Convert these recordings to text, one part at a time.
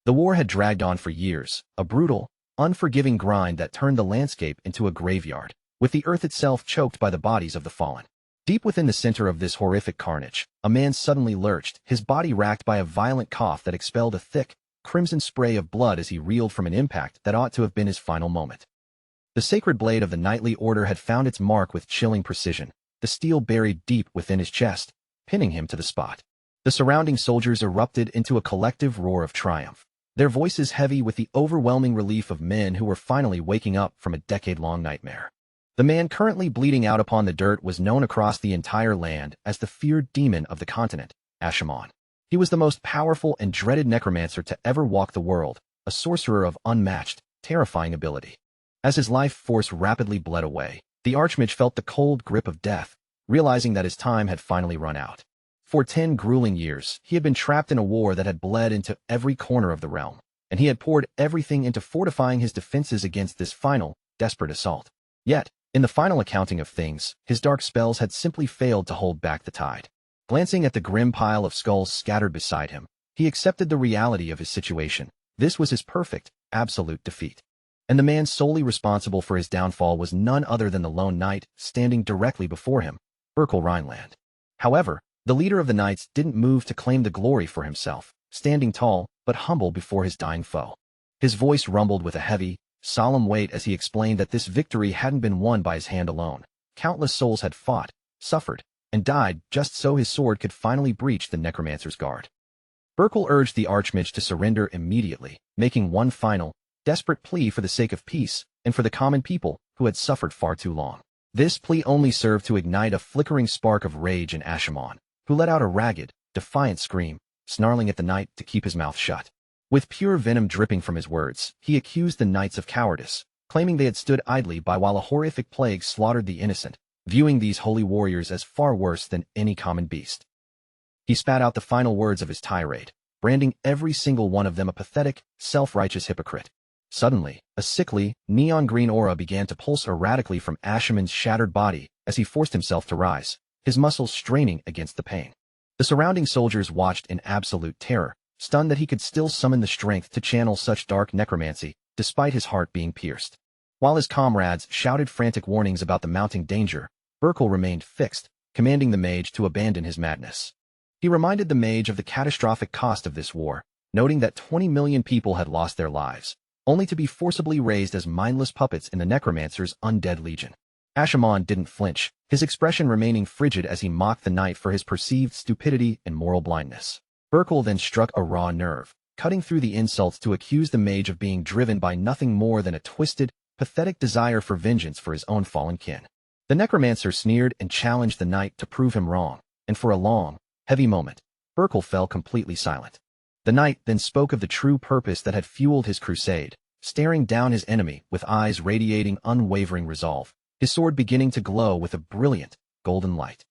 The war had dragged on for years, a brutal, unforgiving grind that turned the landscape into a graveyard, with the earth itself choked by the bodies of the fallen. Deep within the center of this horrific carnage, a man suddenly lurched, his body racked by a violent cough that expelled a thick, crimson spray of blood as he reeled from an impact that ought to have been his final moment. The sacred blade of the knightly order had found its mark with chilling precision, the steel buried deep within his chest, pinning him to the spot. The surrounding soldiers erupted into a collective roar of triumph, their voices heavy with the overwhelming relief of men who were finally waking up from a decade-long nightmare. The man currently bleeding out upon the dirt was known across the entire land as the feared demon of the continent, Asha'man. He was the most powerful and dreaded necromancer to ever walk the world, a sorcerer of unmatched, terrifying ability. As his life force rapidly bled away, the Archmage felt the cold grip of death, realizing that his time had finally run out. For 10 grueling years, he had been trapped in a war that had bled into every corner of the realm, and he had poured everything into fortifying his defenses against this final, desperate assault. Yet, in the final accounting of things, his dark spells had simply failed to hold back the tide. Glancing at the grim pile of skulls scattered beside him, he accepted the reality of his situation. This was his perfect, absolute defeat. And the man solely responsible for his downfall was none other than the lone knight standing directly before him, Burkle Rhineland. However, the leader of the knights didn't move to claim the glory for himself, standing tall but humble before his dying foe. His voice rumbled with a heavy, solemn weight as he explained that this victory hadn't been won by his hand alone. Countless souls had fought, suffered, and died just so his sword could finally breach the necromancer's guard. Burkle urged the Archmage to surrender immediately, making one final, desperate plea for the sake of peace and for the common people who had suffered far too long. This plea only served to ignite a flickering spark of rage in Asha'man, who let out a ragged, defiant scream, snarling at the knight to keep his mouth shut. With pure venom dripping from his words, he accused the knights of cowardice, claiming they had stood idly by while a horrific plague slaughtered the innocent, viewing these holy warriors as far worse than any common beast. He spat out the final words of his tirade, branding every single one of them a pathetic, self-righteous hypocrite. Suddenly, a sickly, neon-green aura began to pulse erratically from Asha'man's shattered body as he forced himself to rise, his muscles straining against the pain. The surrounding soldiers watched in absolute terror, stunned that he could still summon the strength to channel such dark necromancy, despite his heart being pierced. While his comrades shouted frantic warnings about the mounting danger, Burkle remained fixed, commanding the mage to abandon his madness. He reminded the mage of the catastrophic cost of this war, noting that 20 million people had lost their lives, only to be forcibly raised as mindless puppets in the necromancer's undead legion. Asha'man didn't flinch, his expression remaining frigid as he mocked the knight for his perceived stupidity and moral blindness. Burkle then struck a raw nerve, cutting through the insults to accuse the mage of being driven by nothing more than a twisted, pathetic desire for vengeance for his own fallen kin. The necromancer sneered and challenged the knight to prove him wrong, and for a long, heavy moment, Burkle fell completely silent. The knight then spoke of the true purpose that had fueled his crusade, staring down his enemy with eyes radiating unwavering resolve, his sword beginning to glow with a brilliant, golden light.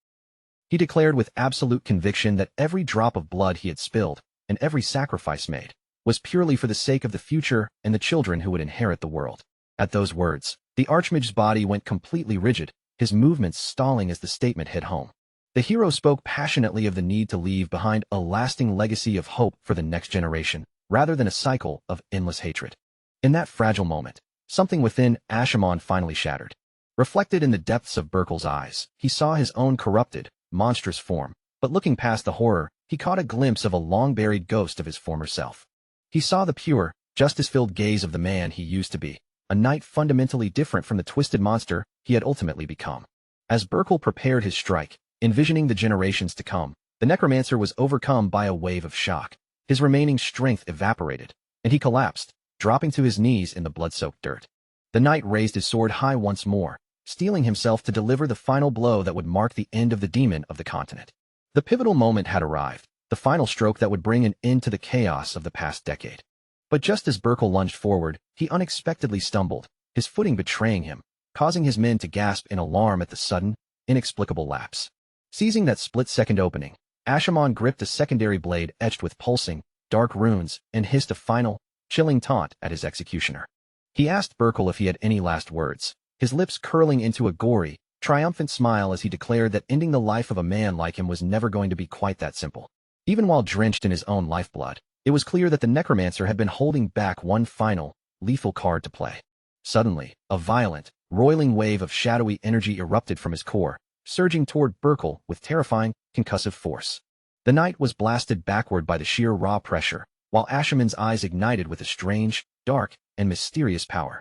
He declared with absolute conviction that every drop of blood he had spilled, and every sacrifice made, was purely for the sake of the future and the children who would inherit the world. At those words, the Archmage's body went completely rigid, his movements stalling as the statement hit home. The hero spoke passionately of the need to leave behind a lasting legacy of hope for the next generation, rather than a cycle of endless hatred. In that fragile moment, something within Asha'man finally shattered. Reflected in the depths of Burkle's eyes, he saw his own corrupted, monstrous form, but looking past the horror, he caught a glimpse of a long-buried ghost of his former self. He saw the pure, justice-filled gaze of the man he used to be, a knight fundamentally different from the twisted monster he had ultimately become. As Burkle prepared his strike, envisioning the generations to come, the necromancer was overcome by a wave of shock. His remaining strength evaporated, and he collapsed, dropping to his knees in the blood-soaked dirt. The knight raised his sword high once more, steeling himself to deliver the final blow that would mark the end of the demon of the continent. The pivotal moment had arrived, the final stroke that would bring an end to the chaos of the past decade. But just as Burkle lunged forward, he unexpectedly stumbled, his footing betraying him, causing his men to gasp in alarm at the sudden, inexplicable lapse. Seizing that split-second opening, Asha'man gripped a secondary blade etched with pulsing, dark runes and hissed a final, chilling taunt at his executioner. He asked Burkle if he had any last words, his lips curling into a gory, triumphant smile as he declared that ending the life of a man like him was never going to be quite that simple. Even while drenched in his own lifeblood, It was clear that the Necromancer had been holding back one final, lethal card to play. Suddenly, a violent, roiling wave of shadowy energy erupted from his core, surging toward Burkle with terrifying, concussive force. The knight was blasted backward by the sheer raw pressure, while Ashamon's eyes ignited with a strange, dark, and mysterious power.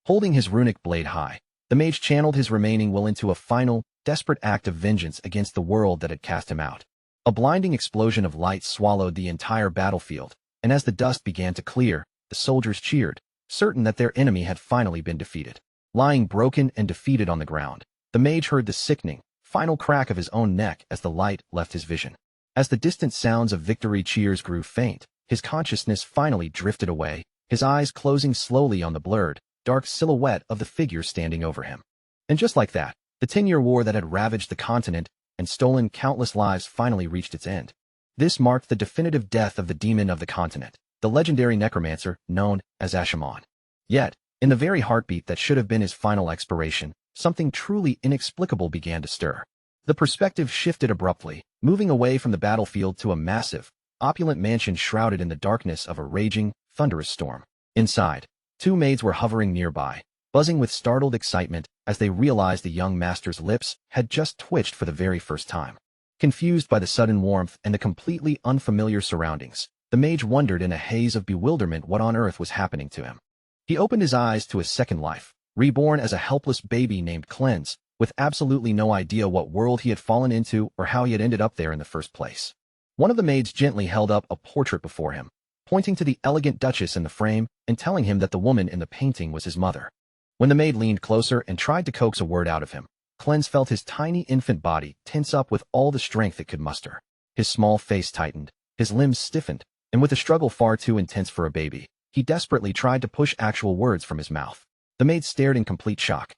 Holding his runic blade high, the mage channeled his remaining will into a final, desperate act of vengeance against the world that had cast him out. A blinding explosion of light swallowed the entire battlefield, and as the dust began to clear, the soldiers cheered, certain that their enemy had finally been defeated. Lying broken and defeated on the ground, the mage heard the sickening, final crack of his own neck as the light left his vision. As the distant sounds of victory cheers grew faint, his consciousness finally drifted away, his eyes closing slowly on the blurred, dark silhouette of the figure standing over him. And just like that, the 10-year war that had ravaged the continent and stolen countless lives finally reached its end. This marked the definitive death of the demon of the continent, the legendary necromancer known as Ashamon. Yet, in the very heartbeat that should have been his final expiration, something truly inexplicable began to stir. The perspective shifted abruptly, moving away from the battlefield to a massive, opulent mansion shrouded in the darkness of a raging, thunderous storm. Inside, two maids were hovering nearby, buzzing with startled excitement as they realized the young master's lips had just twitched for the very first time. Confused by the sudden warmth and the completely unfamiliar surroundings, the mage wondered in a haze of bewilderment what on earth was happening to him. He opened his eyes to a second life, reborn as a helpless baby named Cleanse, with absolutely no idea what world he had fallen into or how he had ended up there in the first place. One of the maids gently held up a portrait before him, pointing to the elegant duchess in the frame and telling him that the woman in the painting was his mother. When the maid leaned closer and tried to coax a word out of him, Cleanse felt his tiny infant body tense up with all the strength it could muster. His small face tightened, his limbs stiffened, and with a struggle far too intense for a baby, he desperately tried to push actual words from his mouth. The maid stared in complete shock.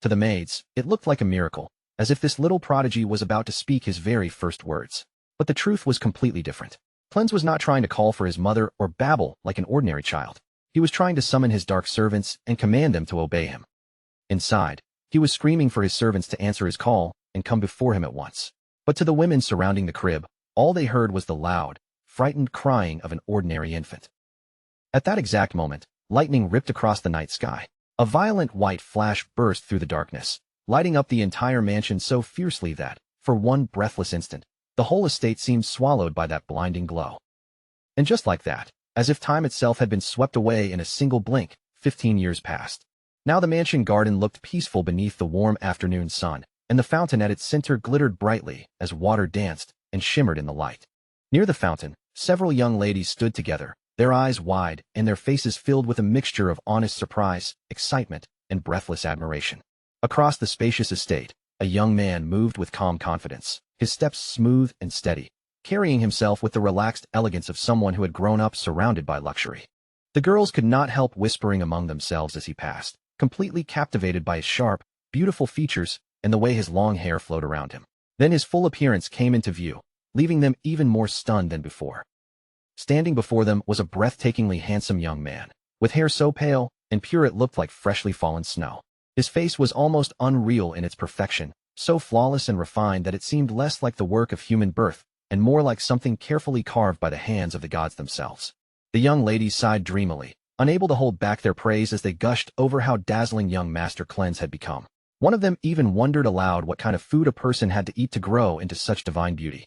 To the maids, it looked like a miracle, as if this little prodigy was about to speak his very first words. But the truth was completely different. Cleanse was not trying to call for his mother or babble like an ordinary child. He was trying to summon his dark servants and command them to obey him. Inside, he was screaming for his servants to answer his call and come before him at once. But to the women surrounding the crib, all they heard was the loud, frightened crying of an ordinary infant. At that exact moment, lightning ripped across the night sky. A violent white flash burst through the darkness, lighting up the entire mansion so fiercely that, for one breathless instant, the whole estate seemed swallowed by that blinding glow. And just like that, as if time itself had been swept away in a single blink, 15 years passed. Now the mansion garden looked peaceful beneath the warm afternoon sun, and the fountain at its center glittered brightly as water danced and shimmered in the light. Near the fountain, several young ladies stood together, their eyes wide and their faces filled with a mixture of honest surprise, excitement, and breathless admiration. Across the spacious estate, a young man moved with calm confidence, his steps smooth and steady, carrying himself with the relaxed elegance of someone who had grown up surrounded by luxury. The girls could not help whispering among themselves as he passed, completely captivated by his sharp, beautiful features and the way his long hair flowed around him. Then his full appearance came into view, leaving them even more stunned than before. Standing before them was a breathtakingly handsome young man, with hair so pale and pure it looked like freshly fallen snow. His face was almost unreal in its perfection, so flawless and refined that it seemed less like the work of human birth and more like something carefully carved by the hands of the gods themselves. The young ladies sighed dreamily, unable to hold back their praise as they gushed over how dazzling young Master Cleanse had become. One of them even wondered aloud what kind of food a person had to eat to grow into such divine beauty.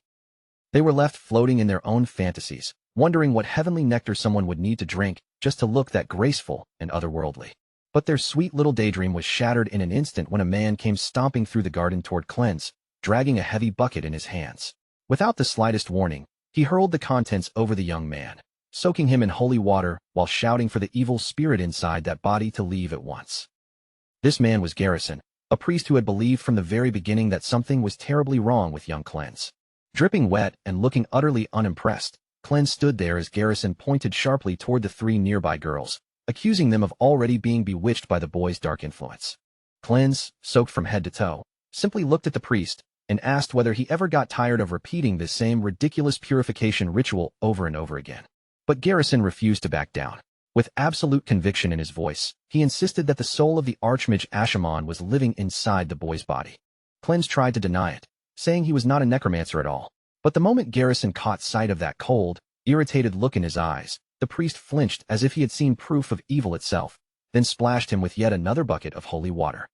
They were left floating in their own fantasies, wondering what heavenly nectar someone would need to drink just to look that graceful and otherworldly. But their sweet little daydream was shattered in an instant when a man came stomping through the garden toward Cleanse, dragging a heavy bucket in his hands. Without the slightest warning, he hurled the contents over the young man, soaking him in holy water while shouting for the evil spirit inside that body to leave at once. This man was Garrison, a priest who had believed from the very beginning that something was terribly wrong with young Cleanse. Dripping wet and looking utterly unimpressed, Cleanse stood there as Garrison pointed sharply toward the three nearby girls, accusing them of already being bewitched by the boy's dark influence. Cleanse, soaked from head to toe, simply looked at the priest and asked whether he ever got tired of repeating this same ridiculous purification ritual over and over again. But Garrison refused to back down. With absolute conviction in his voice, he insisted that the soul of the Archmage Ashamon was living inside the boy's body. Cleanse tried to deny it, saying he was not a necromancer at all. But the moment Garrison caught sight of that cold, irritated look in his eyes, the priest flinched as if he had seen proof of evil itself, then splashed him with yet another bucket of holy water.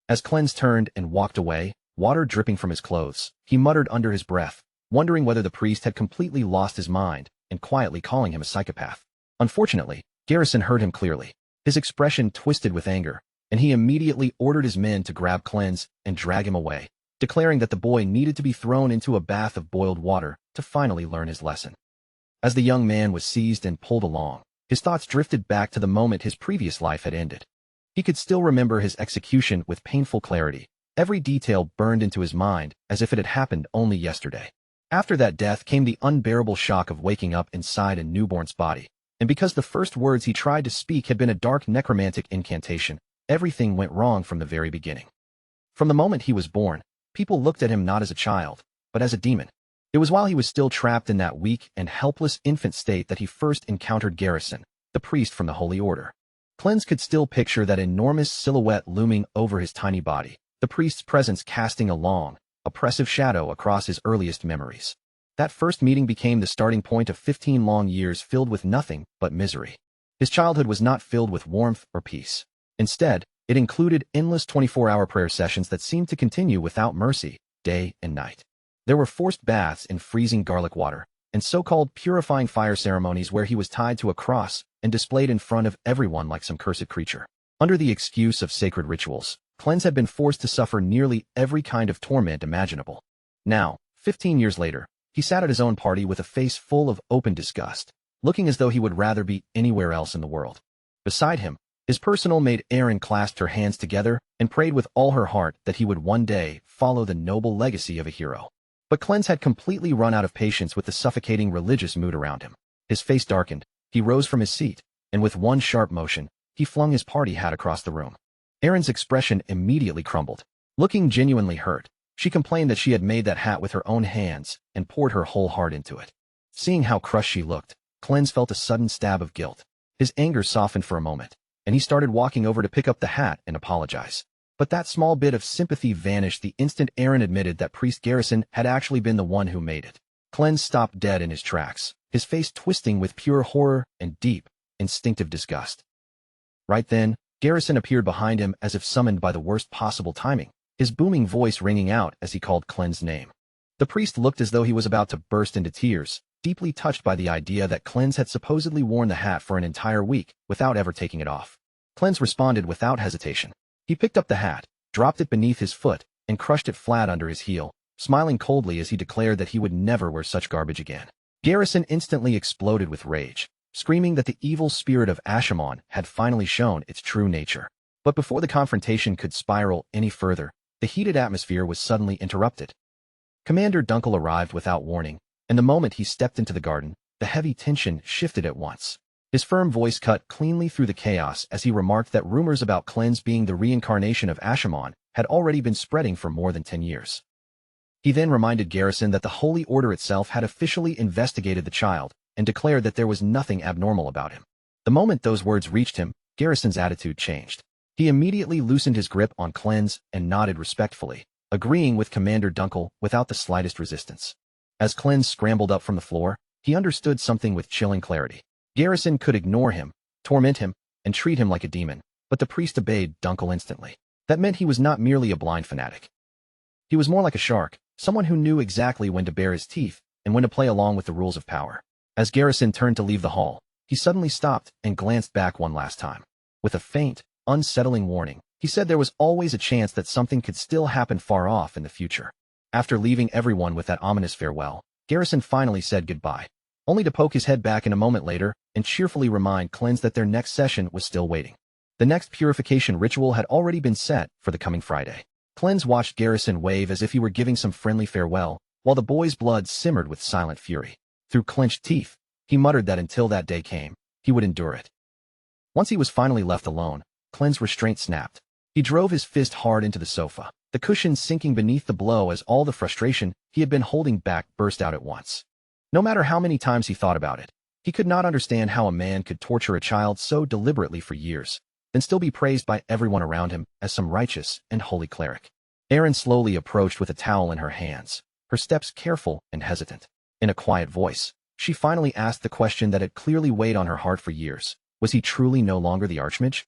As Cleanse turned and walked away, water dripping from his clothes, he muttered under his breath, wondering whether the priest had completely lost his mind and quietly calling him a psychopath. Unfortunately, Garrison heard him clearly. His expression twisted with anger, and he immediately ordered his men to grab Cleanse and drag him away, declaring that the boy needed to be thrown into a bath of boiled water to finally learn his lesson. As the young man was seized and pulled along, his thoughts drifted back to the moment his previous life had ended. He could still remember his execution with painful clarity. Every detail burned into his mind as if it had happened only yesterday. After that death came the unbearable shock of waking up inside a newborn's body, and because the first words he tried to speak had been a dark necromantic incantation, everything went wrong from the very beginning. From the moment he was born, people looked at him not as a child, but as a demon. It was while he was still trapped in that weak and helpless infant state that he first encountered Garrison, the priest from the Holy Order. Cleanse could still picture that enormous silhouette looming over his tiny body, the priest's presence casting a long, oppressive shadow across his earliest memories. That first meeting became the starting point of 15 long years filled with nothing but misery. His childhood was not filled with warmth or peace. Instead, it included endless 24-hour prayer sessions that seemed to continue without mercy, day and night. There were forced baths in freezing garlic water, and so-called purifying fire ceremonies where he was tied to a cross and displayed in front of everyone like some cursed creature. Under the excuse of sacred rituals, Cleanse had been forced to suffer nearly every kind of torment imaginable. Now, 15 years later, he sat at his own party with a face full of open disgust, looking as though he would rather be anywhere else in the world. Beside him, his personal maid Erin clasped her hands together and prayed with all her heart that he would one day follow the noble legacy of a hero. But Cleanse had completely run out of patience with the suffocating religious mood around him. His face darkened, he rose from his seat, and with one sharp motion, he flung his party hat across the room. Erin's expression immediately crumbled. Looking genuinely hurt, she complained that she had made that hat with her own hands and poured her whole heart into it. Seeing how crushed she looked, Cleanse felt a sudden stab of guilt. His anger softened for a moment, and he started walking over to pick up the hat and apologize. But that small bit of sympathy vanished the instant Erin admitted that Priest Garrison had actually been the one who made it. Cleanse stopped dead in his tracks, his face twisting with pure horror and deep, instinctive disgust. Right then, Garrison appeared behind him as if summoned by the worst possible timing, his booming voice ringing out as he called Cleanse's name. The priest looked as though he was about to burst into tears, deeply touched by the idea that Cleanse had supposedly worn the hat for an entire week without ever taking it off. Cleanse responded without hesitation. He picked up the hat, dropped it beneath his foot, and crushed it flat under his heel, smiling coldly as he declared that he would never wear such garbage again. Garrison instantly exploded with rage, screaming that the evil spirit of Ashimon had finally shown its true nature. But before the confrontation could spiral any further, the heated atmosphere was suddenly interrupted. Commander Dunkel arrived without warning, and the moment he stepped into the garden, the heavy tension shifted at once. His firm voice cut cleanly through the chaos as he remarked that rumors about Cleanse being the reincarnation of Ashimon had already been spreading for more than 10 years. He then reminded Garrison that the Holy Order itself had officially investigated the child and declared that there was nothing abnormal about him. The moment those words reached him, Garrison's attitude changed. He immediately loosened his grip on Cleanse and nodded respectfully, agreeing with Commander Dunkel without the slightest resistance. As Cleanse scrambled up from the floor, he understood something with chilling clarity. Garrison could ignore him, torment him, and treat him like a demon, but the priest obeyed Dunkel instantly. That meant he was not merely a blind fanatic. He was more like a shark, someone who knew exactly when to bare his teeth and when to play along with the rules of power. As Garrison turned to leave the hall, he suddenly stopped and glanced back one last time. With a faint, unsettling warning, he said there was always a chance that something could still happen far off in the future. After leaving everyone with that ominous farewell, Garrison finally said goodbye, only to poke his head back in a moment later and cheerfully remind Cleanse that their next session was still waiting. The next purification ritual had already been set for the coming Friday. Cleanse watched Garrison wave as if he were giving some friendly farewell, while the boy's blood simmered with silent fury. Through clenched teeth, he muttered that until that day came, he would endure it. Once he was finally left alone, Cleanse's restraint snapped. He drove his fist hard into the sofa, the cushion sinking beneath the blow as all the frustration he had been holding back burst out at once. No matter how many times he thought about it, he could not understand how a man could torture a child so deliberately for years, then still be praised by everyone around him as some righteous and holy cleric. Erin slowly approached with a towel in her hands, her steps careful and hesitant. In a quiet voice, She finally asked the question that had clearly weighed on her heart for years. Was he truly no longer the Archmage?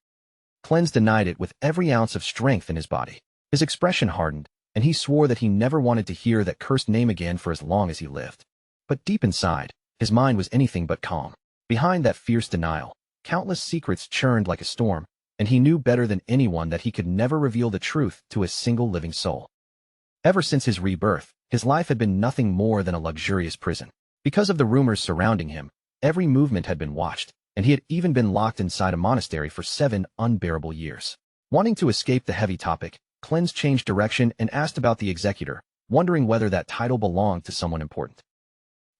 Cleanse denied it with every ounce of strength in his body. His expression hardened, and he swore that he never wanted to hear that cursed name again for as long as he lived. But deep inside, his mind was anything but calm. Behind that fierce denial, countless secrets churned like a storm, and he knew better than anyone that he could never reveal the truth to a single living soul. Ever since his rebirth, his life had been nothing more than a luxurious prison. Because of the rumors surrounding him, every movement had been watched, and he had even been locked inside a monastery for 7 unbearable years. Wanting to escape the heavy topic, Cleanse changed direction and asked about the executor, wondering whether that title belonged to someone important.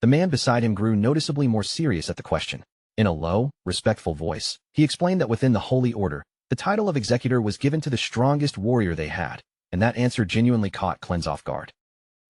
The man beside him grew noticeably more serious at the question. In a low, respectful voice, he explained that within the Holy Order, the title of executor was given to the strongest warrior they had, and that answer genuinely caught Cleanse off guard.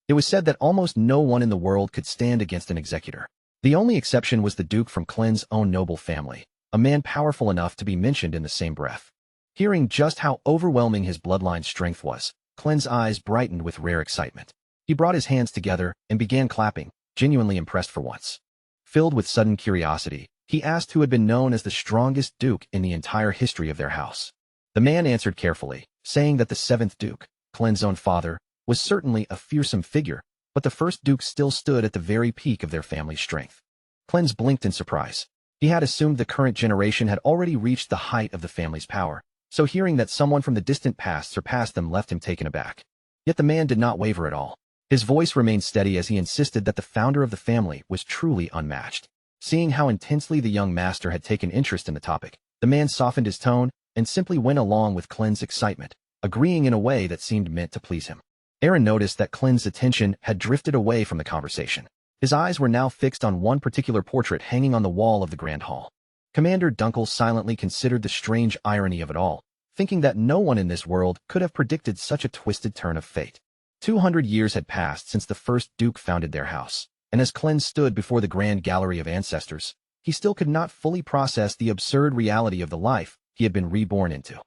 It was said that almost no one in the world could stand against an executor. The only exception was the Duke from Cleanse's own noble family, a man powerful enough to be mentioned in the same breath. Hearing just how overwhelming his bloodline's strength was, Cleanse's eyes brightened with rare excitement. He brought his hands together and began clapping, genuinely impressed for once. Filled with sudden curiosity, he asked who had been known as the strongest duke in the entire history of their house. The man answered carefully, saying that the 7th Duke, Cleanse's own father, was certainly a fearsome figure, but the 1st Duke still stood at the very peak of their family's strength. Cleanse blinked in surprise. He had assumed the current generation had already reached the height of the family's power, so hearing that someone from the distant past surpassed them left him taken aback. Yet the man did not waver at all. His voice remained steady as he insisted that the founder of the family was truly unmatched. Seeing how intensely the young master had taken interest in the topic, the man softened his tone and simply went along with Cleanse's excitement, agreeing in a way that seemed meant to please him. Aaron noticed that Cleanse's attention had drifted away from the conversation. His eyes were now fixed on one particular portrait hanging on the wall of the Grand Hall. Commander Dunkel silently considered the strange irony of it all, thinking that no one in this world could have predicted such a twisted turn of fate. 200 years had passed since the 1st Duke founded their house, and as Cleanse stood before the grand gallery of ancestors, he still could not fully process the absurd reality of the life he had been reborn into.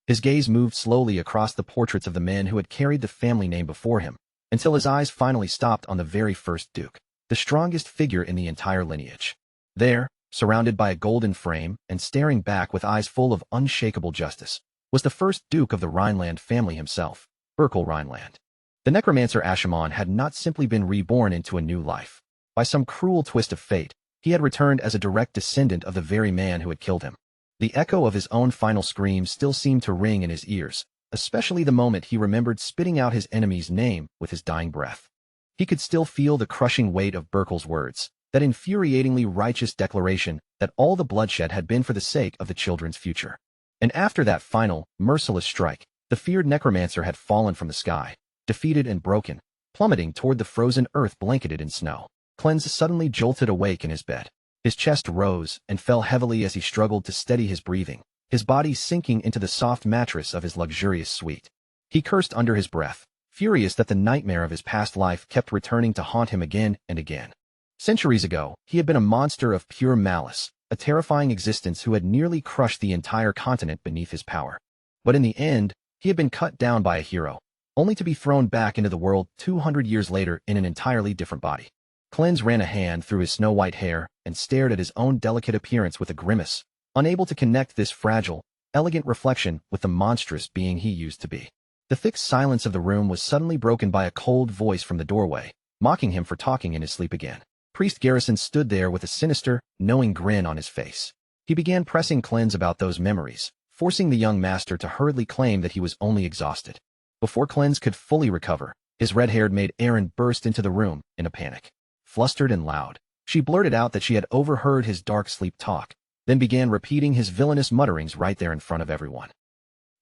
His gaze moved slowly across the portraits of the men who had carried the family name before him, until his eyes finally stopped on the very 1st Duke, the strongest figure in the entire lineage. There, surrounded by a golden frame and staring back with eyes full of unshakable justice, was the 1st Duke of the Rhineland family himself, Berkel Rhineland. The Necromancer Ashamon had not simply been reborn into a new life. By some cruel twist of fate, he had returned as a direct descendant of the very man who had killed him. The echo of his own final scream still seemed to ring in his ears, especially the moment he remembered spitting out his enemy's name with his dying breath. He could still feel the crushing weight of Berkel's words, that infuriatingly righteous declaration that all the bloodshed had been for the sake of the children's future. And after that final, merciless strike, the feared Necromancer had fallen from the sky, defeated and broken, plummeting toward the frozen earth blanketed in snow. Cleanse suddenly jolted awake in his bed. His chest rose and fell heavily as he struggled to steady his breathing, his body sinking into the soft mattress of his luxurious suite. He cursed under his breath, furious that the nightmare of his past life kept returning to haunt him again and again. Centuries ago, he had been a monster of pure malice, a terrifying existence who had nearly crushed the entire continent beneath his power. But in the end, he had been cut down by a hero, only to be thrown back into the world 200 years later in an entirely different body. Cleanse ran a hand through his snow-white hair and stared at his own delicate appearance with a grimace, unable to connect this fragile, elegant reflection with the monstrous being he used to be. The thick silence of the room was suddenly broken by a cold voice from the doorway, mocking him for talking in his sleep again. Priest Garrison stood there with a sinister, knowing grin on his face. He began pressing Cleanse about those memories, forcing the young master to hurriedly claim that he was only exhausted. Before Cleanse could fully recover, his red-haired maid Erin burst into the room in a panic. Flustered and loud, she blurted out that she had overheard his dark sleep talk, then began repeating his villainous mutterings right there in front of everyone.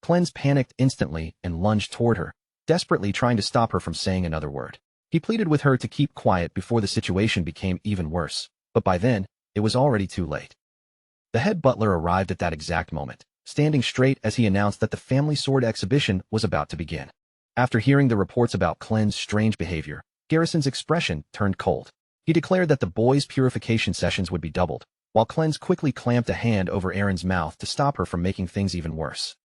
Cleanse panicked instantly and lunged toward her, desperately trying to stop her from saying another word. He pleaded with her to keep quiet before the situation became even worse, but by then, it was already too late. The head butler arrived at that exact moment, standing straight as he announced that the family sword exhibition was about to begin. After hearing the reports about Cleanse's strange behavior, Garrison's expression turned cold. He declared that the boys' purification sessions would be doubled, while Cleanse quickly clamped a hand over Erin's mouth to stop her from making things even worse.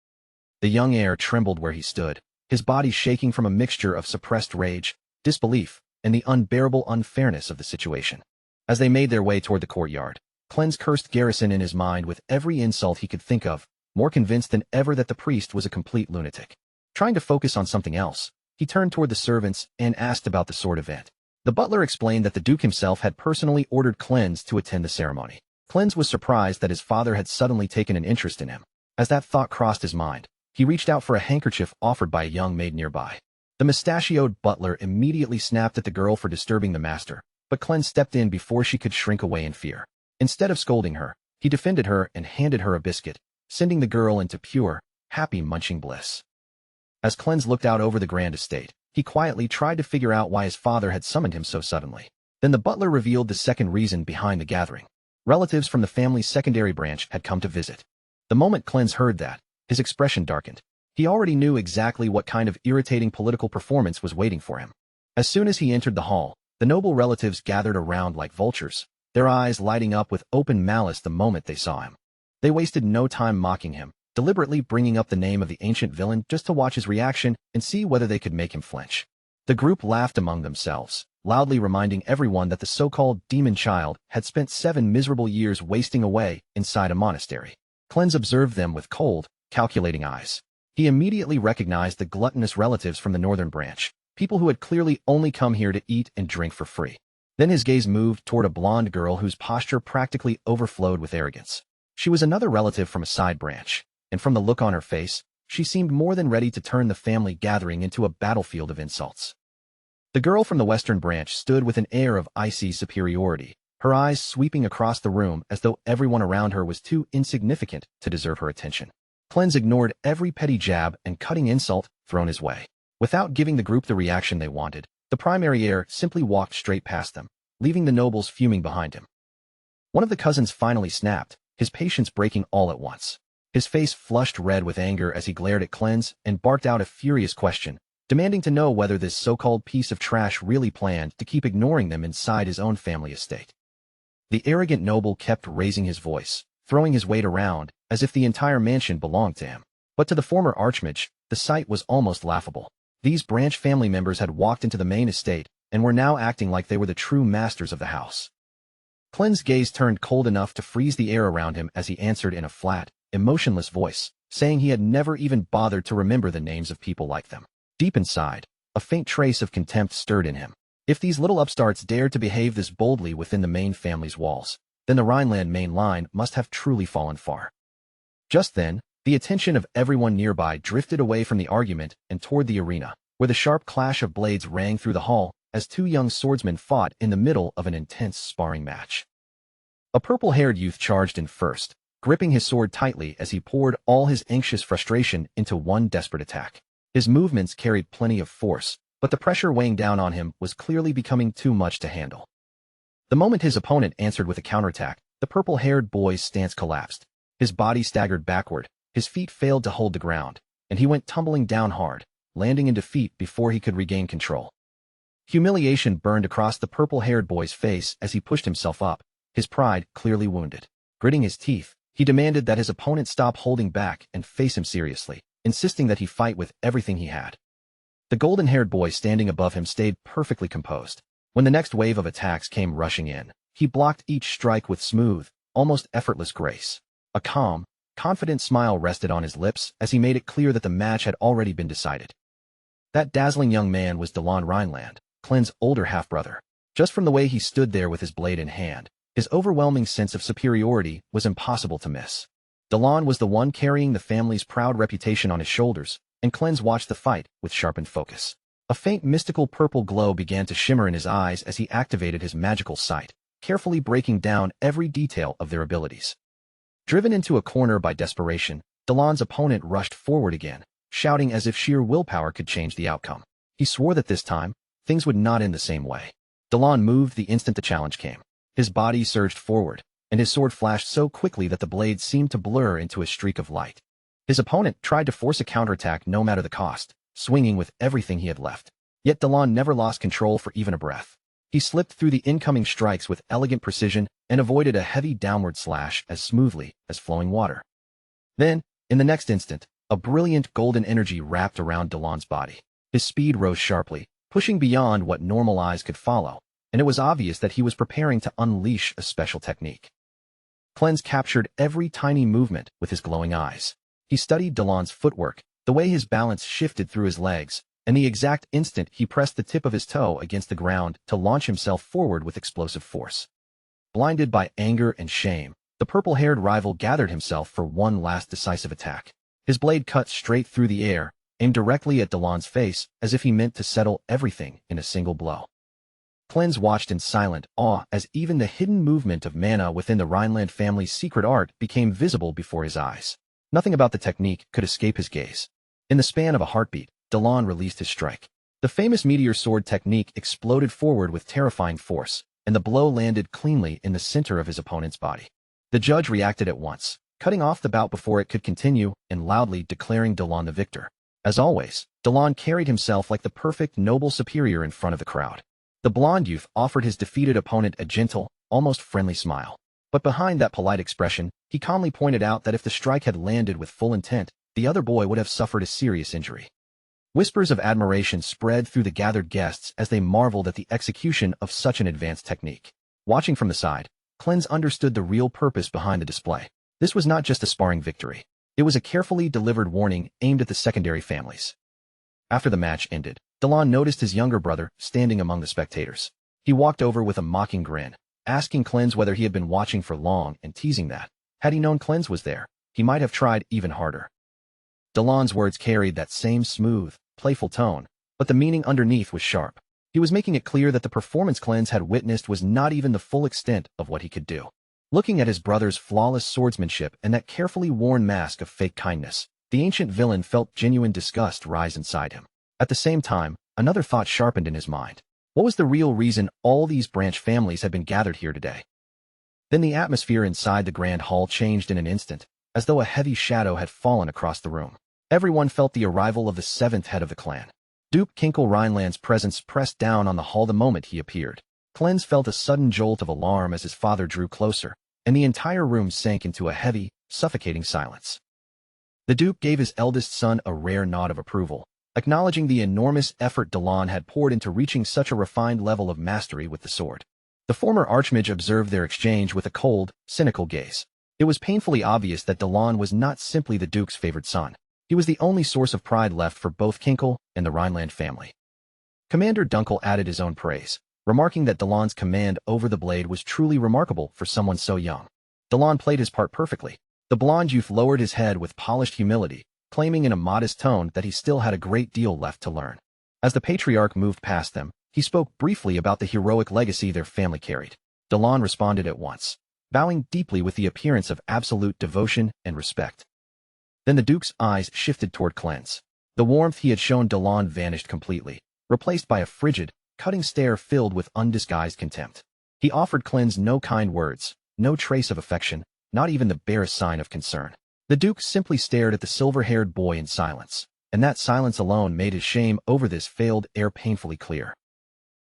The young heir trembled where he stood, his body shaking from a mixture of suppressed rage, disbelief, and the unbearable unfairness of the situation. As they made their way toward the courtyard, Cleanse cursed Garrison in his mind with every insult he could think of, more convinced than ever that the priest was a complete lunatic. Trying to focus on something else, he turned toward the servants and asked about the sword event. The butler explained that the Duke himself had personally ordered Cleanse to attend the ceremony. Cleanse was surprised that his father had suddenly taken an interest in him. As that thought crossed his mind, he reached out for a handkerchief offered by a young maid nearby. The mustachioed butler immediately snapped at the girl for disturbing the master, but Cleanse stepped in before she could shrink away in fear. Instead of scolding her, he defended her and handed her a biscuit, sending the girl into pure, happy munching bliss. As Cleanse looked out over the grand estate, he quietly tried to figure out why his father had summoned him so suddenly. Then the butler revealed the second reason behind the gathering. Relatives from the family's secondary branch had come to visit. The moment Cleanse heard that, his expression darkened. He already knew exactly what kind of irritating political performance was waiting for him. As soon as he entered the hall, the noble relatives gathered around like vultures, their eyes lighting up with open malice the moment they saw him. They wasted no time mocking him, deliberately bringing up the name of the ancient villain just to watch his reaction and see whether they could make him flinch. The group laughed among themselves, loudly reminding everyone that the so-called demon child had spent 7 miserable years wasting away inside a monastery. Cleanse observed them with cold, calculating eyes. He immediately recognized the gluttonous relatives from the northern branch, people who had clearly only come here to eat and drink for free. Then his gaze moved toward a blonde girl whose posture practically overflowed with arrogance. She was another relative from a side branch, and from the look on her face, she seemed more than ready to turn the family gathering into a battlefield of insults. The girl from the western branch stood with an air of icy superiority, her eyes sweeping across the room as though everyone around her was too insignificant to deserve her attention. Cleanse ignored every petty jab and cutting insult thrown his way. Without giving the group the reaction they wanted, the primary heir simply walked straight past them, leaving the nobles fuming behind him. One of the cousins finally snapped, his patience breaking all at once. His face flushed red with anger as he glared at Cleanse and barked out a furious question, demanding to know whether this so-called piece of trash really planned to keep ignoring them inside his own family estate. The arrogant noble kept raising his voice, throwing his weight around, as if the entire mansion belonged to him. But to the former archmage, the sight was almost laughable. These branch family members had walked into the main estate and were now acting like they were the true masters of the house. Cleanse's gaze turned cold enough to freeze the air around him as he answered in a flat, emotionless voice, saying he had never even bothered to remember the names of people like them. Deep inside, a faint trace of contempt stirred in him. If these little upstarts dared to behave this boldly within the main family's walls, then the Rhineland main line must have truly fallen far. Just then, the attention of everyone nearby drifted away from the argument and toward the arena, where the sharp clash of blades rang through the hall as 2 young swordsmen fought in the middle of an intense sparring match. A purple-haired youth charged in first, gripping his sword tightly as he poured all his anxious frustration into one desperate attack. His movements carried plenty of force, but the pressure weighing down on him was clearly becoming too much to handle. The moment his opponent answered with a counterattack, the purple-haired boy's stance collapsed. His body staggered backward, his feet failed to hold the ground, and he went tumbling down hard, landing in defeat before he could regain control. Humiliation burned across the purple-haired boy's face as he pushed himself up, his pride clearly wounded. Gritting his teeth, he demanded that his opponent stop holding back and face him seriously, insisting that he fight with everything he had. The golden-haired boy standing above him stayed perfectly composed. When the next wave of attacks came rushing in, he blocked each strike with smooth, almost effortless grace. A calm, confident smile rested on his lips as he made it clear that the match had already been decided. That dazzling young man was Delon Rhineland, Cleanse's older half-brother. Just from the way he stood there with his blade in hand, his overwhelming sense of superiority was impossible to miss. Delon was the one carrying the family's proud reputation on his shoulders, and Cleanse watched the fight with sharpened focus. A faint mystical purple glow began to shimmer in his eyes as he activated his magical sight, carefully breaking down every detail of their abilities. Driven into a corner by desperation, Delon's opponent rushed forward again, shouting as if sheer willpower could change the outcome. He swore that this time, things would not end the same way. Delon moved the instant the challenge came. His body surged forward, and his sword flashed so quickly that the blade seemed to blur into a streak of light. His opponent tried to force a counterattack no matter the cost, swinging with everything he had left. Yet Delon never lost control for even a breath. He slipped through the incoming strikes with elegant precision and avoided a heavy downward slash as smoothly as flowing water. Then, in the next instant, a brilliant golden energy wrapped around Delon's body. His speed rose sharply, pushing beyond what normal eyes could follow, and it was obvious that he was preparing to unleash a special technique. Cleanse captured every tiny movement with his glowing eyes. He studied Delon's footwork, the way his balance shifted through his legs, and the exact instant he pressed the tip of his toe against the ground to launch himself forward with explosive force. Blinded by anger and shame, the purple-haired rival gathered himself for one last decisive attack. His blade cut straight through the air, aimed directly at Delon's face, as if he meant to settle everything in a single blow. Cleanse watched in silent awe as even the hidden movement of mana within the Rhineland family's secret art became visible before his eyes. Nothing about the technique could escape his gaze. In the span of a heartbeat, Delon released his strike. The famous meteor sword technique exploded forward with terrifying force, and the blow landed cleanly in the center of his opponent's body. The judge reacted at once, cutting off the bout before it could continue and loudly declaring Delon the victor. As always, Delon carried himself like the perfect noble superior in front of the crowd. The blonde youth offered his defeated opponent a gentle, almost friendly smile. But behind that polite expression, he calmly pointed out that if the strike had landed with full intent, the other boy would have suffered a serious injury. Whispers of admiration spread through the gathered guests as they marveled at the execution of such an advanced technique. Watching from the side, Cleanse understood the real purpose behind the display. This was not just a sparring victory. It was a carefully delivered warning aimed at the secondary families. After the match ended, Delon noticed his younger brother standing among the spectators. He walked over with a mocking grin, asking Cleanse whether he had been watching for long and teasing that, had he known Cleanse was there, he might have tried even harder. Delon's words carried that same smooth, playful tone, but the meaning underneath was sharp. He was making it clear that the performance Cleanse had witnessed was not even the full extent of what he could do. Looking at his brother's flawless swordsmanship and that carefully worn mask of fake kindness, the ancient villain felt genuine disgust rise inside him. At the same time, another thought sharpened in his mind. What was the real reason all these branch families had been gathered here today? Then the atmosphere inside the grand hall changed in an instant, as though a heavy shadow had fallen across the room. Everyone felt the arrival of the seventh head of the clan. Duke Kinkle Rhineland's presence pressed down on the hall the moment he appeared. Cleanse felt a sudden jolt of alarm as his father drew closer, and the entire room sank into a heavy, suffocating silence. The Duke gave his eldest son a rare nod of approval, acknowledging the enormous effort Delon had poured into reaching such a refined level of mastery with the sword. The former Archmage observed their exchange with a cold, cynical gaze. It was painfully obvious that Delon was not simply the Duke's favored son. He was the only source of pride left for both Kinkle and the Rhineland family. Commander Dunkel added his own praise, remarking that Delon's command over the blade was truly remarkable for someone so young. Delon played his part perfectly. The blonde youth lowered his head with polished humility, claiming in a modest tone that he still had a great deal left to learn. As the patriarch moved past them, he spoke briefly about the heroic legacy their family carried. Delon responded at once, bowing deeply with the appearance of absolute devotion and respect. Then the Duke's eyes shifted toward Cleanse. The warmth he had shown Delon vanished completely, replaced by a frigid, cutting stare filled with undisguised contempt. He offered Cleanse no kind words, no trace of affection, not even the barest sign of concern. The Duke simply stared at the silver-haired boy in silence, and that silence alone made his shame over this failed heir painfully clear.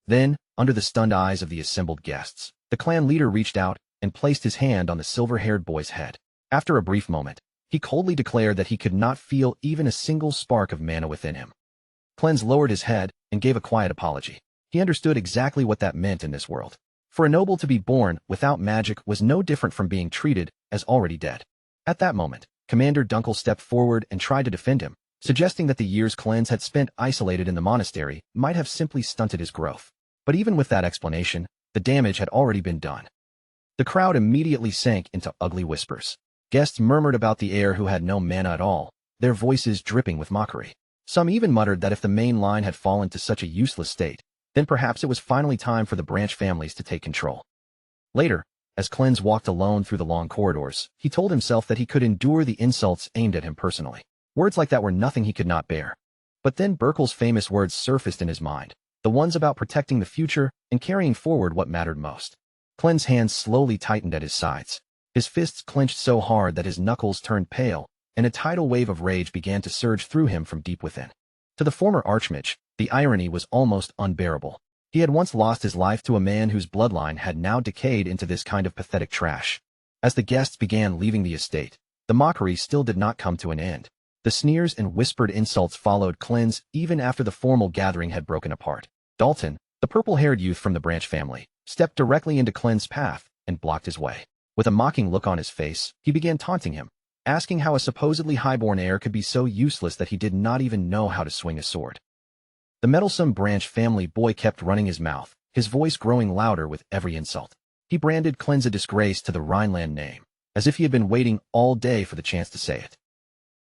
Then, under the stunned eyes of the assembled guests, the clan leader reached out and placed his hand on the silver-haired boy's head. After a brief moment, he coldly declared that he could not feel even a single spark of mana within him. Cleanse lowered his head and gave a quiet apology. He understood exactly what that meant in this world. For a noble to be born without magic was no different from being treated as already dead. At that moment, Commander Dunkel stepped forward and tried to defend him, suggesting that the years Cleanse had spent isolated in the monastery might have simply stunted his growth. But even with that explanation, the damage had already been done. The crowd immediately sank into ugly whispers. Guests murmured about the heir who had no mana at all, their voices dripping with mockery. Some even muttered that if the main line had fallen to such a useless state, then perhaps it was finally time for the branch families to take control. Later, as Cleanse walked alone through the long corridors, he told himself that he could endure the insults aimed at him personally. Words like that were nothing he could not bear. But then Burkel's famous words surfaced in his mind, the ones about protecting the future and carrying forward what mattered most. Cleanse's hands slowly tightened at his sides. His fists clenched so hard that his knuckles turned pale, and a tidal wave of rage began to surge through him from deep within. To the former Archmage, the irony was almost unbearable. He had once lost his life to a man whose bloodline had now decayed into this kind of pathetic trash. As the guests began leaving the estate, the mockery still did not come to an end. The sneers and whispered insults followed Cleanse even after the formal gathering had broken apart. Dalton, The purple-haired youth from the branch family stepped directly into Clen's path and blocked his way. With a mocking look on his face, he began taunting him, asking how a supposedly highborn heir could be so useless that he did not even know how to swing a sword. The meddlesome branch family boy kept running his mouth, his voice growing louder with every insult. He branded Clen's a disgrace to the Rhineland name, as if he had been waiting all day for the chance to say it.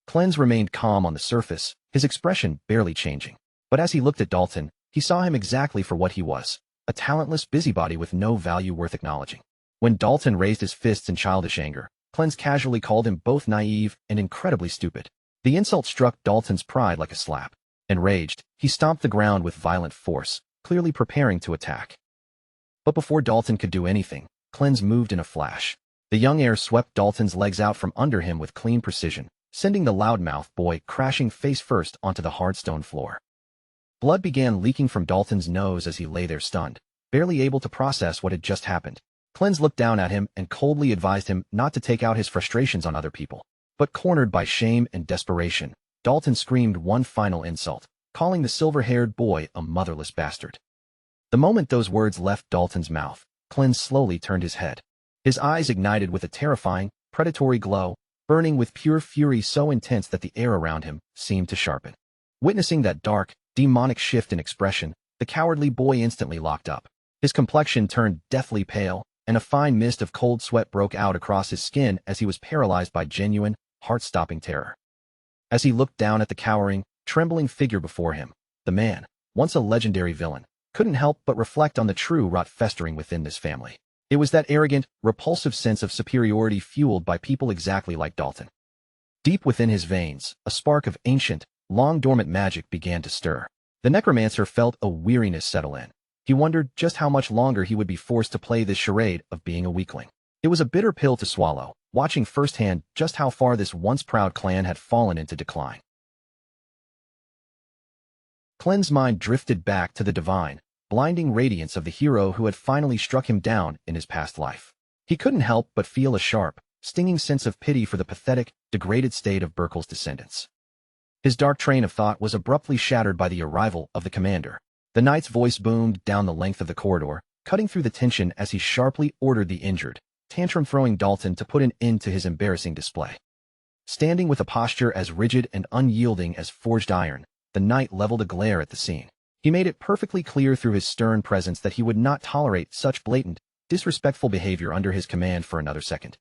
Clen's remained calm on the surface, his expression barely changing. But as he looked at Dalton, he saw him exactly for what he was, a talentless busybody with no value worth acknowledging. When Dalton raised his fists in childish anger, Clen's casually called him both naive and incredibly stupid. The insult struck Dalton's pride like a slap. Enraged, he stomped the ground with violent force, clearly preparing to attack. But before Dalton could do anything, Clen's moved in a flash. The young heir swept Dalton's legs out from under him with clean precision, sending the loudmouth boy crashing face first onto the hard stone floor. Blood began leaking from Dalton's nose as he lay there stunned, barely able to process what had just happened. Clen's looked down at him and coldly advised him not to take out his frustrations on other people. But cornered by shame and desperation, Dalton screamed one final insult, calling the silver-haired boy a motherless bastard. The moment those words left Dalton's mouth, Clen slowly turned his head. His eyes ignited with a terrifying, predatory glow, burning with pure fury so intense that the air around him seemed to sharpen. Witnessing that dark, demonic shift in expression, the cowardly boy instantly locked up. His complexion turned deathly pale, and a fine mist of cold sweat broke out across his skin as he was paralyzed by genuine, heart-stopping terror. As he looked down at the cowering, trembling figure before him, the man, once a legendary villain, couldn't help but reflect on the true rot festering within this family. It was that arrogant, repulsive sense of superiority fueled by people exactly like Dalton. Deep within his veins, a spark of ancient, long-dormant magic began to stir. The Necromancer felt a weariness settle in. He wondered just how much longer he would be forced to play this charade of being a weakling. It was a bitter pill to swallow, watching firsthand just how far this once proud clan had fallen into decline. Clen's mind drifted back to the divine, blinding radiance of the hero who had finally struck him down in his past life. He couldn't help but feel a sharp, stinging sense of pity for the pathetic, degraded state of Burkle's descendants. His dark train of thought was abruptly shattered by the arrival of the commander. The knight's voice boomed down the length of the corridor, cutting through the tension as he sharply ordered the injured, tantrum-throwing Dalton to put an end to his embarrassing display. Standing with a posture as rigid and unyielding as forged iron, the knight leveled a glare at the scene. He made it perfectly clear through his stern presence that he would not tolerate such blatant, disrespectful behavior under his command for another second.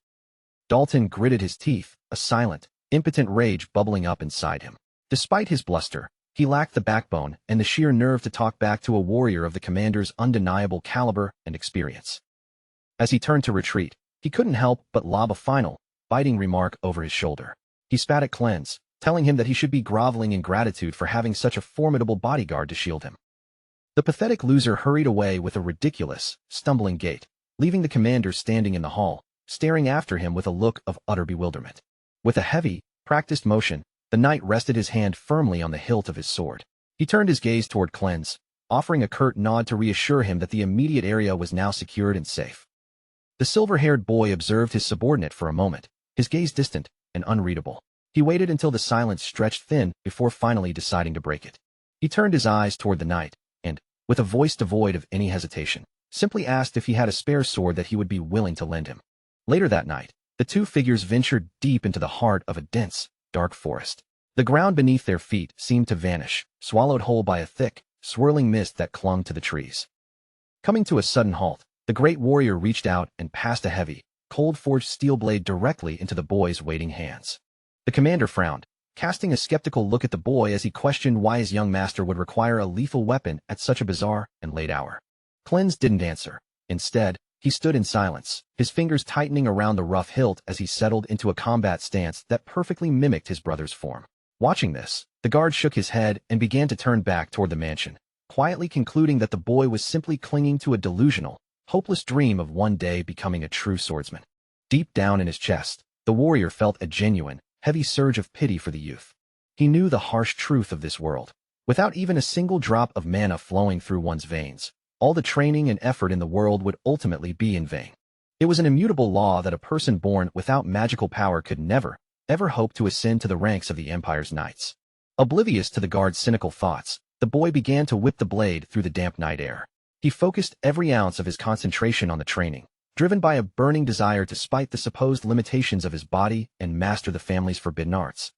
Dalton gritted his teeth, a silent, impotent rage bubbling up inside him. Despite his bluster, he lacked the backbone and the sheer nerve to talk back to a warrior of the commander's undeniable caliber and experience. As he turned to retreat, he couldn't help but lob a final, biting remark over his shoulder. He spat at Clen's, telling him that he should be groveling in gratitude for having such a formidable bodyguard to shield him. The pathetic loser hurried away with a ridiculous, stumbling gait, leaving the commander standing in the hall, staring after him with a look of utter bewilderment. With a heavy, practiced motion, the knight rested his hand firmly on the hilt of his sword. He turned his gaze toward Clen's, offering a curt nod to reassure him that the immediate area was now secured and safe. The silver-haired boy observed his subordinate for a moment, his gaze distant and unreadable. He waited until the silence stretched thin before finally deciding to break it. He turned his eyes toward the knight, and, with a voice devoid of any hesitation, simply asked if he had a spare sword that he would be willing to lend him. Later that night, the two figures ventured deep into the heart of a dense, dark forest. The ground beneath their feet seemed to vanish, swallowed whole by a thick, swirling mist that clung to the trees. Coming to a sudden halt, the great warrior reached out and passed a heavy, cold-forged steel blade directly into the boy's waiting hands. The commander frowned, casting a skeptical look at the boy as he questioned why his young master would require a lethal weapon at such a bizarre and late hour. Clen's didn't answer. Instead, he stood in silence, his fingers tightening around the rough hilt as he settled into a combat stance that perfectly mimicked his brother's form. Watching this, the guard shook his head and began to turn back toward the mansion, quietly concluding that the boy was simply clinging to a delusional, hopeless dream of one day becoming a true swordsman. Deep down in his chest, the warrior felt a genuine, heavy surge of pity for the youth. He knew the harsh truth of this world. Without even a single drop of mana flowing through one's veins, all the training and effort in the world would ultimately be in vain. It was an immutable law that a person born without magical power could never, ever hope to ascend to the ranks of the Empire's knights. Oblivious to the guard's cynical thoughts, the boy began to whip the blade through the damp night air. He focused every ounce of his concentration on the training, driven by a burning desire to spite the supposed limitations of his body and master the family's forbidden arts.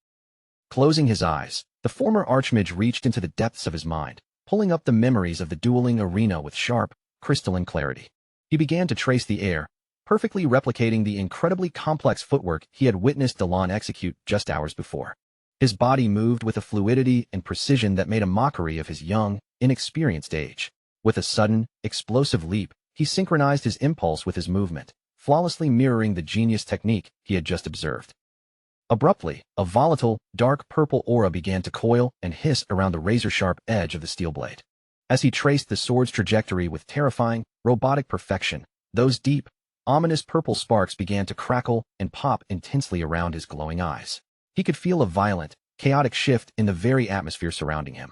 Closing his eyes, the former archmage reached into the depths of his mind, pulling up the memories of the dueling arena with sharp, crystalline clarity. He began to trace the air, perfectly replicating the incredibly complex footwork he had witnessed Delon execute just hours before. His body moved with a fluidity and precision that made a mockery of his young, inexperienced age. With a sudden, explosive leap, he synchronized his impulse with his movement, flawlessly mirroring the genius technique he had just observed. Abruptly, a volatile, dark purple aura began to coil and hiss around the razor-sharp edge of the steel blade. As he traced the sword's trajectory with terrifying, robotic perfection, those deep, ominous purple sparks began to crackle and pop intensely around his glowing eyes. He could feel a violent, chaotic shift in the very atmosphere surrounding him.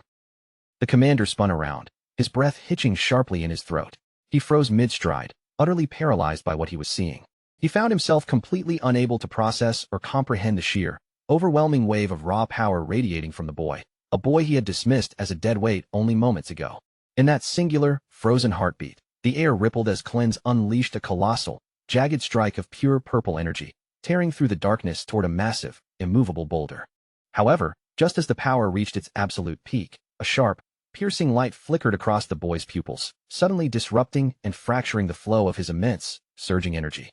The commander spun around, his breath hitching sharply in his throat. He froze mid-stride, utterly paralyzed by what he was seeing. He found himself completely unable to process or comprehend the sheer, overwhelming wave of raw power radiating from the boy, a boy he had dismissed as a dead weight only moments ago. In that singular, frozen heartbeat, the air rippled as Cleanse unleashed a colossal, jagged strike of pure purple energy, tearing through the darkness toward a massive, immovable boulder. However, just as the power reached its absolute peak, a sharp, piercing light flickered across the boy's pupils, suddenly disrupting and fracturing the flow of his immense, surging energy.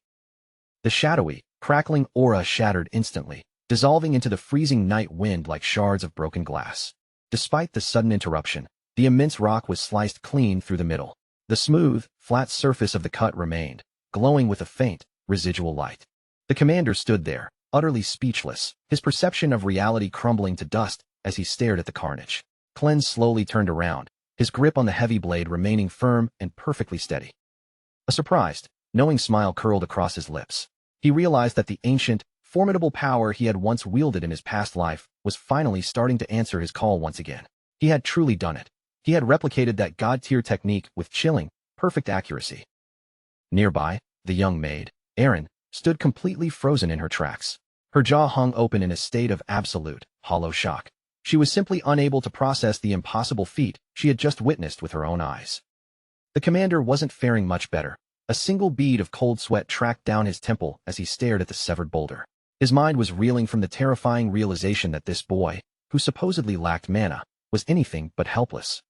The shadowy, crackling aura shattered instantly, dissolving into the freezing night wind like shards of broken glass. Despite the sudden interruption, the immense rock was sliced clean through the middle. The smooth, flat surface of the cut remained, glowing with a faint, residual light. The commander stood there, utterly speechless, his perception of reality crumbling to dust as he stared at the carnage. Cleanse slowly turned around, his grip on the heavy blade remaining firm and perfectly steady. A surprised, knowing smile curled across his lips. He realized that the ancient, formidable power he had once wielded in his past life was finally starting to answer his call once again. He had truly done it. He had replicated that god-tier technique with chilling, perfect accuracy. Nearby, the young maid, Erin, stood completely frozen in her tracks. Her jaw hung open in a state of absolute, hollow shock. She was simply unable to process the impossible feat she had just witnessed with her own eyes. The commander wasn't faring much better. A single bead of cold sweat tracked down his temple as he stared at the severed boulder. His mind was reeling from the terrifying realization that this boy, who supposedly lacked mana, was anything but helpless.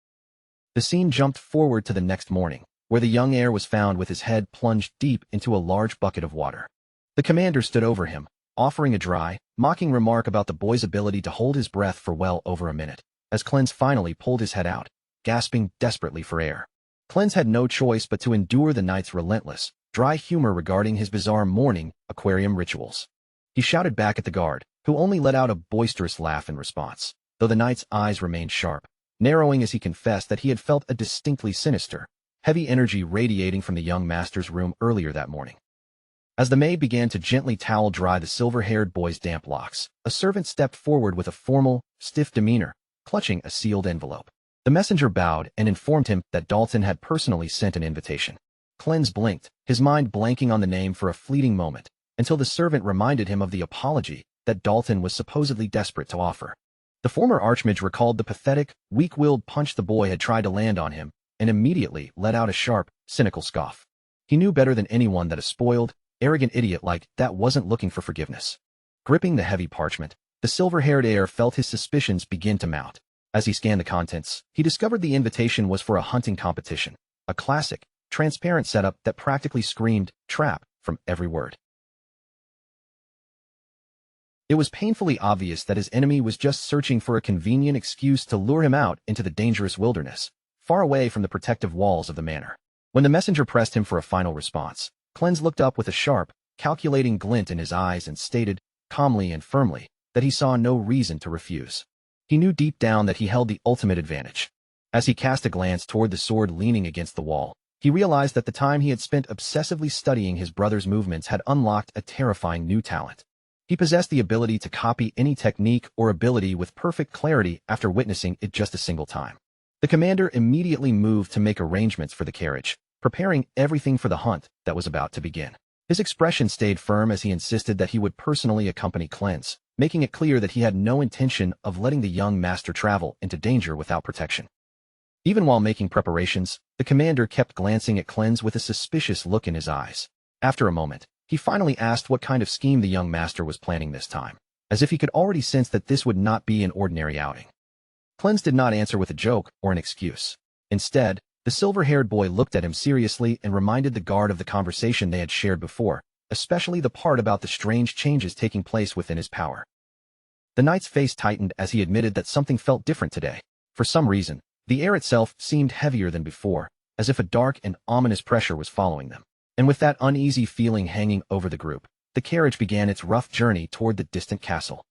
The scene jumped forward to the next morning, where the young heir was found with his head plunged deep into a large bucket of water. The commander stood over him, offering a dry, mocking remark about the boy's ability to hold his breath for well over a minute, as Cleanse finally pulled his head out, gasping desperately for air. Cleanse had no choice but to endure the knight's relentless, dry humor regarding his bizarre morning aquarium rituals. He shouted back at the guard, who only let out a boisterous laugh in response, though the knight's eyes remained sharp, narrowing as he confessed that he had felt a distinctly sinister, heavy energy radiating from the young master's room earlier that morning. As the maid began to gently towel dry the silver-haired boy's damp locks, a servant stepped forward with a formal, stiff demeanor, clutching a sealed envelope. The messenger bowed and informed him that Dalton had personally sent an invitation. Cleanse blinked, his mind blanking on the name for a fleeting moment, until the servant reminded him of the apology that Dalton was supposedly desperate to offer. The former archmage recalled the pathetic, weak-willed punch the boy had tried to land on him, and immediately let out a sharp, cynical scoff. He knew better than anyone that a spoiled, arrogant idiot like that wasn't looking for forgiveness. Gripping the heavy parchment, the silver-haired heir felt his suspicions begin to mount. As he scanned the contents, he discovered the invitation was for a hunting competition, a classic, transparent setup that practically screamed, "trap," from every word. It was painfully obvious that his enemy was just searching for a convenient excuse to lure him out into the dangerous wilderness, far away from the protective walls of the manor. When the messenger pressed him for a final response, Cleanse looked up with a sharp, calculating glint in his eyes and stated, calmly and firmly, that he saw no reason to refuse. He knew deep down that he held the ultimate advantage. As he cast a glance toward the sword leaning against the wall, he realized that the time he had spent obsessively studying his brother's movements had unlocked a terrifying new talent. He possessed the ability to copy any technique or ability with perfect clarity after witnessing it just a single time. The commander immediately moved to make arrangements for the carriage, preparing everything for the hunt that was about to begin. His expression stayed firm as he insisted that he would personally accompany Cleanse, making it clear that he had no intention of letting the young master travel into danger without protection. Even while making preparations, the commander kept glancing at Cleanse with a suspicious look in his eyes. After a moment, he finally asked what kind of scheme the young master was planning this time, as if he could already sense that this would not be an ordinary outing. Cleanse did not answer with a joke or an excuse. Instead, the silver-haired boy looked at him seriously and reminded the guard of the conversation they had shared before, especially the part about the strange changes taking place within his power. The knight's face tightened as he admitted that something felt different today. For some reason, the air itself seemed heavier than before, as if a dark and ominous pressure was following them. And with that uneasy feeling hanging over the group, the carriage began its rough journey toward the distant castle.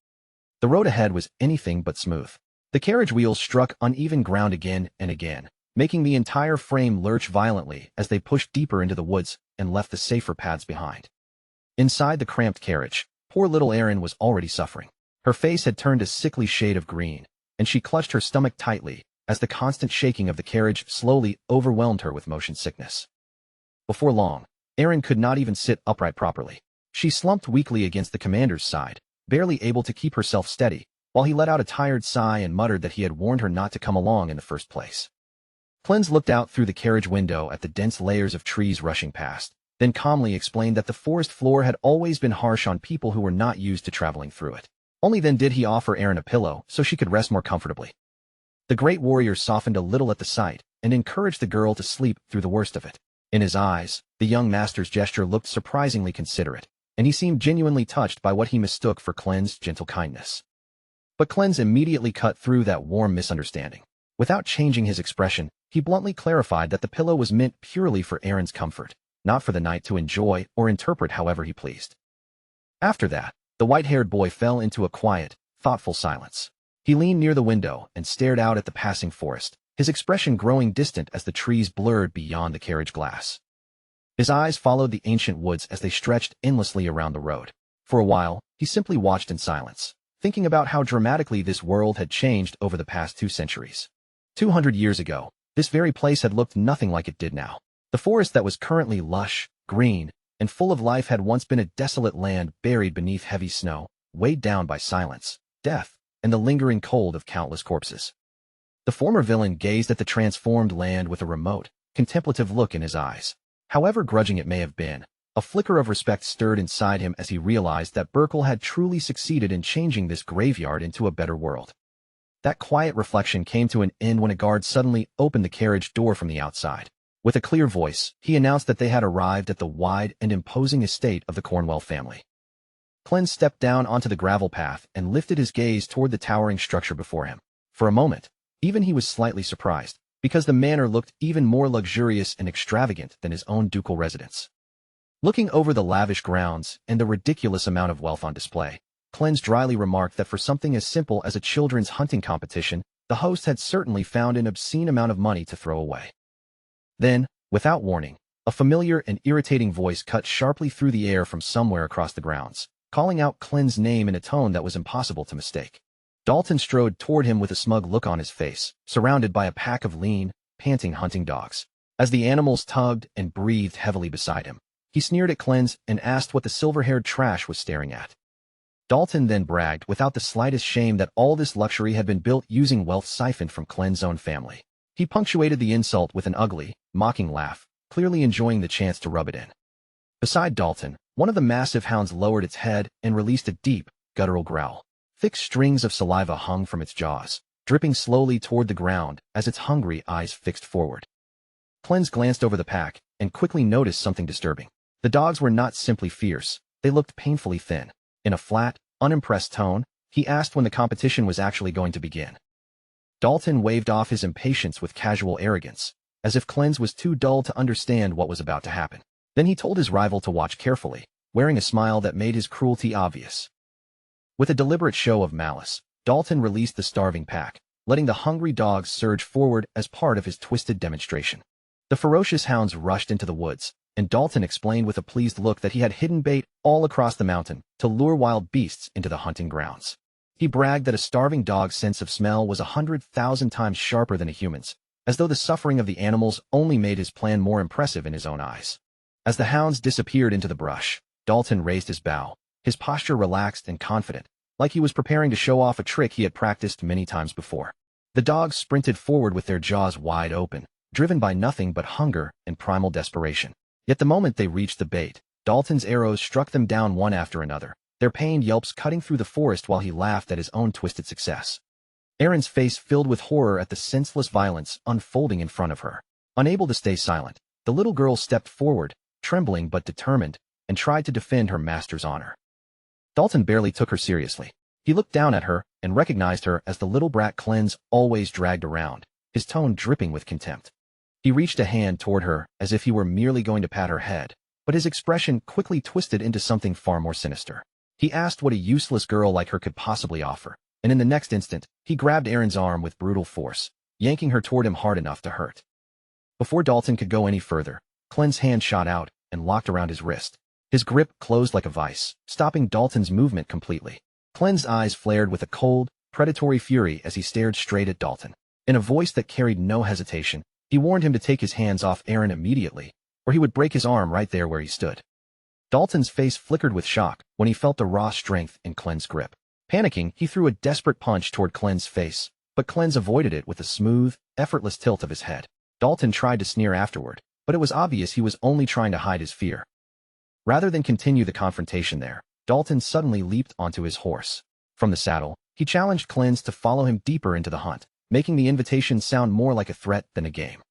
The road ahead was anything but smooth. The carriage wheels struck uneven ground again and again, making the entire frame lurch violently as they pushed deeper into the woods and left the safer paths behind. Inside the cramped carriage, poor little Erin was already suffering. Her face had turned a sickly shade of green, and she clutched her stomach tightly as the constant shaking of the carriage slowly overwhelmed her with motion sickness. Before long, Erin could not even sit upright properly. She slumped weakly against the commander's side, barely able to keep herself steady, while he let out a tired sigh and muttered that he had warned her not to come along in the first place. Cleanse looked out through the carriage window at the dense layers of trees rushing past, then calmly explained that the forest floor had always been harsh on people who were not used to traveling through it. Only then did he offer Erin a pillow so she could rest more comfortably. The great warrior softened a little at the sight and encouraged the girl to sleep through the worst of it. In his eyes, the young master's gesture looked surprisingly considerate, and he seemed genuinely touched by what he mistook for Cleanse's gentle kindness. But Cleanse immediately cut through that warm misunderstanding. Without changing his expression, he bluntly clarified that the pillow was meant purely for Erin's comfort, not for the knight to enjoy or interpret however he pleased. After that, the white-haired boy fell into a quiet, thoughtful silence. He leaned near the window and stared out at the passing forest, his expression growing distant as the trees blurred beyond the carriage glass. His eyes followed the ancient woods as they stretched endlessly around the road. For a while, he simply watched in silence, thinking about how dramatically this world had changed over the past 2 centuries. 200 years ago, this very place had looked nothing like it did now. The forest that was currently lush, green, and full of life had once been a desolate land buried beneath heavy snow, weighed down by silence, death, and the lingering cold of countless corpses. The former villain gazed at the transformed land with a remote, contemplative look in his eyes. However grudging it may have been, a flicker of respect stirred inside him as he realized that Burkle had truly succeeded in changing this graveyard into a better world. That quiet reflection came to an end when a guard suddenly opened the carriage door from the outside. With a clear voice, he announced that they had arrived at the wide and imposing estate of the Cornwell family. Cleanse stepped down onto the gravel path and lifted his gaze toward the towering structure before him. For a moment, even he was slightly surprised, because the manor looked even more luxurious and extravagant than his own ducal residence. Looking over the lavish grounds and the ridiculous amount of wealth on display, Cleanse dryly remarked that for something as simple as a children's hunting competition, the host had certainly found an obscene amount of money to throw away. Then, without warning, a familiar and irritating voice cut sharply through the air from somewhere across the grounds, calling out Cleanse's name in a tone that was impossible to mistake. Dalton strode toward him with a smug look on his face, surrounded by a pack of lean, panting hunting dogs. As the animals tugged and breathed heavily beside him, he sneered at Cleanse and asked what the silver-haired trash was staring at. Dalton then bragged without the slightest shame that all this luxury had been built using wealth siphoned from Cleanse's own family. He punctuated the insult with an ugly, mocking laugh, clearly enjoying the chance to rub it in. Beside Dalton, one of the massive hounds lowered its head and released a deep, guttural growl. Thick strings of saliva hung from its jaws, dripping slowly toward the ground as its hungry eyes fixed forward. Cleanse glanced over the pack and quickly noticed something disturbing. The dogs were not simply fierce, they looked painfully thin. In a flat, unimpressed tone, he asked when the competition was actually going to begin. Dalton waved off his impatience with casual arrogance, as if Cleanse was too dull to understand what was about to happen. Then he told his rival to watch carefully, wearing a smile that made his cruelty obvious. With a deliberate show of malice, Dalton released the starving pack, letting the hungry dogs surge forward as part of his twisted demonstration. The ferocious hounds rushed into the woods, and Dalton explained with a pleased look that he had hidden bait all across the mountain to lure wild beasts into the hunting grounds. He bragged that a starving dog's sense of smell was 100,000 times sharper than a human's, as though the suffering of the animals only made his plan more impressive in his own eyes. As the hounds disappeared into the brush, Dalton raised his bow, his posture relaxed and confident, like he was preparing to show off a trick he had practiced many times before. The dogs sprinted forward with their jaws wide open, driven by nothing but hunger and primal desperation. Yet the moment they reached the bait, Dalton's arrows struck them down one after another, their pained yelps cutting through the forest while he laughed at his own twisted success. Erin's face filled with horror at the senseless violence unfolding in front of her. Unable to stay silent, the little girl stepped forward, trembling but determined, and tried to defend her master's honor. Dalton barely took her seriously. He looked down at her and recognized her as the little brat Cleanse always dragged around, his tone dripping with contempt. He reached a hand toward her as if he were merely going to pat her head, but his expression quickly twisted into something far more sinister. He asked what a useless girl like her could possibly offer, and in the next instant, he grabbed Erin's arm with brutal force, yanking her toward him hard enough to hurt. Before Dalton could go any further, Cleanse's hand shot out and locked around his wrist. His grip closed like a vice, stopping Dalton's movement completely. Cleanse's eyes flared with a cold, predatory fury as he stared straight at Dalton. In a voice that carried no hesitation, he warned him to take his hands off Erin immediately, or he would break his arm right there where he stood. Dalton's face flickered with shock when he felt the raw strength in Cleanse's grip. Panicking, he threw a desperate punch toward Cleanse's face, but Cleanse avoided it with a smooth, effortless tilt of his head. Dalton tried to sneer afterward, but it was obvious he was only trying to hide his fear. Rather than continue the confrontation there, Dalton suddenly leaped onto his horse. From the saddle, he challenged Cleanse to follow him deeper into the hunt, making the invitation sound more like a threat than a game.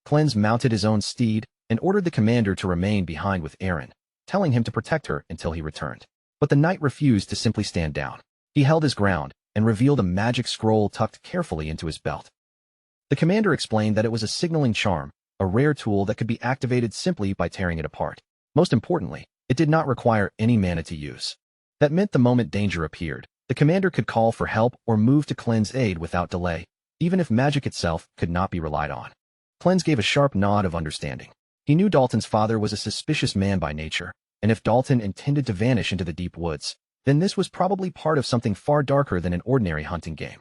Cleanse mounted his own steed and ordered the commander to remain behind with Erin, telling him to protect her until he returned. But the knight refused to simply stand down. He held his ground and revealed a magic scroll tucked carefully into his belt. The commander explained that it was a signaling charm, a rare tool that could be activated simply by tearing it apart. Most importantly, it did not require any mana to use. That meant the moment danger appeared, the commander could call for help or move to Cleanse's aid without delay, even if magic itself could not be relied on. Cleanse gave a sharp nod of understanding. He knew Dalton's father was a suspicious man by nature, and if Dalton intended to vanish into the deep woods, then this was probably part of something far darker than an ordinary hunting game.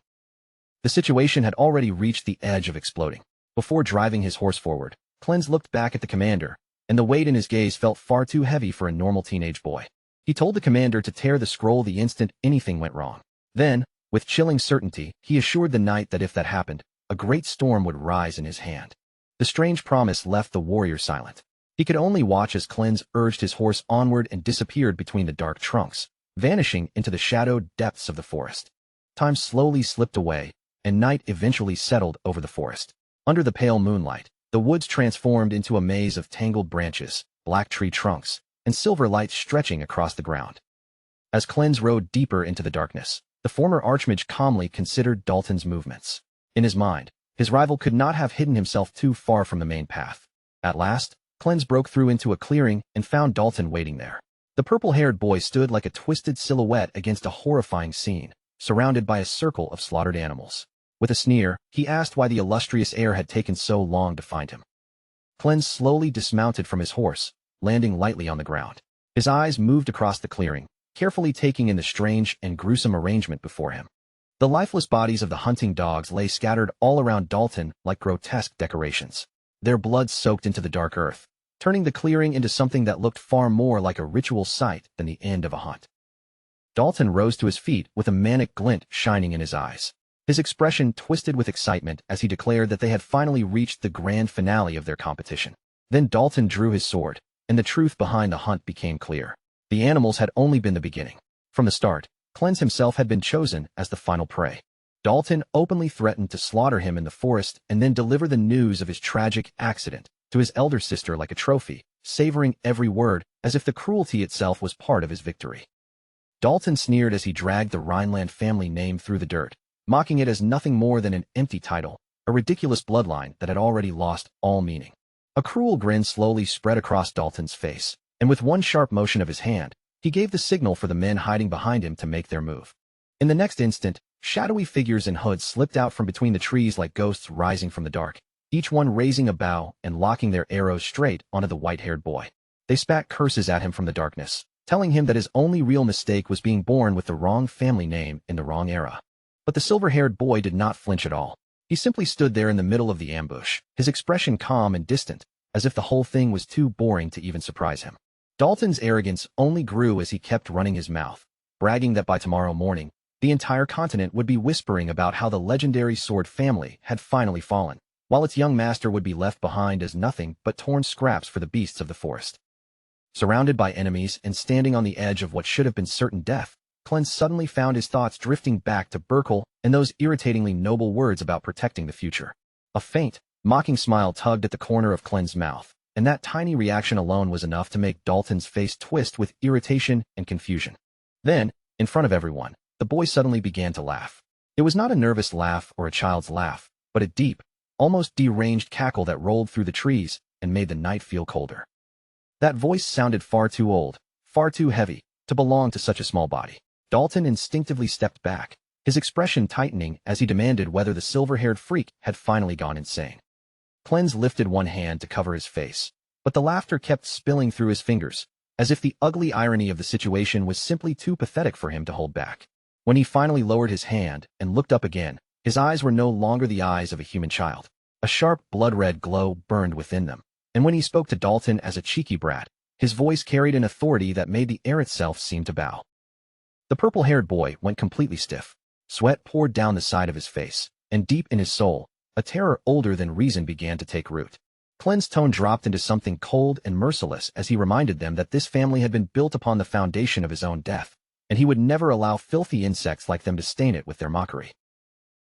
The situation had already reached the edge of exploding. Before driving his horse forward, Cleanse looked back at the commander, and the weight in his gaze felt far too heavy for a normal teenage boy. He told the commander to tear the scroll the instant anything went wrong. Then, with chilling certainty, he assured the knight that if that happened, a great storm would rise in his hand. The strange promise left the warrior silent. He could only watch as Cleanse urged his horse onward and disappeared between the dark trunks, vanishing into the shadowed depths of the forest. Time slowly slipped away, and night eventually settled over the forest. Under the pale moonlight, the woods transformed into a maze of tangled branches, black tree trunks, and silver lights stretching across the ground. As Cleanse rode deeper into the darkness, the former archmage calmly considered Dalton's movements. In his mind, his rival could not have hidden himself too far from the main path. At last, Cleanse broke through into a clearing and found Dalton waiting there. The purple-haired boy stood like a twisted silhouette against a horrifying scene, surrounded by a circle of slaughtered animals. With a sneer, he asked why the illustrious heir had taken so long to find him. Cleanse slowly dismounted from his horse, landing lightly on the ground. His eyes moved across the clearing, carefully taking in the strange and gruesome arrangement before him. The lifeless bodies of the hunting dogs lay scattered all around Dalton like grotesque decorations. Their blood soaked into the dark earth, turning the clearing into something that looked far more like a ritual site than the end of a hunt. Dalton rose to his feet with a manic glint shining in his eyes. His expression twisted with excitement as he declared that they had finally reached the grand finale of their competition. Then Dalton drew his sword, and the truth behind the hunt became clear. The animals had only been the beginning. From the start, Cleanse himself had been chosen as the final prey. Dalton openly threatened to slaughter him in the forest and then deliver the news of his tragic accident to his elder sister like a trophy, savoring every word as if the cruelty itself was part of his victory. Dalton sneered as he dragged the Rhineland family name through the dirt, mocking it as nothing more than an empty title, a ridiculous bloodline that had already lost all meaning. A cruel grin slowly spread across Dalton's face, and with one sharp motion of his hand, he gave the signal for the men hiding behind him to make their move. In the next instant, shadowy figures in hoods slipped out from between the trees like ghosts rising from the dark, each one raising a bow and locking their arrows straight onto the white-haired boy. They spat curses at him from the darkness, telling him that his only real mistake was being born with the wrong family name in the wrong era. But the silver-haired boy did not flinch at all. He simply stood there in the middle of the ambush, his expression calm and distant, as if the whole thing was too boring to even surprise him. Dalton's arrogance only grew as he kept running his mouth, bragging that by tomorrow morning, the entire continent would be whispering about how the legendary sword family had finally fallen, while its young master would be left behind as nothing but torn scraps for the beasts of the forest. Surrounded by enemies and standing on the edge of what should have been certain death, Clens suddenly found his thoughts drifting back to Burkle and those irritatingly noble words about protecting the future. A faint, mocking smile tugged at the corner of Clens' mouth, and that tiny reaction alone was enough to make Dalton's face twist with irritation and confusion. Then, in front of everyone, the boy suddenly began to laugh. It was not a nervous laugh or a child's laugh, but a deep, almost deranged cackle that rolled through the trees and made the night feel colder. That voice sounded far too old, far too heavy, to belong to such a small body. Dalton instinctively stepped back, his expression tightening as he demanded whether the silver-haired freak had finally gone insane. Clens lifted one hand to cover his face, but the laughter kept spilling through his fingers, as if the ugly irony of the situation was simply too pathetic for him to hold back. When he finally lowered his hand and looked up again, his eyes were no longer the eyes of a human child. A sharp, blood-red glow burned within them, and when he spoke to Dalton as a cheeky brat, his voice carried an authority that made the air itself seem to bow. The purple-haired boy went completely stiff. Sweat poured down the side of his face, and deep in his soul, a terror older than reason began to take root. Clens' tone dropped into something cold and merciless as he reminded them that this family had been built upon the foundation of his own death, and he would never allow filthy insects like them to stain it with their mockery.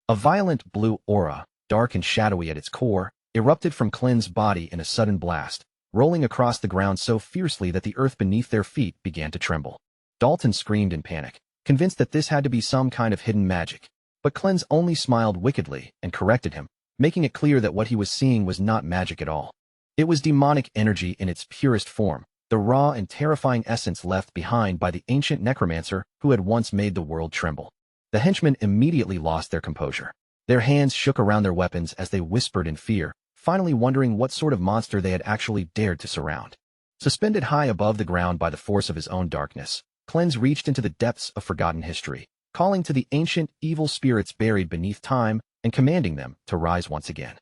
A violent blue aura, dark and shadowy at its core, erupted from Clens' body in a sudden blast, rolling across the ground so fiercely that the earth beneath their feet began to tremble. Dalton screamed in panic, convinced that this had to be some kind of hidden magic, but Clens only smiled wickedly and corrected him, making it clear that what he was seeing was not magic at all. It was demonic energy in its purest form, the raw and terrifying essence left behind by the ancient necromancer who had once made the world tremble. The henchmen immediately lost their composure. Their hands shook around their weapons as they whispered in fear, finally wondering what sort of monster they had actually dared to surround. Suspended high above the ground by the force of his own darkness, Clens reached into the depths of forgotten history, calling to the ancient evil spirits buried beneath time and commanding them to rise once again.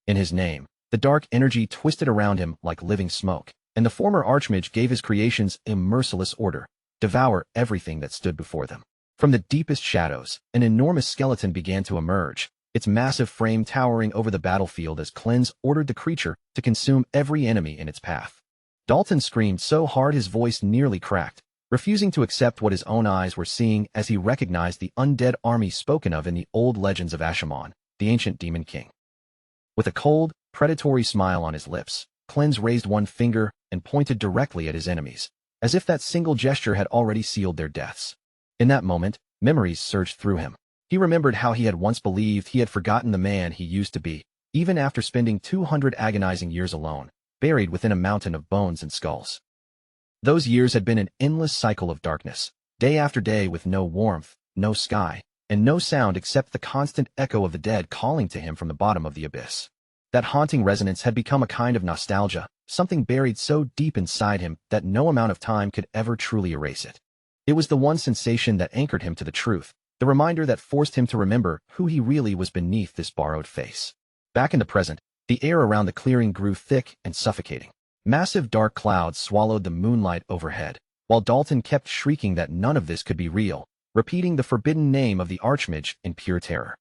In his name, the dark energy twisted around him like living smoke, and the former archmage gave his creations a merciless order: devour everything that stood before them. From the deepest shadows, an enormous skeleton began to emerge, its massive frame towering over the battlefield as Clens ordered the creature to consume every enemy in its path. Dalton screamed so hard his voice nearly cracked, refusing to accept what his own eyes were seeing as he recognized the undead army spoken of in the old legends of Ashamon, the ancient demon king. With a cold, predatory smile on his lips, Clens raised one finger and pointed directly at his enemies, as if that single gesture had already sealed their deaths. In that moment, memories surged through him. He remembered how he had once believed he had forgotten the man he used to be, even after spending 200 agonizing years alone, buried within a mountain of bones and skulls. Those years had been an endless cycle of darkness, day after day with no warmth, no sky, and no sound except the constant echo of the dead calling to him from the bottom of the abyss. That haunting resonance had become a kind of nostalgia, something buried so deep inside him that no amount of time could ever truly erase it. It was the one sensation that anchored him to the truth, the reminder that forced him to remember who he really was beneath this borrowed face. Back in the present, the air around the clearing grew thick and suffocating. Massive dark clouds swallowed the moonlight overhead, while Dalton kept shrieking that none of this could be real, repeating the forbidden name of the archmage in pure terror.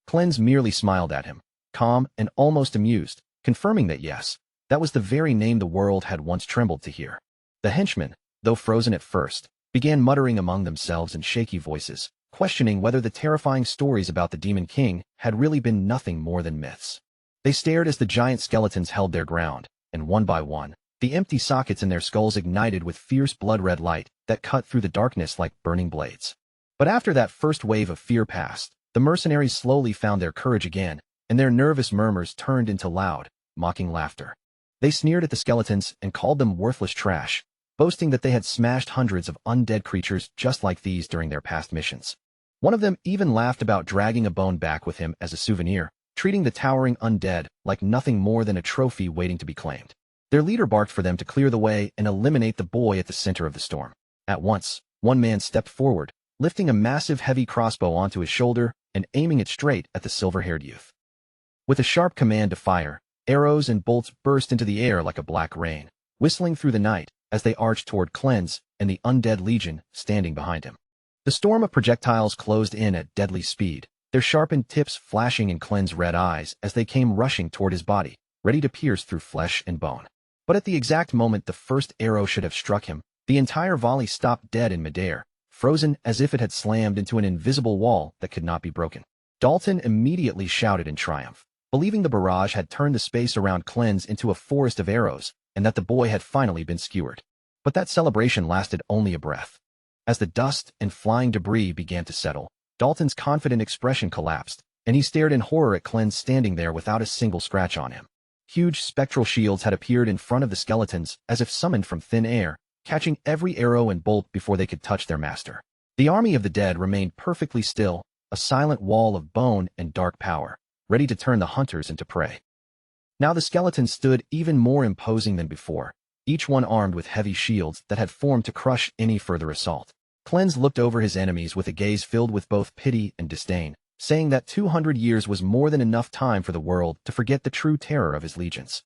Clens merely smiled at him, calm and almost amused, confirming that yes, that was the very name the world had once trembled to hear. The henchmen, though frozen at first, began muttering among themselves in shaky voices, questioning whether the terrifying stories about the Demon King had really been nothing more than myths. They stared as the giant skeletons held their ground, and one by one, the empty sockets in their skulls ignited with fierce blood-red light that cut through the darkness like burning blades. But after that first wave of fear passed, the mercenaries slowly found their courage again, and their nervous murmurs turned into loud, mocking laughter. They sneered at the skeletons and called them worthless trash, boasting that they had smashed hundreds of undead creatures just like these during their past missions. One of them even laughed about dragging a bone back with him as a souvenir, treating the towering undead like nothing more than a trophy waiting to be claimed. Their leader barked for them to clear the way and eliminate the boy at the center of the storm. At once, one man stepped forward, lifting a massive heavy crossbow onto his shoulder and aiming it straight at the silver-haired youth. With a sharp command to fire, arrows and bolts burst into the air like a black rain, whistling through the night as they arched toward Clens and the undead legion standing behind him. The storm of projectiles closed in at deadly speed, their sharpened tips flashing in Clen's red eyes as they came rushing toward his body, ready to pierce through flesh and bone. But at the exact moment the first arrow should have struck him, the entire volley stopped dead in midair, frozen as if it had slammed into an invisible wall that could not be broken. Dalton immediately shouted in triumph, believing the barrage had turned the space around Clen's into a forest of arrows, and that the boy had finally been skewered. But that celebration lasted only a breath. As the dust and flying debris began to settle, Dalton's confident expression collapsed, and he stared in horror at Clen standing there without a single scratch on him. Huge spectral shields had appeared in front of the skeletons as if summoned from thin air, catching every arrow and bolt before they could touch their master. The army of the dead remained perfectly still, a silent wall of bone and dark power, ready to turn the hunters into prey. Now the skeletons stood even more imposing than before, each one armed with heavy shields that had formed to crush any further assault. Clen's looked over his enemies with a gaze filled with both pity and disdain, saying that 200 years was more than enough time for the world to forget the true terror of his legions.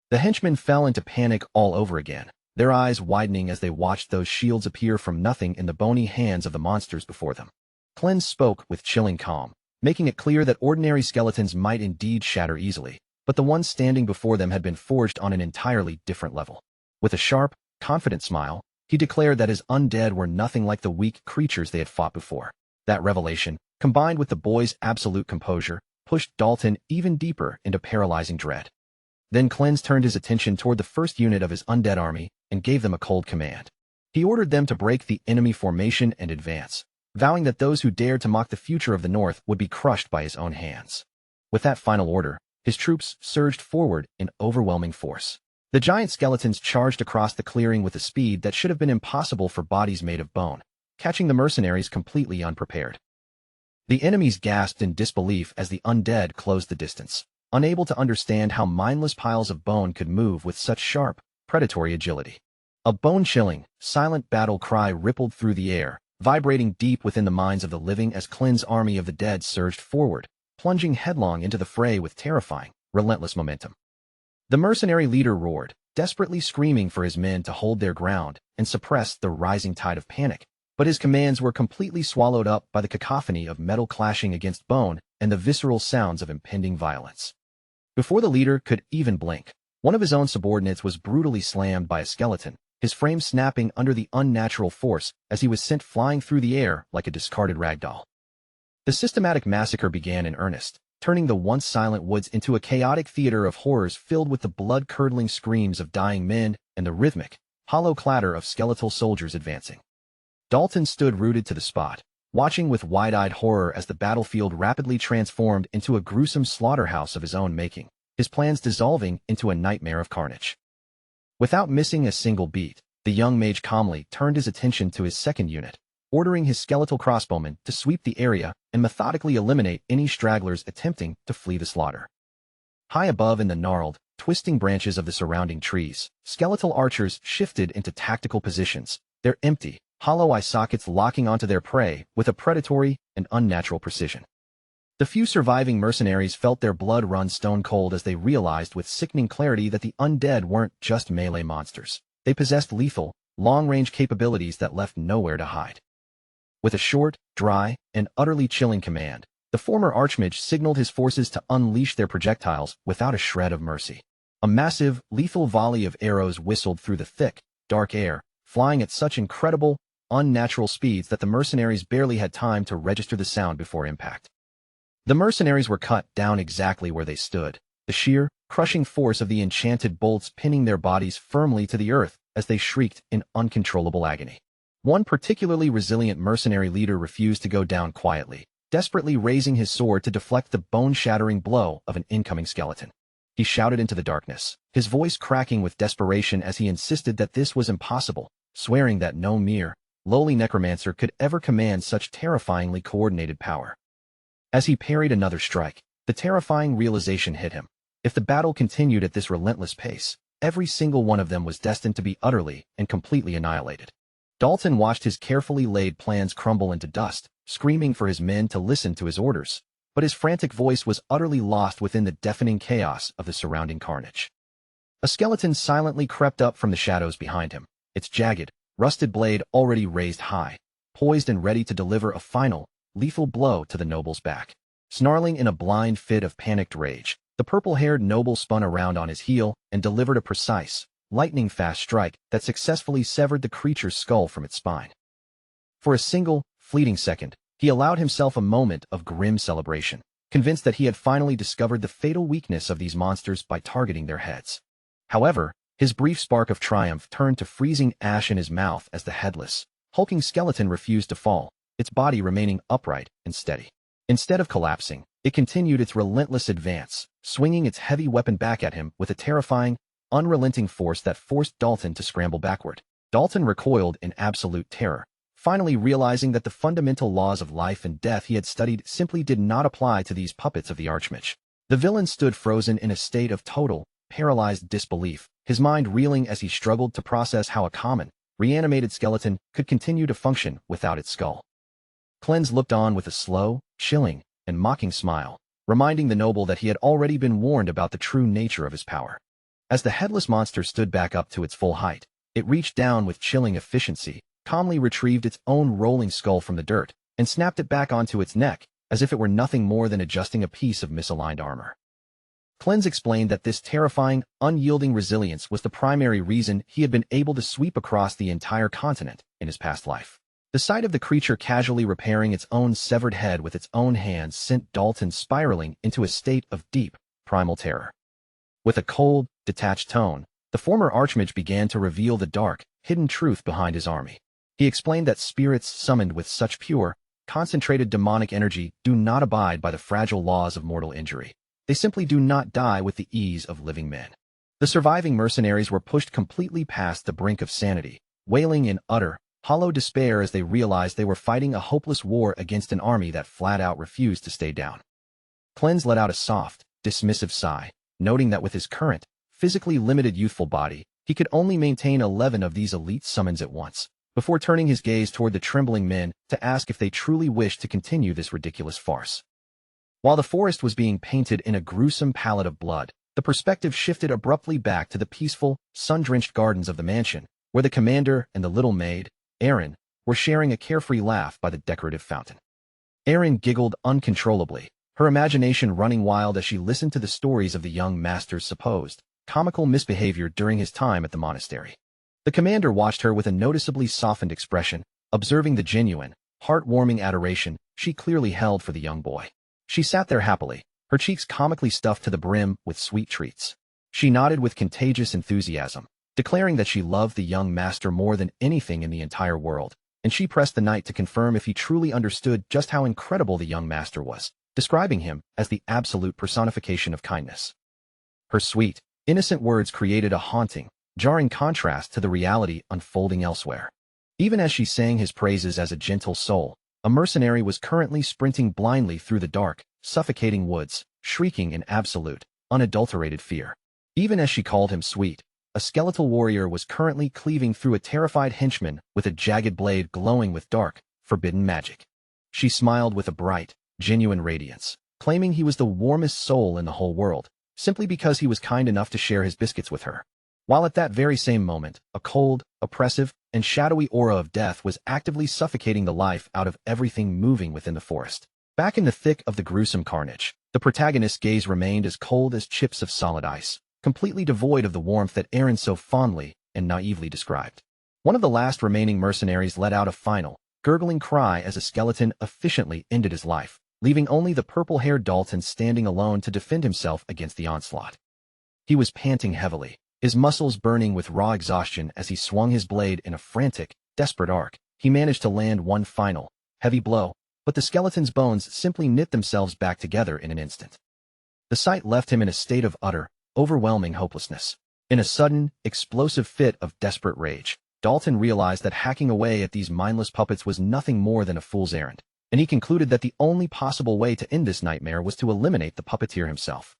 The henchmen fell into panic all over again, their eyes widening as they watched those shields appear from nothing in the bony hands of the monsters before them. Clen spoke with chilling calm, making it clear that ordinary skeletons might indeed shatter easily, but the ones standing before them had been forged on an entirely different level. With a sharp, confident smile, he declared that his undead were nothing like the weak creatures they had fought before. That revelation, combined with the boy's absolute composure, pushed Dalton even deeper into paralyzing dread. Then Clen turned his attention toward the first unit of his undead army and gave them a cold command. He ordered them to break the enemy formation and advance, vowing that those who dared to mock the future of the North would be crushed by his own hands. With that final order, his troops surged forward in overwhelming force. The giant skeletons charged across the clearing with a speed that should have been impossible for bodies made of bone, catching the mercenaries completely unprepared. The enemies gasped in disbelief as the undead closed the distance, unable to understand how mindless piles of bone could move with such sharp, predatory agility. A bone-chilling, silent battle cry rippled through the air, vibrating deep within the minds of the living as Clen's army of the dead surged forward, plunging headlong into the fray with terrifying, relentless momentum. The mercenary leader roared, desperately screaming for his men to hold their ground and suppress the rising tide of panic, but his commands were completely swallowed up by the cacophony of metal clashing against bone and the visceral sounds of impending violence. Before the leader could even blink, one of his own subordinates was brutally slammed by a skeleton, his frame snapping under the unnatural force as he was sent flying through the air like a discarded ragdoll. The systematic massacre began in earnest, turning the once silent woods into a chaotic theater of horrors filled with the blood-curdling screams of dying men and the rhythmic, hollow clatter of skeletal soldiers advancing. Dalton stood rooted to the spot, watching with wide-eyed horror as the battlefield rapidly transformed into a gruesome slaughterhouse of his own making, his plans dissolving into a nightmare of carnage. Without missing a single beat, the young mage calmly turned his attention to his second unit, ordering his skeletal crossbowmen to sweep the area and methodically eliminate any stragglers attempting to flee the slaughter. High above in the gnarled, twisting branches of the surrounding trees, skeletal archers shifted into tactical positions, their empty, hollow eye sockets locking onto their prey with a predatory and unnatural precision. The few surviving mercenaries felt their blood run stone cold as they realized with sickening clarity that the undead weren't just melee monsters. They possessed lethal, long-range capabilities that left nowhere to hide. With a short, dry, and utterly chilling command, the former archmage signaled his forces to unleash their projectiles without a shred of mercy. A massive, lethal volley of arrows whistled through the thick, dark air, flying at such incredible, unnatural speeds that the mercenaries barely had time to register the sound before impact. The mercenaries were cut down exactly where they stood, the sheer, crushing force of the enchanted bolts pinning their bodies firmly to the earth as they shrieked in uncontrollable agony. One particularly resilient mercenary leader refused to go down quietly, desperately raising his sword to deflect the bone-shattering blow of an incoming skeleton. He shouted into the darkness, his voice cracking with desperation as he insisted that this was impossible, swearing that no mere, lowly necromancer could ever command such terrifyingly coordinated power. As he parried another strike, the terrifying realization hit him. If the battle continued at this relentless pace, every single one of them was destined to be utterly and completely annihilated. Dalton watched his carefully laid plans crumble into dust, screaming for his men to listen to his orders, but his frantic voice was utterly lost within the deafening chaos of the surrounding carnage. A skeleton silently crept up from the shadows behind him, its jagged, rusted blade already raised high, poised and ready to deliver a final, lethal blow to the noble's back. Snarling in a blind fit of panicked rage, the purple-haired noble spun around on his heel and delivered a precise, lightning-fast strike that successfully severed the creature's skull from its spine. For a single, fleeting second, he allowed himself a moment of grim celebration, convinced that he had finally discovered the fatal weakness of these monsters by targeting their heads. However, his brief spark of triumph turned to freezing ash in his mouth as the headless, hulking skeleton refused to fall, its body remaining upright and steady. Instead of collapsing, it continued its relentless advance, swinging its heavy weapon back at him with a terrifying, unrelenting force that forced Dalton to scramble backward. Dalton recoiled in absolute terror, finally realizing that the fundamental laws of life and death he had studied simply did not apply to these puppets of the Archmage. The villain stood frozen in a state of total, paralyzed disbelief, his mind reeling as he struggled to process how a common, reanimated skeleton could continue to function without its skull. Cleanse looked on with a slow, chilling, and mocking smile, reminding the noble that he had already been warned about the true nature of his power. As the headless monster stood back up to its full height, it reached down with chilling efficiency, calmly retrieved its own rolling skull from the dirt, and snapped it back onto its neck, as if it were nothing more than adjusting a piece of misaligned armor. Cleanse explained that this terrifying, unyielding resilience was the primary reason he had been able to sweep across the entire continent in his past life. The sight of the creature casually repairing its own severed head with its own hands sent Dalton spiraling into a state of deep, primal terror. With a cold, detached tone, the former Archmage began to reveal the dark, hidden truth behind his army. He explained that spirits summoned with such pure, concentrated demonic energy do not abide by the fragile laws of mortal injury. They simply do not die with the ease of living men. The surviving mercenaries were pushed completely past the brink of sanity, wailing in utter, hollow despair as they realized they were fighting a hopeless war against an army that flat-out refused to stay down. Cleanse let out a soft, dismissive sigh, noting that with his current, physically limited youthful body, he could only maintain 11 of these elite summons at once, before turning his gaze toward the trembling men to ask if they truly wished to continue this ridiculous farce. While the forest was being painted in a gruesome palette of blood, the perspective shifted abruptly back to the peaceful, sun-drenched gardens of the mansion, where the commander and the little maid, Erin, were sharing a carefree laugh by the decorative fountain. Erin giggled uncontrollably, her imagination running wild as she listened to the stories of the young master's supposed, comical misbehavior during his time at the monastery. The commander watched her with a noticeably softened expression, observing the genuine, heart-warming adoration she clearly held for the young boy. She sat there happily, her cheeks comically stuffed to the brim with sweet treats. She nodded with contagious enthusiasm, declaring that she loved the young master more than anything in the entire world, and she pressed the knight to confirm if he truly understood just how incredible the young master was, describing him as the absolute personification of kindness. Her sweet, innocent words created a haunting, jarring contrast to the reality unfolding elsewhere. Even as she sang his praises as a gentle soul, a mercenary was currently sprinting blindly through the dark, suffocating woods, shrieking in absolute, unadulterated fear. Even as she called him sweet, a skeletal warrior was currently cleaving through a terrified henchman with a jagged blade glowing with dark, forbidden magic. She smiled with a bright, genuine radiance, claiming he was the warmest soul in the whole world, simply because he was kind enough to share his biscuits with her. While at that very same moment, a cold, oppressive, and shadowy aura of death was actively suffocating the life out of everything moving within the forest. Back in the thick of the gruesome carnage, the protagonist's gaze remained as cold as chips of solid ice, completely devoid of the warmth that Erin so fondly and naively described. One of the last remaining mercenaries let out a final, gurgling cry as a skeleton efficiently ended his life, leaving only the purple-haired Dalton standing alone to defend himself against the onslaught. He was panting heavily, his muscles burning with raw exhaustion as he swung his blade in a frantic, desperate arc. He managed to land one final, heavy blow, but the skeleton's bones simply knit themselves back together in an instant. The sight left him in a state of utter, overwhelming hopelessness. In a sudden, explosive fit of desperate rage, Dalton realized that hacking away at these mindless puppets was nothing more than a fool's errand, and he concluded that the only possible way to end this nightmare was to eliminate the puppeteer himself.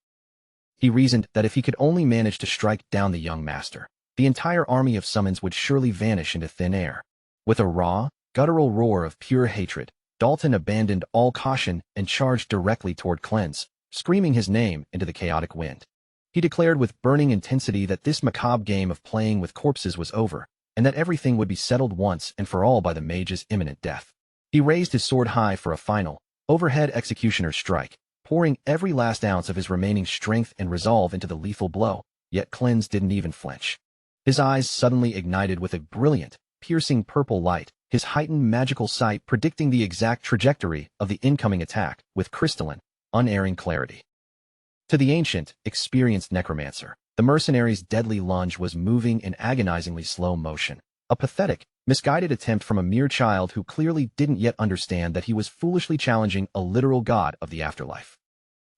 He reasoned that if he could only manage to strike down the young master, the entire army of summons would surely vanish into thin air. With a raw, guttural roar of pure hatred, Dalton abandoned all caution and charged directly toward Cleanse, screaming his name into the chaotic wind. He declared with burning intensity that this macabre game of playing with corpses was over, and that everything would be settled once and for all by the mage's imminent death. He raised his sword high for a final, overhead executioner's strike, pouring every last ounce of his remaining strength and resolve into the lethal blow, yet Cleanse didn't even flinch. His eyes suddenly ignited with a brilliant, piercing purple light, his heightened magical sight predicting the exact trajectory of the incoming attack with crystalline, unerring clarity. To the ancient, experienced necromancer, the mercenary's deadly lunge was moving in agonizingly slow motion, a pathetic, misguided attempt from a mere child who clearly didn't yet understand that he was foolishly challenging a literal god of the afterlife.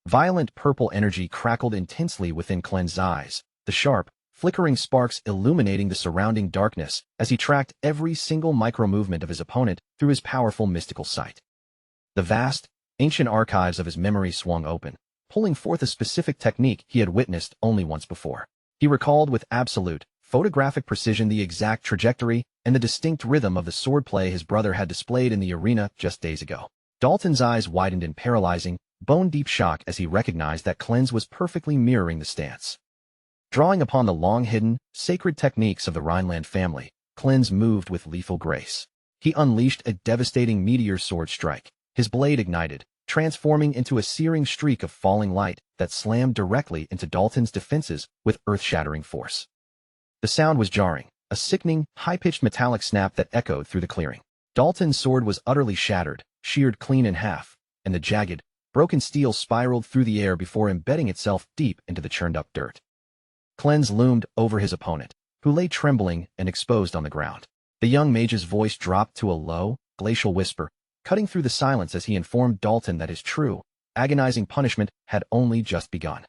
Violent purple energy crackled intensely within Cleanse's eyes, the sharp, flickering sparks illuminating the surrounding darkness as he tracked every single micro-movement of his opponent through his powerful mystical sight. The vast, ancient archives of his memory swung open, pulling forth a specific technique he had witnessed only once before. He recalled with absolute, photographic precision the exact trajectory and the distinct rhythm of the swordplay his brother had displayed in the arena just days ago. Dalton's eyes widened in paralyzing, bone-deep shock as he recognized that Cleanse was perfectly mirroring the stance. Drawing upon the long-hidden, sacred techniques of the Rhineland family, Cleanse moved with lethal grace. He unleashed a devastating meteor sword strike, his blade ignited, transforming into a searing streak of falling light that slammed directly into Dalton's defenses with earth-shattering force. The sound was jarring, a sickening, high-pitched metallic snap that echoed through the clearing. Dalton's sword was utterly shattered, sheared clean in half, and the jagged, broken steel spiraled through the air before embedding itself deep into the churned-up dirt. Cleanse loomed over his opponent, who lay trembling and exposed on the ground. The young mage's voice dropped to a low, glacial whisper, cutting through the silence as he informed Dalton that his true, agonizing punishment had only just begun.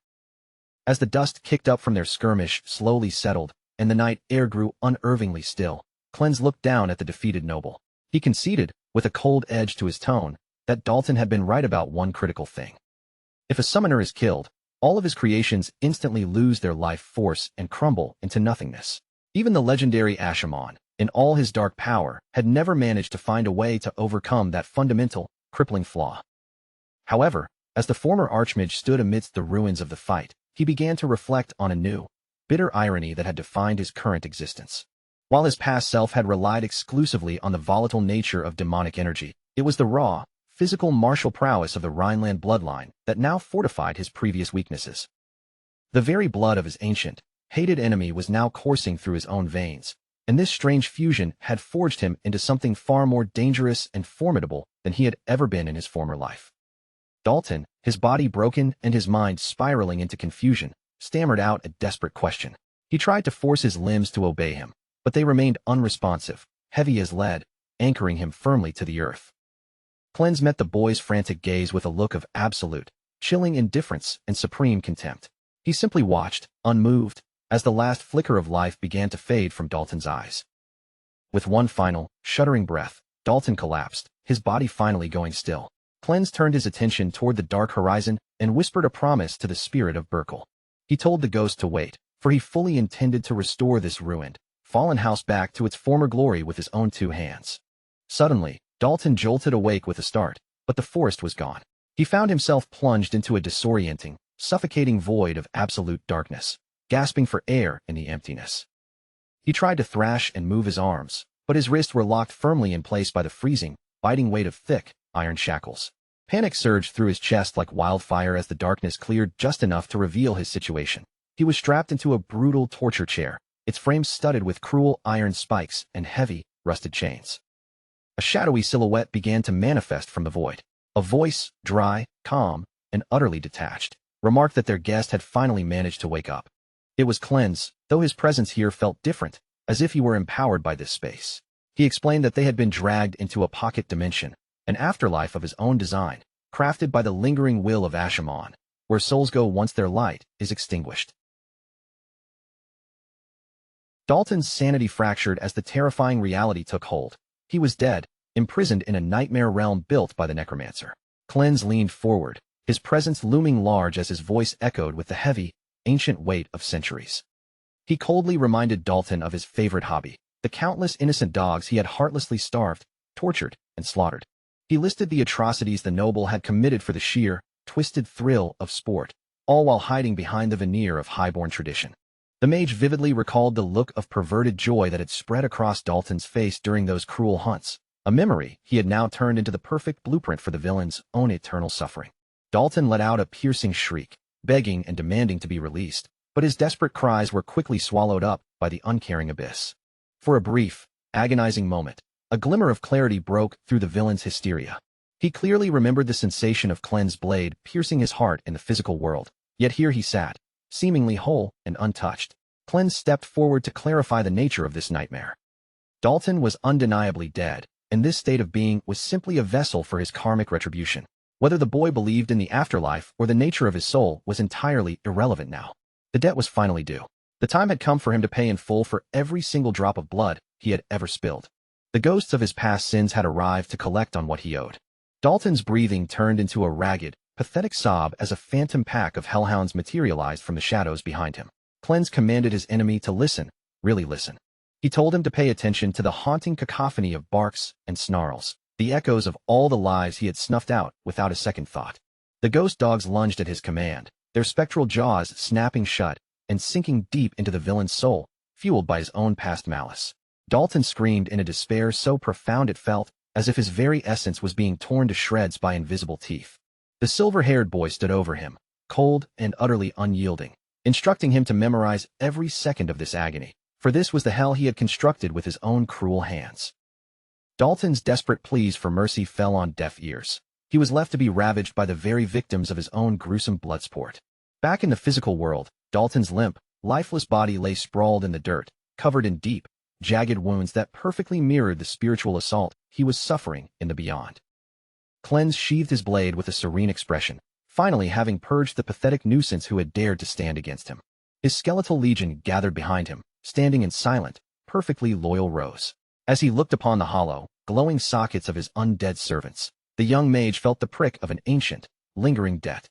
As the dust kicked up from their skirmish slowly settled, and the night air grew unervingly still, Cleanse looked down at the defeated noble. He conceded, with a cold edge to his tone, that Dalton had been right about one critical thing. If a summoner is killed, all of his creations instantly lose their life force and crumble into nothingness. Even the legendary Ashamon, in all his dark power, had never managed to find a way to overcome that fundamental, crippling flaw. However, as the former Archmage stood amidst the ruins of the fight, he began to reflect on a new, bitter irony that had defined his current existence. While his past self had relied exclusively on the volatile nature of demonic energy, it was the raw, physical martial prowess of the Rhineland bloodline that now fortified his previous weaknesses. The very blood of his ancient, hated enemy was now coursing through his own veins, and this strange fusion had forged him into something far more dangerous and formidable than he had ever been in his former life. Dalton, his body broken and his mind spiraling into confusion, stammered out a desperate question. He tried to force his limbs to obey him, but they remained unresponsive, heavy as lead, anchoring him firmly to the earth. Cleanse met the boy's frantic gaze with a look of absolute, chilling indifference and supreme contempt. He simply watched, unmoved, as the last flicker of life began to fade from Dalton's eyes. With one final, shuddering breath, Dalton collapsed, his body finally going still. Cleanse turned his attention toward the dark horizon and whispered a promise to the spirit of Burkle. He told the ghost to wait, for he fully intended to restore this ruined, fallen house back to its former glory with his own two hands. Suddenly, Dalton jolted awake with a start, but the forest was gone. He found himself plunged into a disorienting, suffocating void of absolute darkness, gasping for air in the emptiness. He tried to thrash and move his arms, but his wrists were locked firmly in place by the freezing, biting weight of thick, iron shackles. Panic surged through his chest like wildfire as the darkness cleared just enough to reveal his situation. He was strapped into a brutal torture chair, its frame studded with cruel iron spikes and heavy, rusted chains. A shadowy silhouette began to manifest from the void. A voice, dry, calm, and utterly detached, remarked that their guest had finally managed to wake up. It was Cleanse, though his presence here felt different, as if he were empowered by this space. He explained that they had been dragged into a pocket dimension, an afterlife of his own design, crafted by the lingering will of Ashamon, where souls go once their light is extinguished. Dalton's sanity fractured as the terrifying reality took hold. He was dead, imprisoned in a nightmare realm built by the Necromancer. Cleanse leaned forward, his presence looming large as his voice echoed with the heavy, ancient weight of centuries. He coldly reminded Dalton of his favorite hobby, the countless innocent dogs he had heartlessly starved, tortured, and slaughtered. He listed the atrocities the noble had committed for the sheer, twisted thrill of sport, all while hiding behind the veneer of highborn tradition. The mage vividly recalled the look of perverted joy that had spread across Dalton's face during those cruel hunts, a memory he had now turned into the perfect blueprint for the villain's own eternal suffering. Dalton let out a piercing shriek, begging and demanding to be released, but his desperate cries were quickly swallowed up by the uncaring abyss. For a brief, agonizing moment, a glimmer of clarity broke through the villain's hysteria. He clearly remembered the sensation of Clen's blade piercing his heart in the physical world, yet here he sat, seemingly whole and untouched. Clen stepped forward to clarify the nature of this nightmare. Dalton was undeniably dead, and this state of being was simply a vessel for his karmic retribution. Whether the boy believed in the afterlife or the nature of his soul was entirely irrelevant now. The debt was finally due. The time had come for him to pay in full for every single drop of blood he had ever spilled. The ghosts of his past sins had arrived to collect on what he owed. Dalton's breathing turned into a ragged, pathetic sob as a phantom pack of hellhounds materialized from the shadows behind him. Clen's commanded his enemy to listen, really listen. He told him to pay attention to the haunting cacophony of barks and snarls, the echoes of all the lives he had snuffed out without a second thought. The ghost dogs lunged at his command, their spectral jaws snapping shut and sinking deep into the villain's soul, fueled by his own past malice. Dalton screamed in a despair so profound it felt as if his very essence was being torn to shreds by invisible teeth. The silver-haired boy stood over him, cold and utterly unyielding, instructing him to memorize every second of this agony, for this was the hell he had constructed with his own cruel hands. Dalton's desperate pleas for mercy fell on deaf ears. He was left to be ravaged by the very victims of his own gruesome bloodsport. Back in the physical world, Dalton's limp, lifeless body lay sprawled in the dirt, covered in deep, jagged wounds that perfectly mirrored the spiritual assault he was suffering in the beyond. Clen sheathed his blade with a serene expression, finally having purged the pathetic nuisance who had dared to stand against him. His skeletal legion gathered behind him, standing in silent, perfectly loyal rows. As he looked upon the hollow, glowing sockets of his undead servants, the young mage felt the prick of an ancient, lingering debt.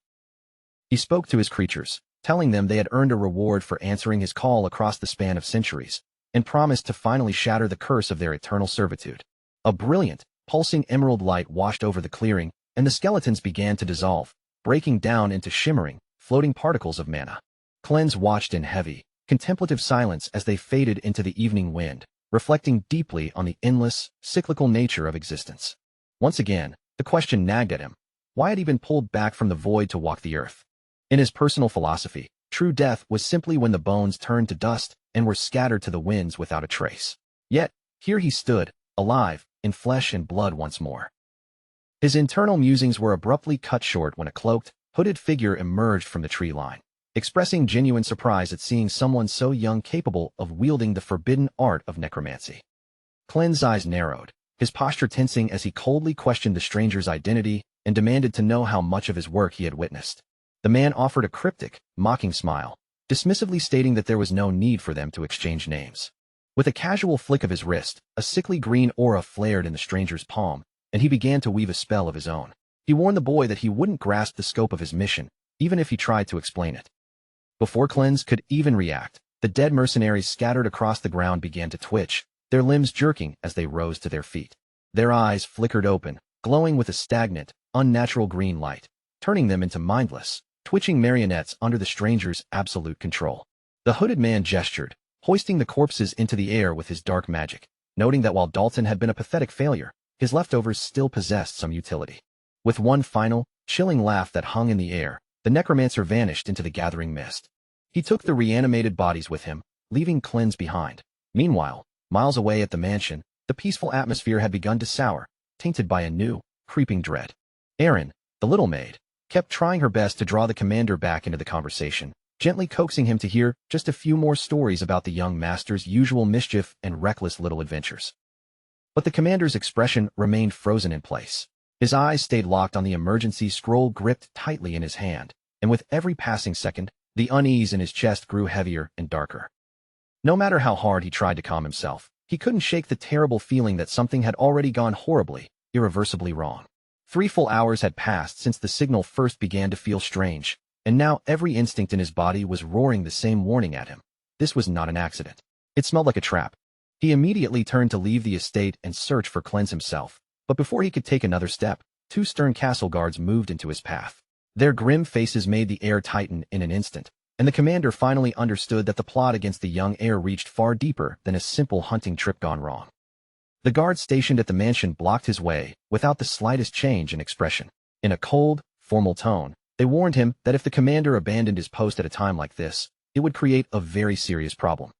He spoke to his creatures, telling them they had earned a reward for answering his call across the span of centuries, and promised to finally shatter the curse of their eternal servitude. A brilliant, pulsing emerald light washed over the clearing, and the skeletons began to dissolve, breaking down into shimmering, floating particles of mana. Clen watched in heavy, contemplative silence as they faded into the evening wind, reflecting deeply on the endless, cyclical nature of existence. Once again, the question nagged at him. Why had he been pulled back from the void to walk the earth? In his personal philosophy, true death was simply when the bones turned to dust and were scattered to the winds without a trace. Yet, here he stood, alive, in flesh and blood once more. His internal musings were abruptly cut short when a cloaked, hooded figure emerged from the tree line, expressing genuine surprise at seeing someone so young capable of wielding the forbidden art of necromancy. Clen's eyes narrowed, his posture tensing as he coldly questioned the stranger's identity and demanded to know how much of his work he had witnessed. The man offered a cryptic, mocking smile, dismissively stating that there was no need for them to exchange names. With a casual flick of his wrist, a sickly green aura flared in the stranger's palm, and he began to weave a spell of his own. He warned the boy that he wouldn't grasp the scope of his mission, even if he tried to explain it. Before Clen could even react, the dead mercenaries scattered across the ground began to twitch, their limbs jerking as they rose to their feet. Their eyes flickered open, glowing with a stagnant, unnatural green light, turning them into mindless, twitching marionettes under the stranger's absolute control. The hooded man gestured, hoisting the corpses into the air with his dark magic, noting that while Dalton had been a pathetic failure, his leftovers still possessed some utility. With one final, chilling laugh that hung in the air, the necromancer vanished into the gathering mist. He took the reanimated bodies with him, leaving Clen behind. Meanwhile, miles away at the mansion, the peaceful atmosphere had begun to sour, tainted by a new, creeping dread. Erin, the little maid, kept trying her best to draw the commander back into the conversation, gently coaxing him to hear just a few more stories about the young master's usual mischief and reckless little adventures. But the commander's expression remained frozen in place. His eyes stayed locked on the emergency scroll gripped tightly in his hand, and with every passing second, the unease in his chest grew heavier and darker. No matter how hard he tried to calm himself, he couldn't shake the terrible feeling that something had already gone horribly, irreversibly wrong. 3 full hours had passed since the signal first began to feel strange, and now every instinct in his body was roaring the same warning at him. This was not an accident. It smelled like a trap. He immediately turned to leave the estate and search for Clen himself, but before he could take another step, 2 stern castle guards moved into his path. Their grim faces made the air tighten in an instant, and the commander finally understood that the plot against the young heir reached far deeper than a simple hunting trip gone wrong. The guards stationed at the mansion blocked his way without the slightest change in expression. In a cold, formal tone, they warned him that if the commander abandoned his post at a time like this, it would create a very serious problem.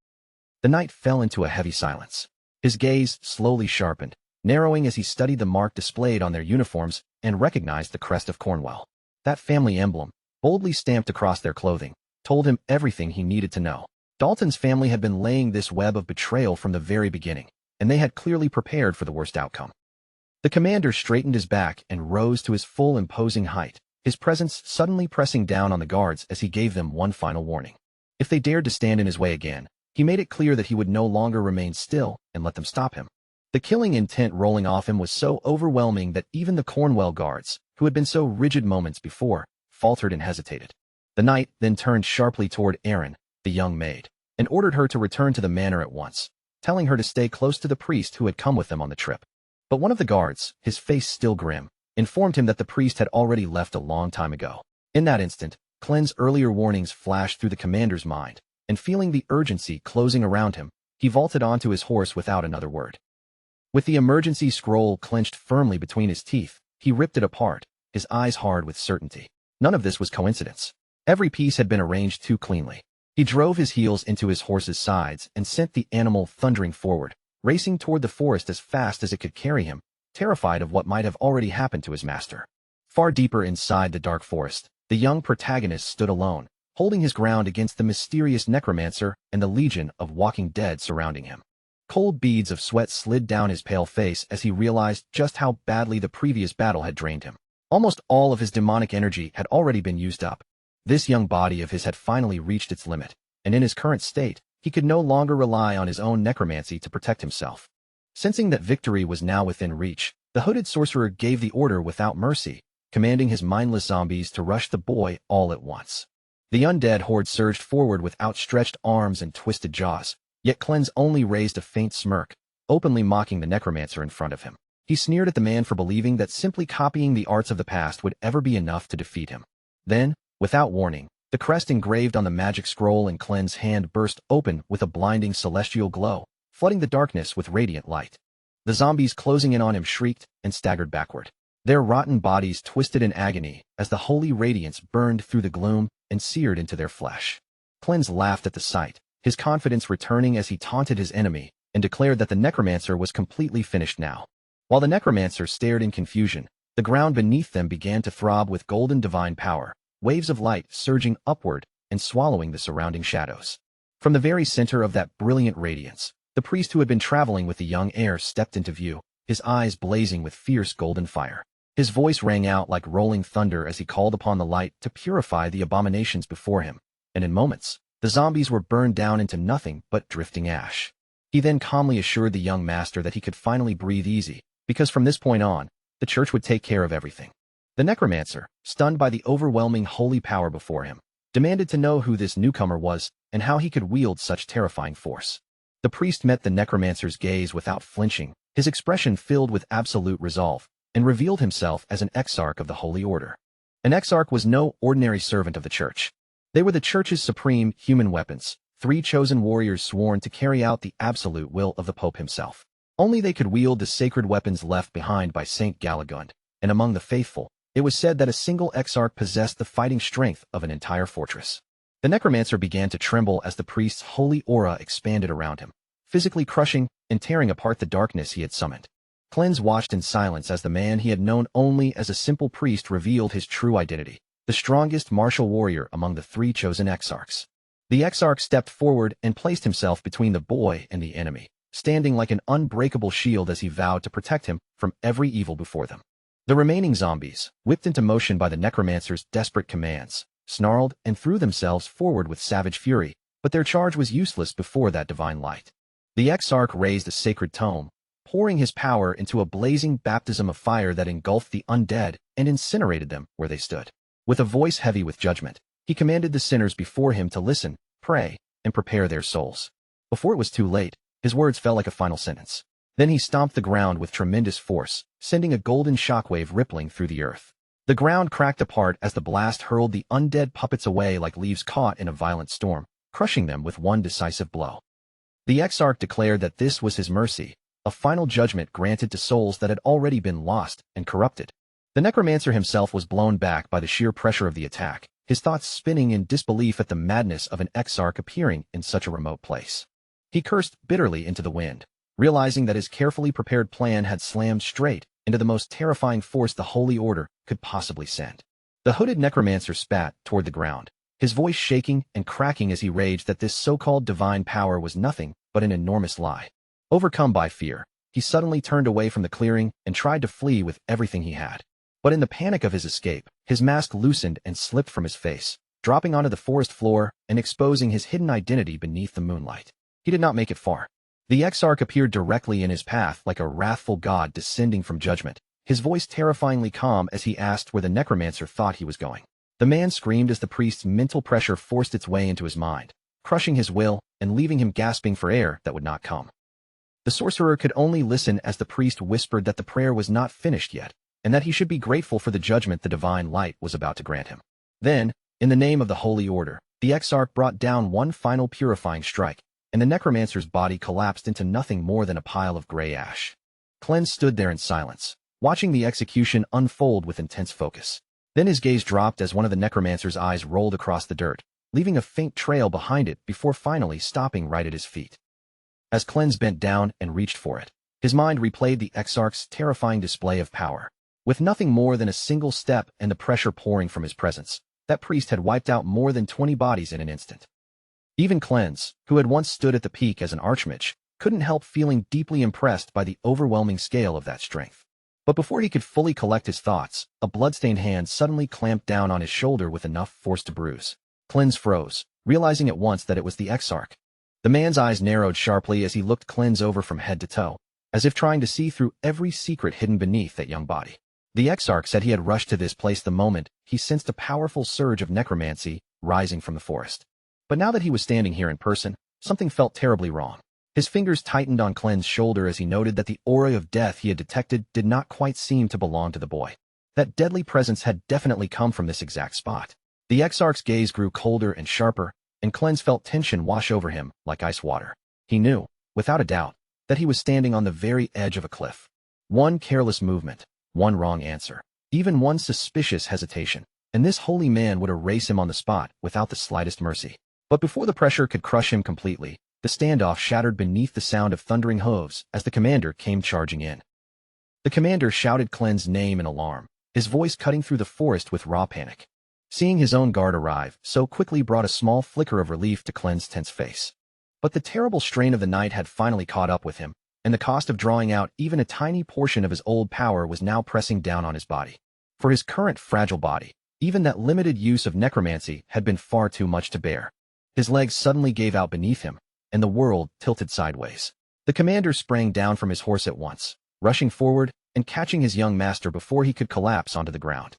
The knight fell into a heavy silence. His gaze slowly sharpened, narrowing as he studied the mark displayed on their uniforms and recognized the crest of Cornwall. That family emblem, boldly stamped across their clothing, told him everything he needed to know. Dalton's family had been laying this web of betrayal from the very beginning, and they had clearly prepared for the worst outcome. The commander straightened his back and rose to his full imposing height, his presence suddenly pressing down on the guards as he gave them one final warning. If they dared to stand in his way again, he made it clear that he would no longer remain still and let them stop him. The killing intent rolling off him was so overwhelming that even the Cornwall guards, who had been so rigid moments before, faltered and hesitated. The knight then turned sharply toward Erin, the young maid, and ordered her to return to the manor at once, telling her to stay close to the priest who had come with them on the trip. But one of the guards, his face still grim, informed him that the priest had already left a long time ago. In that instant, Clen's earlier warnings flashed through the commander's mind, and feeling the urgency closing around him, he vaulted onto his horse without another word. With the emergency scroll clenched firmly between his teeth, he ripped it apart, his eyes hard with certainty. None of this was coincidence. Every piece had been arranged too cleanly. He drove his heels into his horse's sides and sent the animal thundering forward, racing toward the forest as fast as it could carry him, terrified of what might have already happened to his master. Far deeper inside the dark forest, the young protagonist stood alone, holding his ground against the mysterious necromancer and the legion of walking dead surrounding him. Cold beads of sweat slid down his pale face as he realized just how badly the previous battle had drained him. Almost all of his demonic energy had already been used up. This young body of his had finally reached its limit, and in his current state, he could no longer rely on his own necromancy to protect himself. Sensing that victory was now within reach, the hooded sorcerer gave the order without mercy, commanding his mindless zombies to rush the boy all at once. The undead horde surged forward with outstretched arms and twisted jaws, yet Clen's only raised a faint smirk, openly mocking the necromancer in front of him. He sneered at the man for believing that simply copying the arts of the past would ever be enough to defeat him. Then, without warning, the crest engraved on the magic scroll in Clen's hand burst open with a blinding celestial glow, flooding the darkness with radiant light. The zombies closing in on him shrieked and staggered backward. Their rotten bodies twisted in agony as the holy radiance burned through the gloom and seared into their flesh. Clen's laughed at the sight, his confidence returning as he taunted his enemy and declared that the necromancer was completely finished now. While the necromancer stared in confusion, the ground beneath them began to throb with golden divine power, waves of light surging upward and swallowing the surrounding shadows. From the very center of that brilliant radiance, the priest who had been traveling with the young heir stepped into view, his eyes blazing with fierce golden fire. His voice rang out like rolling thunder as he called upon the light to purify the abominations before him, and in moments, the zombies were burned down into nothing but drifting ash. He then calmly assured the young master that he could finally breathe easy, because from this point on, the church would take care of everything. The necromancer, stunned by the overwhelming holy power before him, demanded to know who this newcomer was and how he could wield such terrifying force. The priest met the necromancer's gaze without flinching, his expression filled with absolute resolve, and revealed himself as an exarch of the Holy Order. An exarch was no ordinary servant of the church. They were the church's supreme human weapons, 3 chosen warriors sworn to carry out the absolute will of the Pope himself. Only they could wield the sacred weapons left behind by Saint Galagund, and among the faithful, it was said that a single exarch possessed the fighting strength of an entire fortress. The necromancer began to tremble as the priest's holy aura expanded around him, physically crushing and tearing apart the darkness he had summoned. Clen's watched in silence as the man he had known only as a simple priest revealed his true identity, the strongest martial warrior among the 3 chosen exarchs. The exarch stepped forward and placed himself between the boy and the enemy, standing like an unbreakable shield as he vowed to protect him from every evil before them. The remaining zombies, whipped into motion by the necromancer's desperate commands, snarled and threw themselves forward with savage fury, but their charge was useless before that divine light. The exarch raised a sacred tome, pouring his power into a blazing baptism of fire that engulfed the undead and incinerated them where they stood. With a voice heavy with judgment, he commanded the sinners before him to listen, pray, and prepare their souls. Before it was too late, his words fell like a final sentence. Then he stomped the ground with tremendous force, sending a golden shockwave rippling through the earth. The ground cracked apart as the blast hurled the undead puppets away like leaves caught in a violent storm, crushing them with one decisive blow. The Exarch declared that this was his mercy, a final judgment granted to souls that had already been lost and corrupted. The Necromancer himself was blown back by the sheer pressure of the attack, his thoughts spinning in disbelief at the madness of an Exarch appearing in such a remote place. He cursed bitterly into the wind, realizing that his carefully prepared plan had slammed straight into the most terrifying force the Holy Order could possibly send. The hooded Necromancer spat toward the ground, his voice shaking and cracking as he raged that this so-called divine power was nothing but an enormous lie. Overcome by fear, he suddenly turned away from the clearing and tried to flee with everything he had. But in the panic of his escape, his mask loosened and slipped from his face, dropping onto the forest floor and exposing his hidden identity beneath the moonlight. He did not make it far. The Exarch appeared directly in his path like a wrathful god descending from judgment, his voice terrifyingly calm as he asked where the Necromancer thought he was going. The man screamed as the priest's mental pressure forced its way into his mind, crushing his will and leaving him gasping for air that would not come. The sorcerer could only listen as the priest whispered that the prayer was not finished yet, and that he should be grateful for the judgment the divine light was about to grant him. Then, in the name of the Holy Order, the Exarch brought down one final purifying strike, and the Necromancer's body collapsed into nothing more than a pile of gray ash. Clens stood there in silence, watching the execution unfold with intense focus. Then his gaze dropped as one of the Necromancer's eyes rolled across the dirt, leaving a faint trail behind it before finally stopping right at his feet. As Clens bent down and reached for it, his mind replayed the Exarch's terrifying display of power. With nothing more than a single step and the pressure pouring from his presence, that priest had wiped out more than 20 bodies in an instant. Even Clens, who had once stood at the peak as an archmage, couldn't help feeling deeply impressed by the overwhelming scale of that strength. But before he could fully collect his thoughts, a bloodstained hand suddenly clamped down on his shoulder with enough force to bruise. Clens froze, realizing at once that it was the Exarch. The man's eyes narrowed sharply as he looked Clens over from head to toe, as if trying to see through every secret hidden beneath that young body. The Exarch said he had rushed to this place the moment he sensed a powerful surge of necromancy rising from the forest. But now that he was standing here in person, something felt terribly wrong. His fingers tightened on Clens' shoulder as he noted that the aura of death he had detected did not quite seem to belong to the boy. That deadly presence had definitely come from this exact spot. The Exarch's gaze grew colder and sharper, and Clens felt tension wash over him like ice water. He knew, without a doubt, that he was standing on the very edge of a cliff. One careless movement, one wrong answer, even one suspicious hesitation, and this holy man would erase him on the spot without the slightest mercy. But before the pressure could crush him completely, the standoff shattered beneath the sound of thundering hooves as the commander came charging in. The commander shouted Clens' name in alarm, his voice cutting through the forest with raw panic. Seeing his own guard arrive so quickly brought a small flicker of relief to Clens' tense face. But the terrible strain of the night had finally caught up with him, and the cost of drawing out even a tiny portion of his old power was now pressing down on his body. For his current fragile body, even that limited use of necromancy had been far too much to bear. His legs suddenly gave out beneath him, and the world tilted sideways. The commander sprang down from his horse at once, rushing forward and catching his young master before he could collapse onto the ground.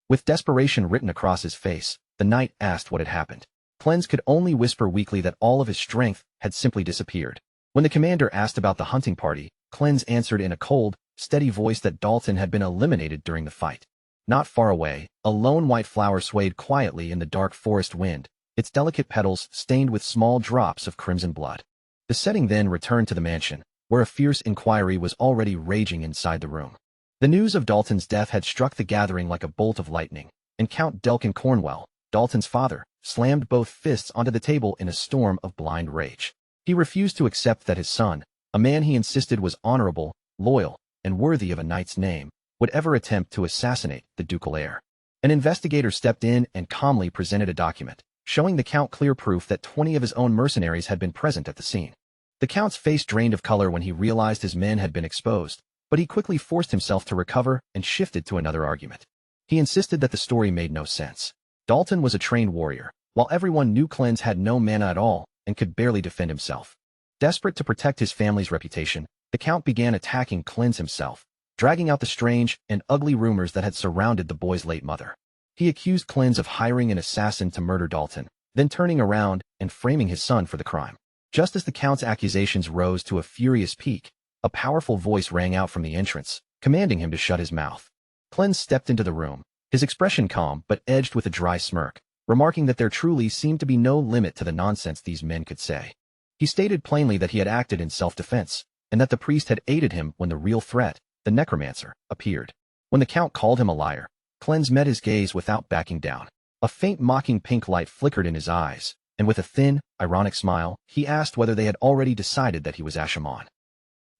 With desperation written across his face, the knight asked what had happened. Clens could only whisper weakly that all of his strength had simply disappeared. When the commander asked about the hunting party, Clens answered in a cold, steady voice that Dalton had been eliminated during the fight. Not far away, a lone white flower swayed quietly in the dark forest wind, its delicate petals stained with small drops of crimson blood. The setting then returned to the mansion, where a fierce inquiry was already raging inside the room. The news of Dalton's death had struck the gathering like a bolt of lightning, and Count Delkin Cornwell, Dalton's father, slammed both fists onto the table in a storm of blind rage. He refused to accept that his son, a man he insisted was honorable, loyal, and worthy of a knight's name, would ever attempt to assassinate the ducal heir. An investigator stepped in and calmly presented a document, showing the Count clear proof that 20 of his own mercenaries had been present at the scene. The Count's face drained of color when he realized his men had been exposed, but he quickly forced himself to recover and shifted to another argument. He insisted that the story made no sense. Dalton was a trained warrior, while everyone knew Clens had no mana at all and could barely defend himself. Desperate to protect his family's reputation, the Count began attacking Clens himself, dragging out the strange and ugly rumors that had surrounded the boy's late mother. He accused Clens of hiring an assassin to murder Dalton, then turning around and framing his son for the crime. Just as the Count's accusations rose to a furious peak, a powerful voice rang out from the entrance, commanding him to shut his mouth. Cleanse stepped into the room, his expression calm but edged with a dry smirk, remarking that there truly seemed to be no limit to the nonsense these men could say. He stated plainly that he had acted in self-defense, and that the priest had aided him when the real threat, the Necromancer, appeared. When the Count called him a liar, Cleanse met his gaze without backing down. A faint mocking pink light flickered in his eyes, and with a thin, ironic smile, he asked whether they had already decided that he was Asha'man.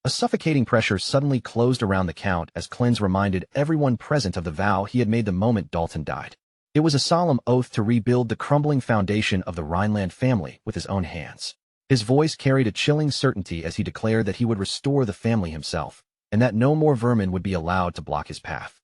A suffocating pressure suddenly closed around the Count as Cleanse reminded everyone present of the vow he had made the moment Dalton died. It was a solemn oath to rebuild the crumbling foundation of the Rhineland family with his own hands. His voice carried a chilling certainty as he declared that he would restore the family himself, and that no more vermin would be allowed to block his path.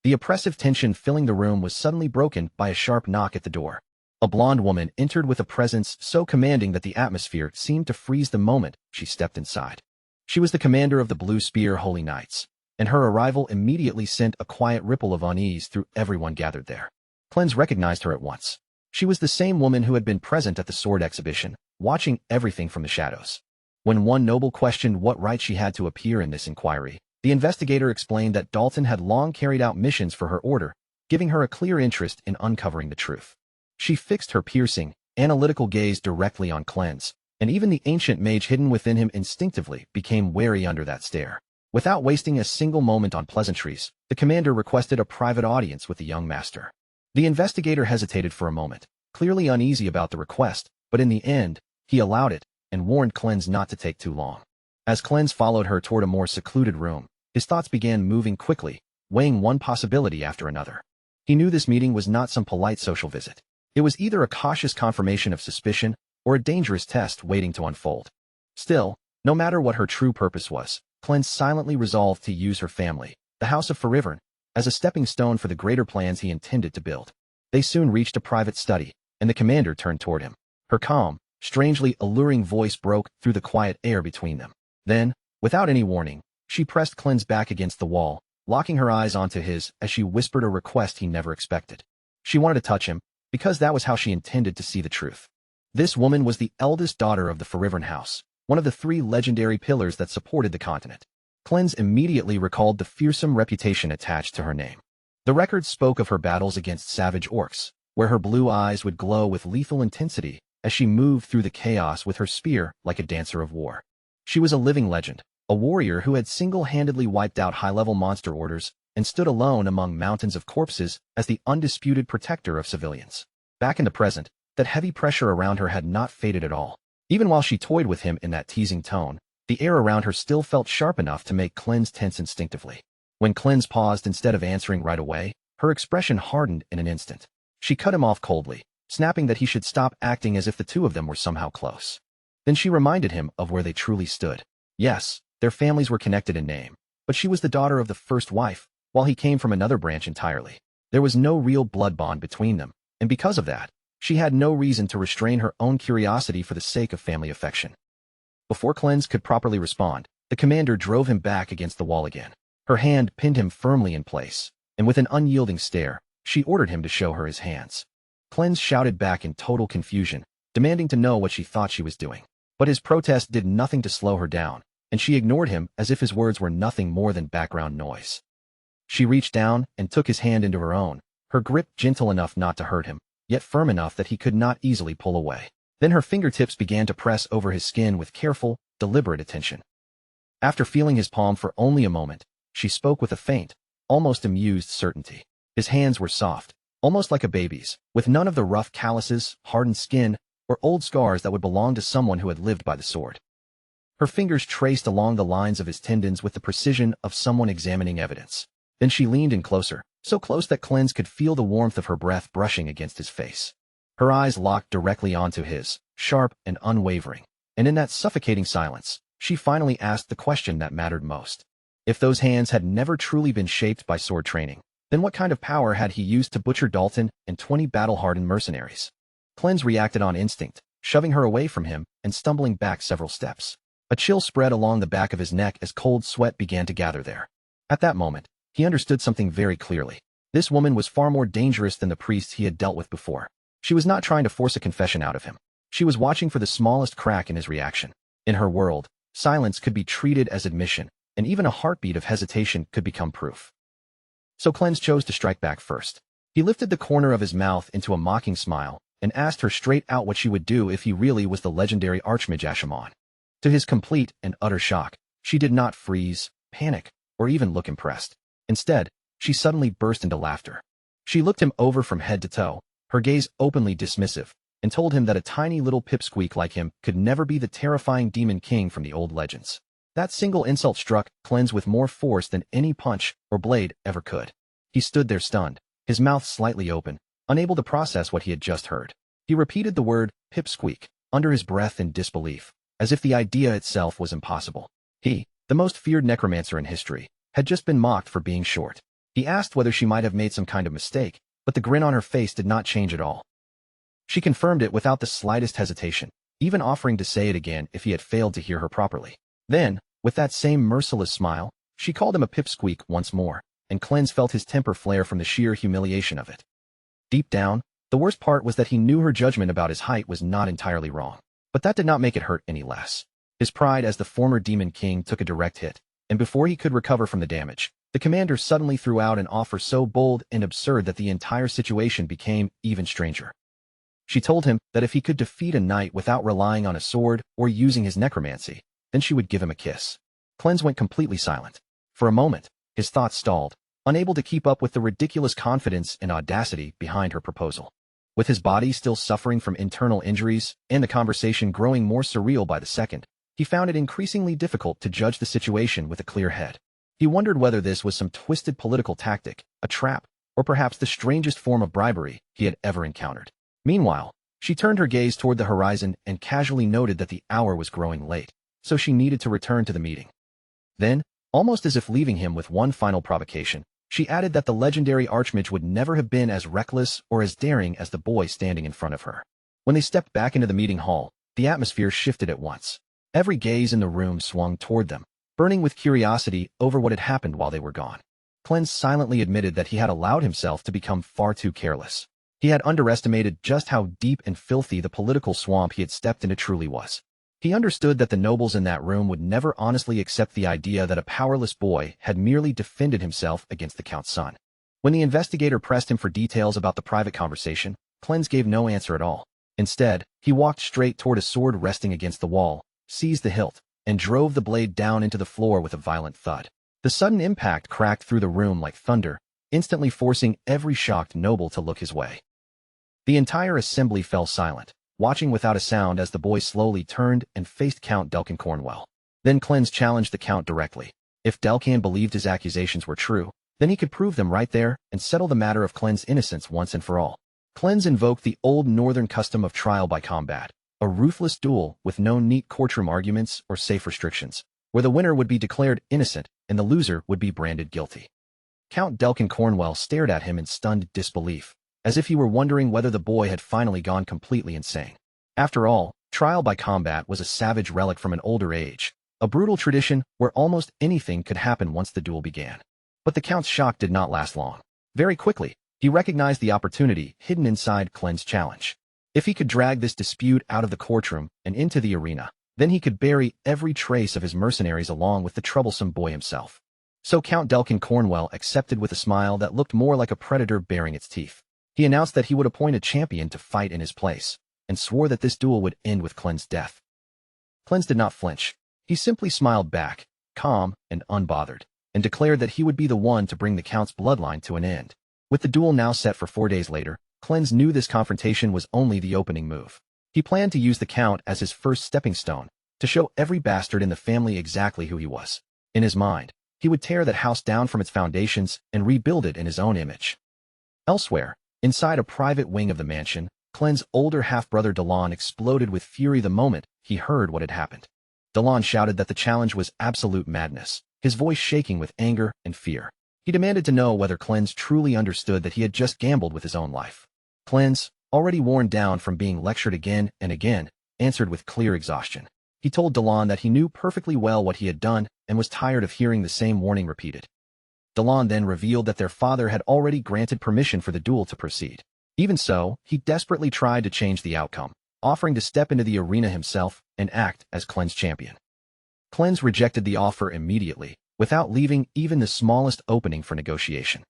The oppressive tension filling the room was suddenly broken by a sharp knock at the door. A blonde woman entered with a presence so commanding that the atmosphere seemed to freeze the moment she stepped inside. She was the commander of the Blue Spear Holy Knights, and her arrival immediately sent a quiet ripple of unease through everyone gathered there. Cleanse recognized her at once. She was the same woman who had been present at the sword exhibition, watching everything from the shadows. When one noble questioned what right she had to appear in this inquiry, the investigator explained that Dalton had long carried out missions for her order, giving her a clear interest in uncovering the truth. She fixed her piercing, analytical gaze directly on Cleanse, and even the ancient mage hidden within him instinctively became wary under that stare. Without wasting a single moment on pleasantries, the commander requested a private audience with the young master. The investigator hesitated for a moment, clearly uneasy about the request, but in the end, he allowed it, and warned Cleanse not to take too long. As Cleanse followed her toward a more secluded room, his thoughts began moving quickly, weighing one possibility after another. He knew this meeting was not some polite social visit. It was either a cautious confirmation of suspicion or a dangerous test waiting to unfold. Still, no matter what her true purpose was, Cleanse silently resolved to use her family, the House of Forivern, as a stepping stone for the greater plans he intended to build. They soon reached a private study, and the commander turned toward him. Her calm, strangely alluring voice broke through the quiet air between them. Then, without any warning, she pressed Cleanse back against the wall, locking her eyes onto his as she whispered a request he never expected. She wanted to touch him, because that was how she intended to see the truth. This woman was the eldest daughter of the Forivern House, one of the 3 legendary pillars that supported the continent. Cleanse immediately recalled the fearsome reputation attached to her name. The records spoke of her battles against savage orcs, where her blue eyes would glow with lethal intensity as she moved through the chaos with her spear like a dancer of war. She was a living legend, a warrior who had single-handedly wiped out high-level monster orders and stood alone among mountains of corpses as the undisputed protector of civilians. Back in the present, that heavy pressure around her had not faded at all. Even while she toyed with him in that teasing tone, the air around her still felt sharp enough to make Cleanse tense instinctively. When Cleanse paused instead of answering right away, her expression hardened in an instant. She cut him off coldly, snapping that he should stop acting as if the two of them were somehow close. Then she reminded him of where they truly stood. Yes, their families were connected in name, but she was the daughter of the first wife, while he came from another branch entirely. There was no real blood bond between them, and because of that, she had no reason to restrain her own curiosity for the sake of family affection. Before Cleanse could properly respond, the commander drove him back against the wall again. Her hand pinned him firmly in place, and with an unyielding stare, she ordered him to show her his hands. Cleanse shouted back in total confusion, demanding to know what she thought she was doing. But his protest did nothing to slow her down, and she ignored him as if his words were nothing more than background noise. She reached down and took his hand into her own, her grip gentle enough not to hurt him, yet firm enough that he could not easily pull away. Then her fingertips began to press over his skin with careful, deliberate attention. After feeling his palm for only a moment, she spoke with a faint, almost amused certainty. His hands were soft, almost like a baby's, with none of the rough calluses, hardened skin, or old scars that would belong to someone who had lived by the sword. Her fingers traced along the lines of his tendons with the precision of someone examining evidence. Then she leaned in closer, so close that Cleanse could feel the warmth of her breath brushing against his face. Her eyes locked directly onto his, sharp and unwavering, and in that suffocating silence, she finally asked the question that mattered most. If those hands had never truly been shaped by sword training, then what kind of power had he used to butcher Dalton and 20 battle-hardened mercenaries? Cleanse reacted on instinct, shoving her away from him and stumbling back several steps. A chill spread along the back of his neck as cold sweat began to gather there. At that moment, he understood something very clearly. This woman was far more dangerous than the priests he had dealt with before. She was not trying to force a confession out of him. She was watching for the smallest crack in his reaction. In her world, silence could be treated as admission, and even a heartbeat of hesitation could become proof. So Cleanse chose to strike back first. He lifted the corner of his mouth into a mocking smile and asked her straight out what she would do if he really was the legendary Archmage Ashimon. To his complete and utter shock, she did not freeze, panic, or even look impressed. Instead, she suddenly burst into laughter. She looked him over from head to toe, her gaze openly dismissive, and told him that a tiny little pipsqueak like him could never be the terrifying demon king from the old legends. That single insult struck Cleanse with more force than any punch or blade ever could. He stood there stunned, his mouth slightly open, unable to process what he had just heard. He repeated the word pipsqueak under his breath in disbelief, as if the idea itself was impossible. He, the most feared necromancer in history, had just been mocked for being short. He asked whether she might have made some kind of mistake, but the grin on her face did not change at all. She confirmed it without the slightest hesitation, even offering to say it again if he had failed to hear her properly. Then, with that same merciless smile, she called him a pipsqueak once more, and Cleanse felt his temper flare from the sheer humiliation of it. Deep down, the worst part was that he knew her judgment about his height was not entirely wrong, but that did not make it hurt any less. His pride as the former Demon King took a direct hit, and before he could recover from the damage, the commander suddenly threw out an offer so bold and absurd that the entire situation became even stranger. She told him that if he could defeat a knight without relying on a sword or using his necromancy, then she would give him a kiss. Cleanse went completely silent. For a moment, his thoughts stalled, unable to keep up with the ridiculous confidence and audacity behind her proposal. With his body still suffering from internal injuries and the conversation growing more surreal by the second, he found it increasingly difficult to judge the situation with a clear head. He wondered whether this was some twisted political tactic, a trap, or perhaps the strangest form of bribery he had ever encountered. Meanwhile, she turned her gaze toward the horizon and casually noted that the hour was growing late, so she needed to return to the meeting. Then, almost as if leaving him with one final provocation, she added that the legendary Archmage would never have been as reckless or as daring as the boy standing in front of her. When they stepped back into the meeting hall, the atmosphere shifted at once. Every gaze in the room swung toward them, burning with curiosity over what had happened while they were gone. Cleanse silently admitted that he had allowed himself to become far too careless. He had underestimated just how deep and filthy the political swamp he had stepped into truly was. He understood that the nobles in that room would never honestly accept the idea that a powerless boy had merely defended himself against the Count's son. When the investigator pressed him for details about the private conversation, Cleanse gave no answer at all. Instead, he walked straight toward a sword resting against the wall, seized the hilt, and drove the blade down into the floor with a violent thud. The sudden impact cracked through the room like thunder, instantly forcing every shocked noble to look his way. The entire assembly fell silent, watching without a sound as the boy slowly turned and faced Count Delcan Cornwell. Then Cleanse challenged the Count directly. If Delcan believed his accusations were true, then he could prove them right there and settle the matter of Cleanse's innocence once and for all. Cleanse invoked the old northern custom of trial by combat, a ruthless duel with no neat courtroom arguments or safe restrictions, where the winner would be declared innocent and the loser would be branded guilty. Count Delcan Cornwell stared at him in stunned disbelief, as if he were wondering whether the boy had finally gone completely insane. After all, trial by combat was a savage relic from an older age, a brutal tradition where almost anything could happen once the duel began. But the Count's shock did not last long. Very quickly, he recognized the opportunity hidden inside Cleanse's challenge. If he could drag this dispute out of the courtroom and into the arena, then he could bury every trace of his mercenaries along with the troublesome boy himself. So Count Delcan Cornwell accepted with a smile that looked more like a predator baring its teeth. He announced that he would appoint a champion to fight in his place, and swore that this duel would end with Cleanse's death. Cleanse did not flinch. He simply smiled back, calm and unbothered, and declared that he would be the one to bring the Count's bloodline to an end. With the duel now set for 4 days later, Cleanse knew this confrontation was only the opening move. He planned to use the Count as his first stepping stone, to show every bastard in the family exactly who he was. In his mind, he would tear that house down from its foundations and rebuild it in his own image. Elsewhere, inside a private wing of the mansion, Cleanse's older half-brother Delon exploded with fury the moment he heard what had happened. Delon shouted that the challenge was absolute madness, his voice shaking with anger and fear. He demanded to know whether Cleanse truly understood that he had just gambled with his own life. Cleanse, already worn down from being lectured again and again, answered with clear exhaustion. He told Delon that he knew perfectly well what he had done and was tired of hearing the same warning repeated. Delon then revealed that their father had already granted permission for the duel to proceed. Even so, he desperately tried to change the outcome, offering to step into the arena himself and act as Cleanse's champion. Cleanse rejected the offer immediately, without leaving even the smallest opening for negotiation.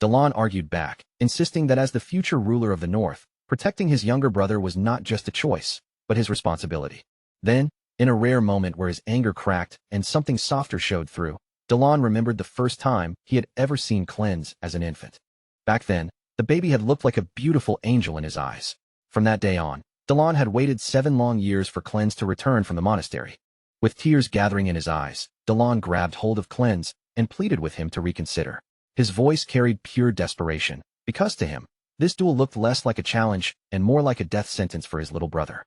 Dalan argued back, insisting that as the future ruler of the North, protecting his younger brother was not just a choice, but his responsibility. Then, in a rare moment where his anger cracked and something softer showed through, Dalan remembered the first time he had ever seen Cleanse as an infant. Back then, the baby had looked like a beautiful angel in his eyes. From that day on, Dalan had waited 7 long years for Cleanse to return from the monastery. With tears gathering in his eyes, Dalan grabbed hold of Cleanse and pleaded with him to reconsider. His voice carried pure desperation, because to him, this duel looked less like a challenge and more like a death sentence for his little brother.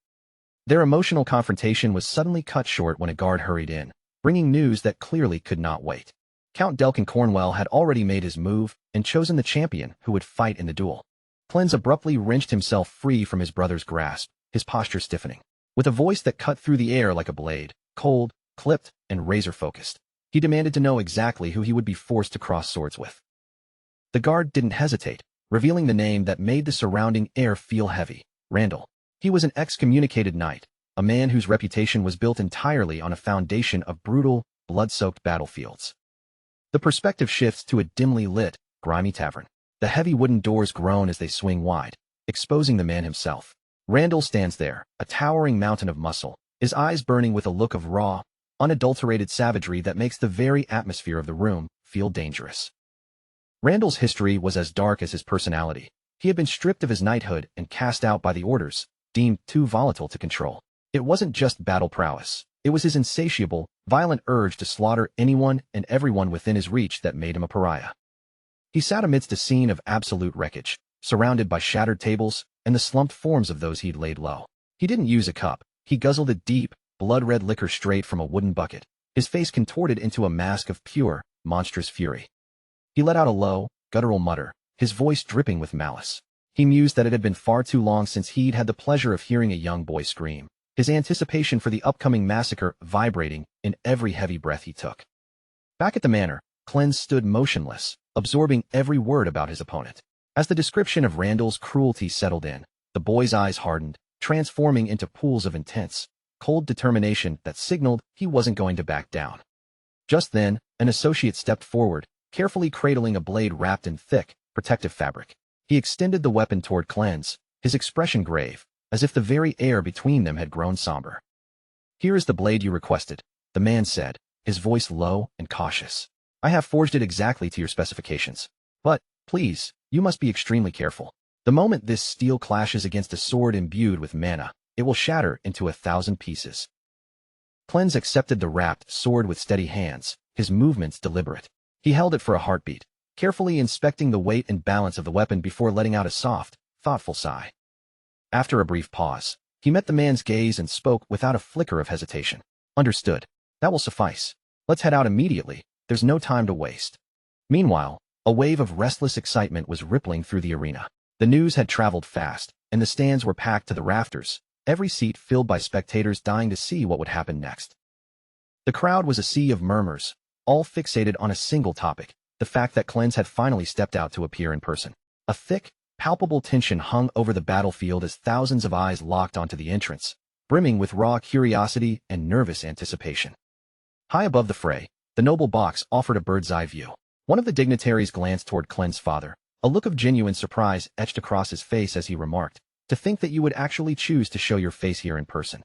Their emotional confrontation was suddenly cut short when a guard hurried in, bringing news that clearly could not wait. Count Delkin Cornwell had already made his move and chosen the champion who would fight in the duel. Cleanse abruptly wrenched himself free from his brother's grasp, his posture stiffening. With a voice that cut through the air like a blade, cold, clipped, and razor-focused, he demanded to know exactly who he would be forced to cross swords with. The guard didn't hesitate, revealing the name that made the surrounding air feel heavy: Randall. He was an excommunicated knight, a man whose reputation was built entirely on a foundation of brutal, blood-soaked battlefields. The perspective shifts to a dimly lit, grimy tavern. The heavy wooden doors groan as they swing wide, exposing the man himself. Randall stands there, a towering mountain of muscle, his eyes burning with a look of raw, unadulterated savagery that makes the very atmosphere of the room feel dangerous. Randall's history was as dark as his personality. He had been stripped of his knighthood and cast out by the orders, deemed too volatile to control. It wasn't just battle prowess. It was his insatiable, violent urge to slaughter anyone and everyone within his reach that made him a pariah. He sat amidst a scene of absolute wreckage, surrounded by shattered tables and the slumped forms of those he'd laid low. He didn't use a cup. He guzzled a deep, blood-red liquor straight from a wooden bucket, his face contorted into a mask of pure, monstrous fury. He let out a low, guttural mutter, his voice dripping with malice. He mused that it had been far too long since he'd had the pleasure of hearing a young boy scream, his anticipation for the upcoming massacre vibrating in every heavy breath he took. Back at the manor, Cleanse stood motionless, absorbing every word about his opponent. As the description of Randall's cruelty settled in, the boy's eyes hardened, transforming into pools of intense, cold determination that signaled he wasn't going to back down. Just then, an associate stepped forward, carefully cradling a blade wrapped in thick, protective fabric. He extended the weapon toward Cleanse, his expression grave, as if the very air between them had grown somber. "Here is the blade you requested," the man said, his voice low and cautious. "I have forged it exactly to your specifications. But, please, you must be extremely careful. The moment this steel clashes against a sword imbued with mana, it will shatter into 1,000 pieces." Cleanse accepted the wrapped sword with steady hands, his movements deliberate. He held it for a heartbeat, carefully inspecting the weight and balance of the weapon before letting out a soft, thoughtful sigh. After a brief pause, he met the man's gaze and spoke without a flicker of hesitation. "Understood. That will suffice. Let's head out immediately. There's no time to waste." Meanwhile, a wave of restless excitement was rippling through the arena. The news had traveled fast, and the stands were packed to the rafters, every seat filled by spectators dying to see what would happen next. The crowd was a sea of murmurs, all fixated on a single topic: the fact that Cleanse had finally stepped out to appear in person. A thick, palpable tension hung over the battlefield as thousands of eyes locked onto the entrance, brimming with raw curiosity and nervous anticipation. High above the fray, the noble box offered a bird's-eye view. One of the dignitaries glanced toward Cleanse's father, a look of genuine surprise etched across his face as he remarked, "To think that you would actually choose to show your face here in person."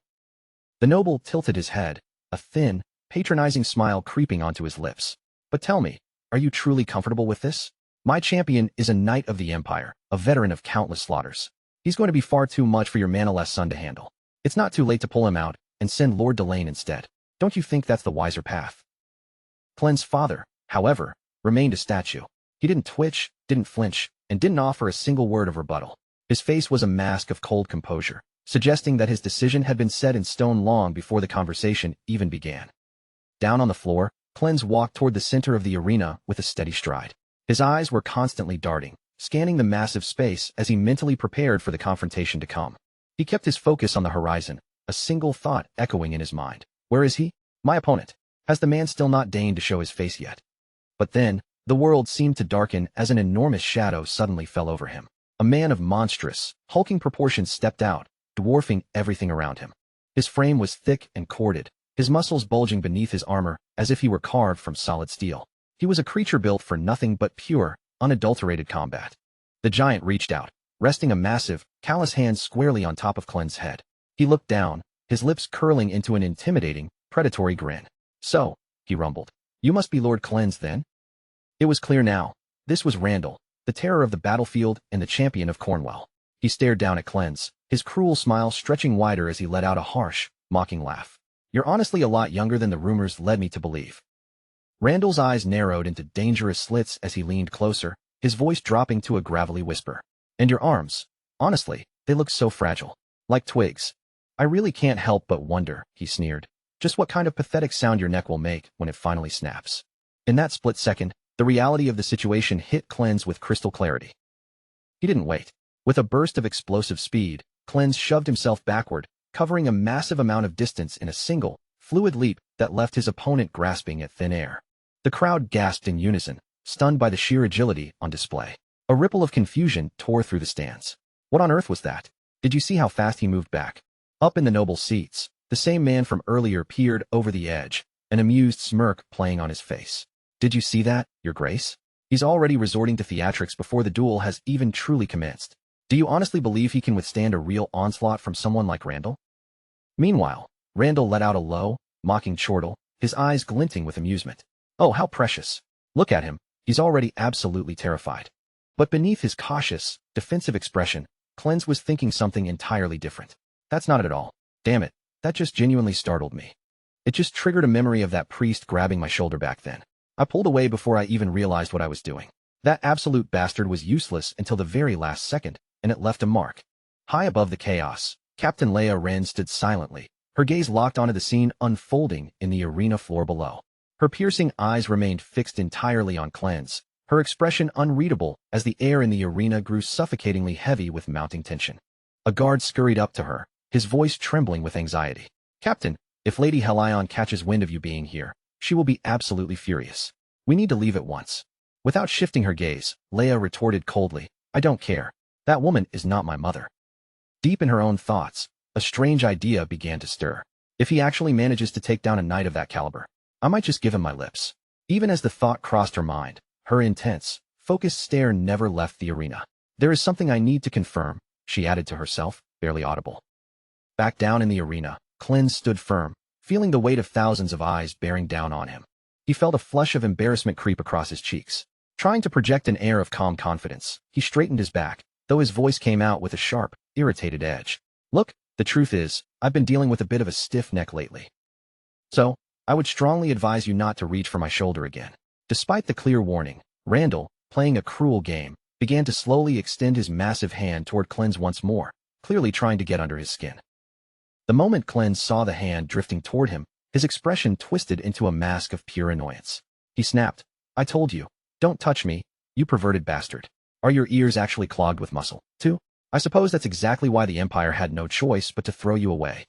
The noble tilted his head, a thin, patronizing smile creeping onto his lips. "But tell me, are you truly comfortable with this? My champion is a knight of the Empire, a veteran of countless slaughters. He's going to be far too much for your manaless son to handle. It's not too late to pull him out and send Lord Delane instead. Don't you think that's the wiser path?" Cleanse's father, however, remained a statue. He didn't twitch, didn't flinch, and didn't offer a single word of rebuttal. His face was a mask of cold composure, suggesting that his decision had been set in stone long before the conversation even began. Down on the floor, Cleanse walked toward the center of the arena with a steady stride. His eyes were constantly darting, scanning the massive space as he mentally prepared for the confrontation to come. He kept his focus on the horizon, a single thought echoing in his mind. Where is he? My opponent. Has the man still not deigned to show his face yet? But then, the world seemed to darken as an enormous shadow suddenly fell over him. A man of monstrous, hulking proportions stepped out, dwarfing everything around him. His frame was thick and corded, his muscles bulging beneath his armor as if he were carved from solid steel. He was a creature built for nothing but pure, unadulterated combat. The giant reached out, resting a massive, callous hand squarely on top of Clen's head. He looked down, his lips curling into an intimidating, predatory grin. "So," he rumbled, "you must be Lord Clen's then?" It was clear now. This was Randall, the terror of the battlefield and the champion of Cornwall. He stared down at Clen's, his cruel smile stretching wider as he let out a harsh, mocking laugh. "You're honestly a lot younger than the rumors led me to believe." Randall's eyes narrowed into dangerous slits as he leaned closer, his voice dropping to a gravelly whisper. "And your arms, honestly, they look so fragile. Like twigs. I really can't help but wonder," he sneered, "just what kind of pathetic sound your neck will make when it finally snaps." In that split second, the reality of the situation hit Clen's with crystal clarity. He didn't wait. With a burst of explosive speed, Clen's shoved himself backward, covering a massive amount of distance in a single, fluid leap that left his opponent grasping at thin air. The crowd gasped in unison, stunned by the sheer agility on display. A ripple of confusion tore through the stands. What on earth was that? Did you see how fast he moved back? Up in the noble seats, the same man from earlier peered over the edge, an amused smirk playing on his face. "Did you see that, Your Grace? He's already resorting to theatrics before the duel has even truly commenced. Do you honestly believe he can withstand a real onslaught from someone like Randall?" Meanwhile, Randall let out a low, mocking chortle, his eyes glinting with amusement. "Oh, how precious. Look at him, he's already absolutely terrified." But beneath his cautious, defensive expression, Clen's was thinking something entirely different. "That's not it at all. Damn it, that just genuinely startled me. It just triggered a memory of that priest grabbing my shoulder back then. I pulled away before I even realized what I was doing. That absolute bastard was useless until the very last second, and it left a mark." High above the chaos, Captain Leia Wren stood silently, her gaze locked onto the scene unfolding in the arena floor below. Her piercing eyes remained fixed entirely on Clen's, her expression unreadable as the air in the arena grew suffocatingly heavy with mounting tension. A guard scurried up to her, his voice trembling with anxiety. "Captain, if Lady Helion catches wind of you being here, she will be absolutely furious. We need to leave at once." Without shifting her gaze, Leia retorted coldly, "I don't care. That woman is not my mother." Deep in her own thoughts, a strange idea began to stir. If he actually manages to take down a knight of that caliber, I might just give him my lips. Even as the thought crossed her mind, her intense, focused stare never left the arena. "There is something I need to confirm," she added to herself, barely audible. Back down in the arena, Clen stood firm, feeling the weight of thousands of eyes bearing down on him. He felt a flush of embarrassment creep across his cheeks. Trying to project an air of calm confidence, he straightened his back, though his voice came out with a sharp, irritated edge. "Look, the truth is, I've been dealing with a bit of a stiff neck lately. So, I would strongly advise you not to reach for my shoulder again." Despite the clear warning, Randall, playing a cruel game, began to slowly extend his massive hand toward Clen's once more, clearly trying to get under his skin. The moment Clen saw the hand drifting toward him, his expression twisted into a mask of pure annoyance. He snapped, "I told you, don't touch me, you perverted bastard. Are your ears actually clogged with muscle, too? I suppose that's exactly why the Empire had no choice but to throw you away."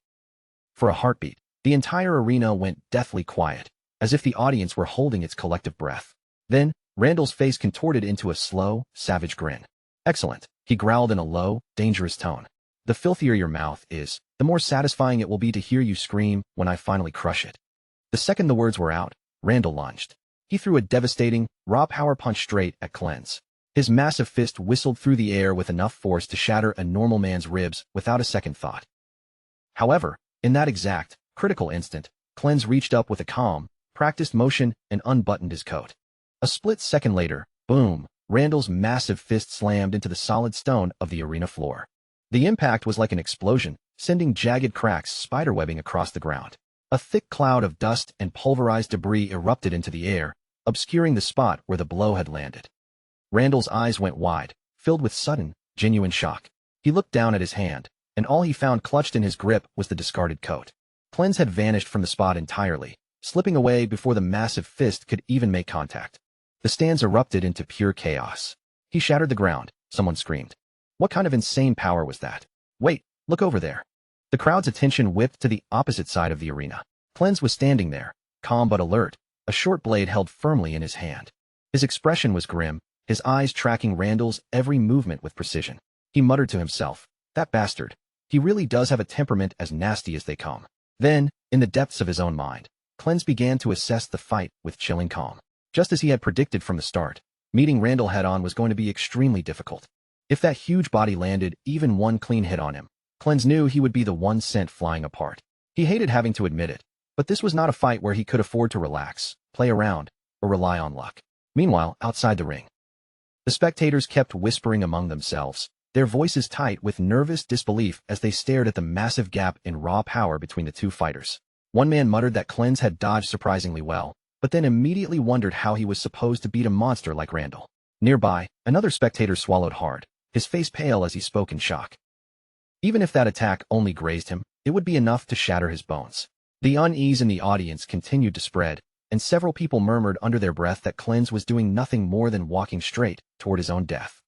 For a heartbeat, the entire arena went deathly quiet, as if the audience were holding its collective breath. Then, Randall's face contorted into a slow, savage grin. "Excellent," he growled in a low, dangerous tone. "The filthier your mouth is, the more satisfying it will be to hear you scream when I finally crush it." The second the words were out, Randall lunged. He threw a devastating, raw power punch straight at Clen's. His massive fist whistled through the air with enough force to shatter a normal man's ribs without a second thought. However, in that exact, critical instant, Clen's reached up with a calm, practiced motion and unbuttoned his coat. A split second later, boom, Randall's massive fist slammed into the solid stone of the arena floor. The impact was like an explosion, sending jagged cracks spiderwebbing across the ground. A thick cloud of dust and pulverized debris erupted into the air, obscuring the spot where the blow had landed. Randall's eyes went wide, filled with sudden, genuine shock. He looked down at his hand, and all he found clutched in his grip was the discarded coat. Clen's had vanished from the spot entirely, slipping away before the massive fist could even make contact. The stands erupted into pure chaos. "He shattered the ground," someone screamed. "What kind of insane power was that? Wait, look over there." The crowd's attention whipped to the opposite side of the arena. Clen's was standing there, calm but alert, a short blade held firmly in his hand. His expression was grim, his eyes tracking Randall's every movement with precision. He muttered to himself, "That bastard. He really does have a temperament as nasty as they come." Then, in the depths of his own mind, Clen's began to assess the fight with chilling calm. Just as he had predicted from the start, Meeting Randall head-on was going to be extremely difficult. If that huge body landed even one clean hit on him, Cleanse knew he would be the one sent flying apart. He hated having to admit it, but this was not a fight where he could afford to relax, play around, or rely on luck. Meanwhile, outside the ring, the spectators kept whispering among themselves, their voices tight with nervous disbelief as they stared at the massive gap in raw power between the two fighters. One man muttered that Cleanse had dodged surprisingly well, but then immediately wondered how he was supposed to beat a monster like Randall. Nearby, another spectator swallowed hard, his face pale as he spoke in shock. Even if that attack only grazed him, it would be enough to shatter his bones. The unease in the audience continued to spread, and several people murmured under their breath that Cleanse was doing nothing more than walking straight toward his own death.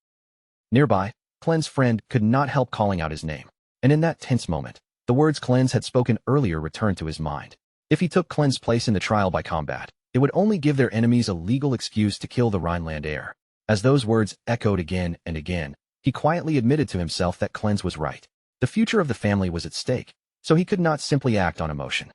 Nearby, Cleanse's friend could not help calling out his name, and in that tense moment, the words Cleanse had spoken earlier returned to his mind. If he took Cleanse's place in the trial by combat, it would only give their enemies a legal excuse to kill the Rhineland heir. As those words echoed again and again, he quietly admitted to himself that Cleanse was right. The future of the family was at stake, so he could not simply act on emotion.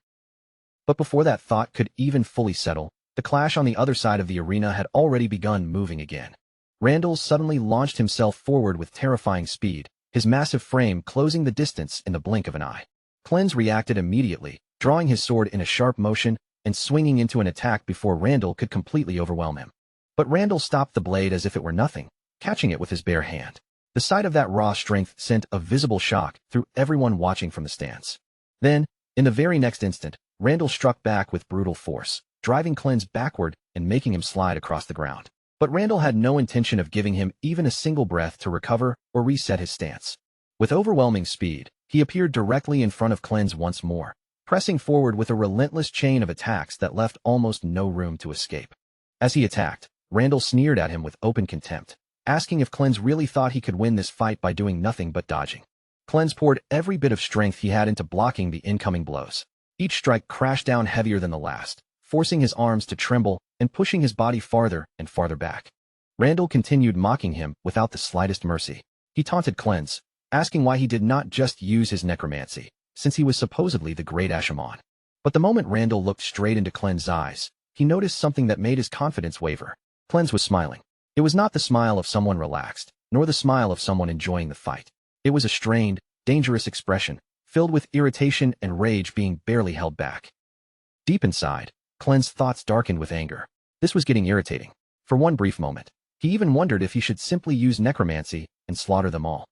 But before that thought could even fully settle, the clash on the other side of the arena had already begun moving again. Randall suddenly launched himself forward with terrifying speed, his massive frame closing the distance in the blink of an eye. Cleanse reacted immediately, drawing his sword in a sharp motion and swinging into an attack before Randall could completely overwhelm him. But Randall stopped the blade as if it were nothing, catching it with his bare hand. The sight of that raw strength sent a visible shock through everyone watching from the stands. Then, in the very next instant, Randall struck back with brutal force, driving Cleanse backward and making him slide across the ground. But Randall had no intention of giving him even a single breath to recover or reset his stance. With overwhelming speed, he appeared directly in front of Cleanse once more, pressing forward with a relentless chain of attacks that left almost no room to escape. As he attacked, Randall sneered at him with open contempt, asking if Cleanse really thought he could win this fight by doing nothing but dodging. Cleanse poured every bit of strength he had into blocking the incoming blows. Each strike crashed down heavier than the last, forcing his arms to tremble and pushing his body farther and farther back. Randall continued mocking him without the slightest mercy. He taunted Cleanse, asking why he did not just use his necromancy, since he was supposedly the great Ashamon. But the moment Randall looked straight into Cleanse's eyes, he noticed something that made his confidence waver. Cleanse was smiling. It was not the smile of someone relaxed, nor the smile of someone enjoying the fight. It was a strained, dangerous expression, filled with irritation and rage being barely held back. Deep inside, Cleanse's thoughts darkened with anger. This was getting irritating. For one brief moment, he even wondered if he should simply use necromancy and slaughter them all.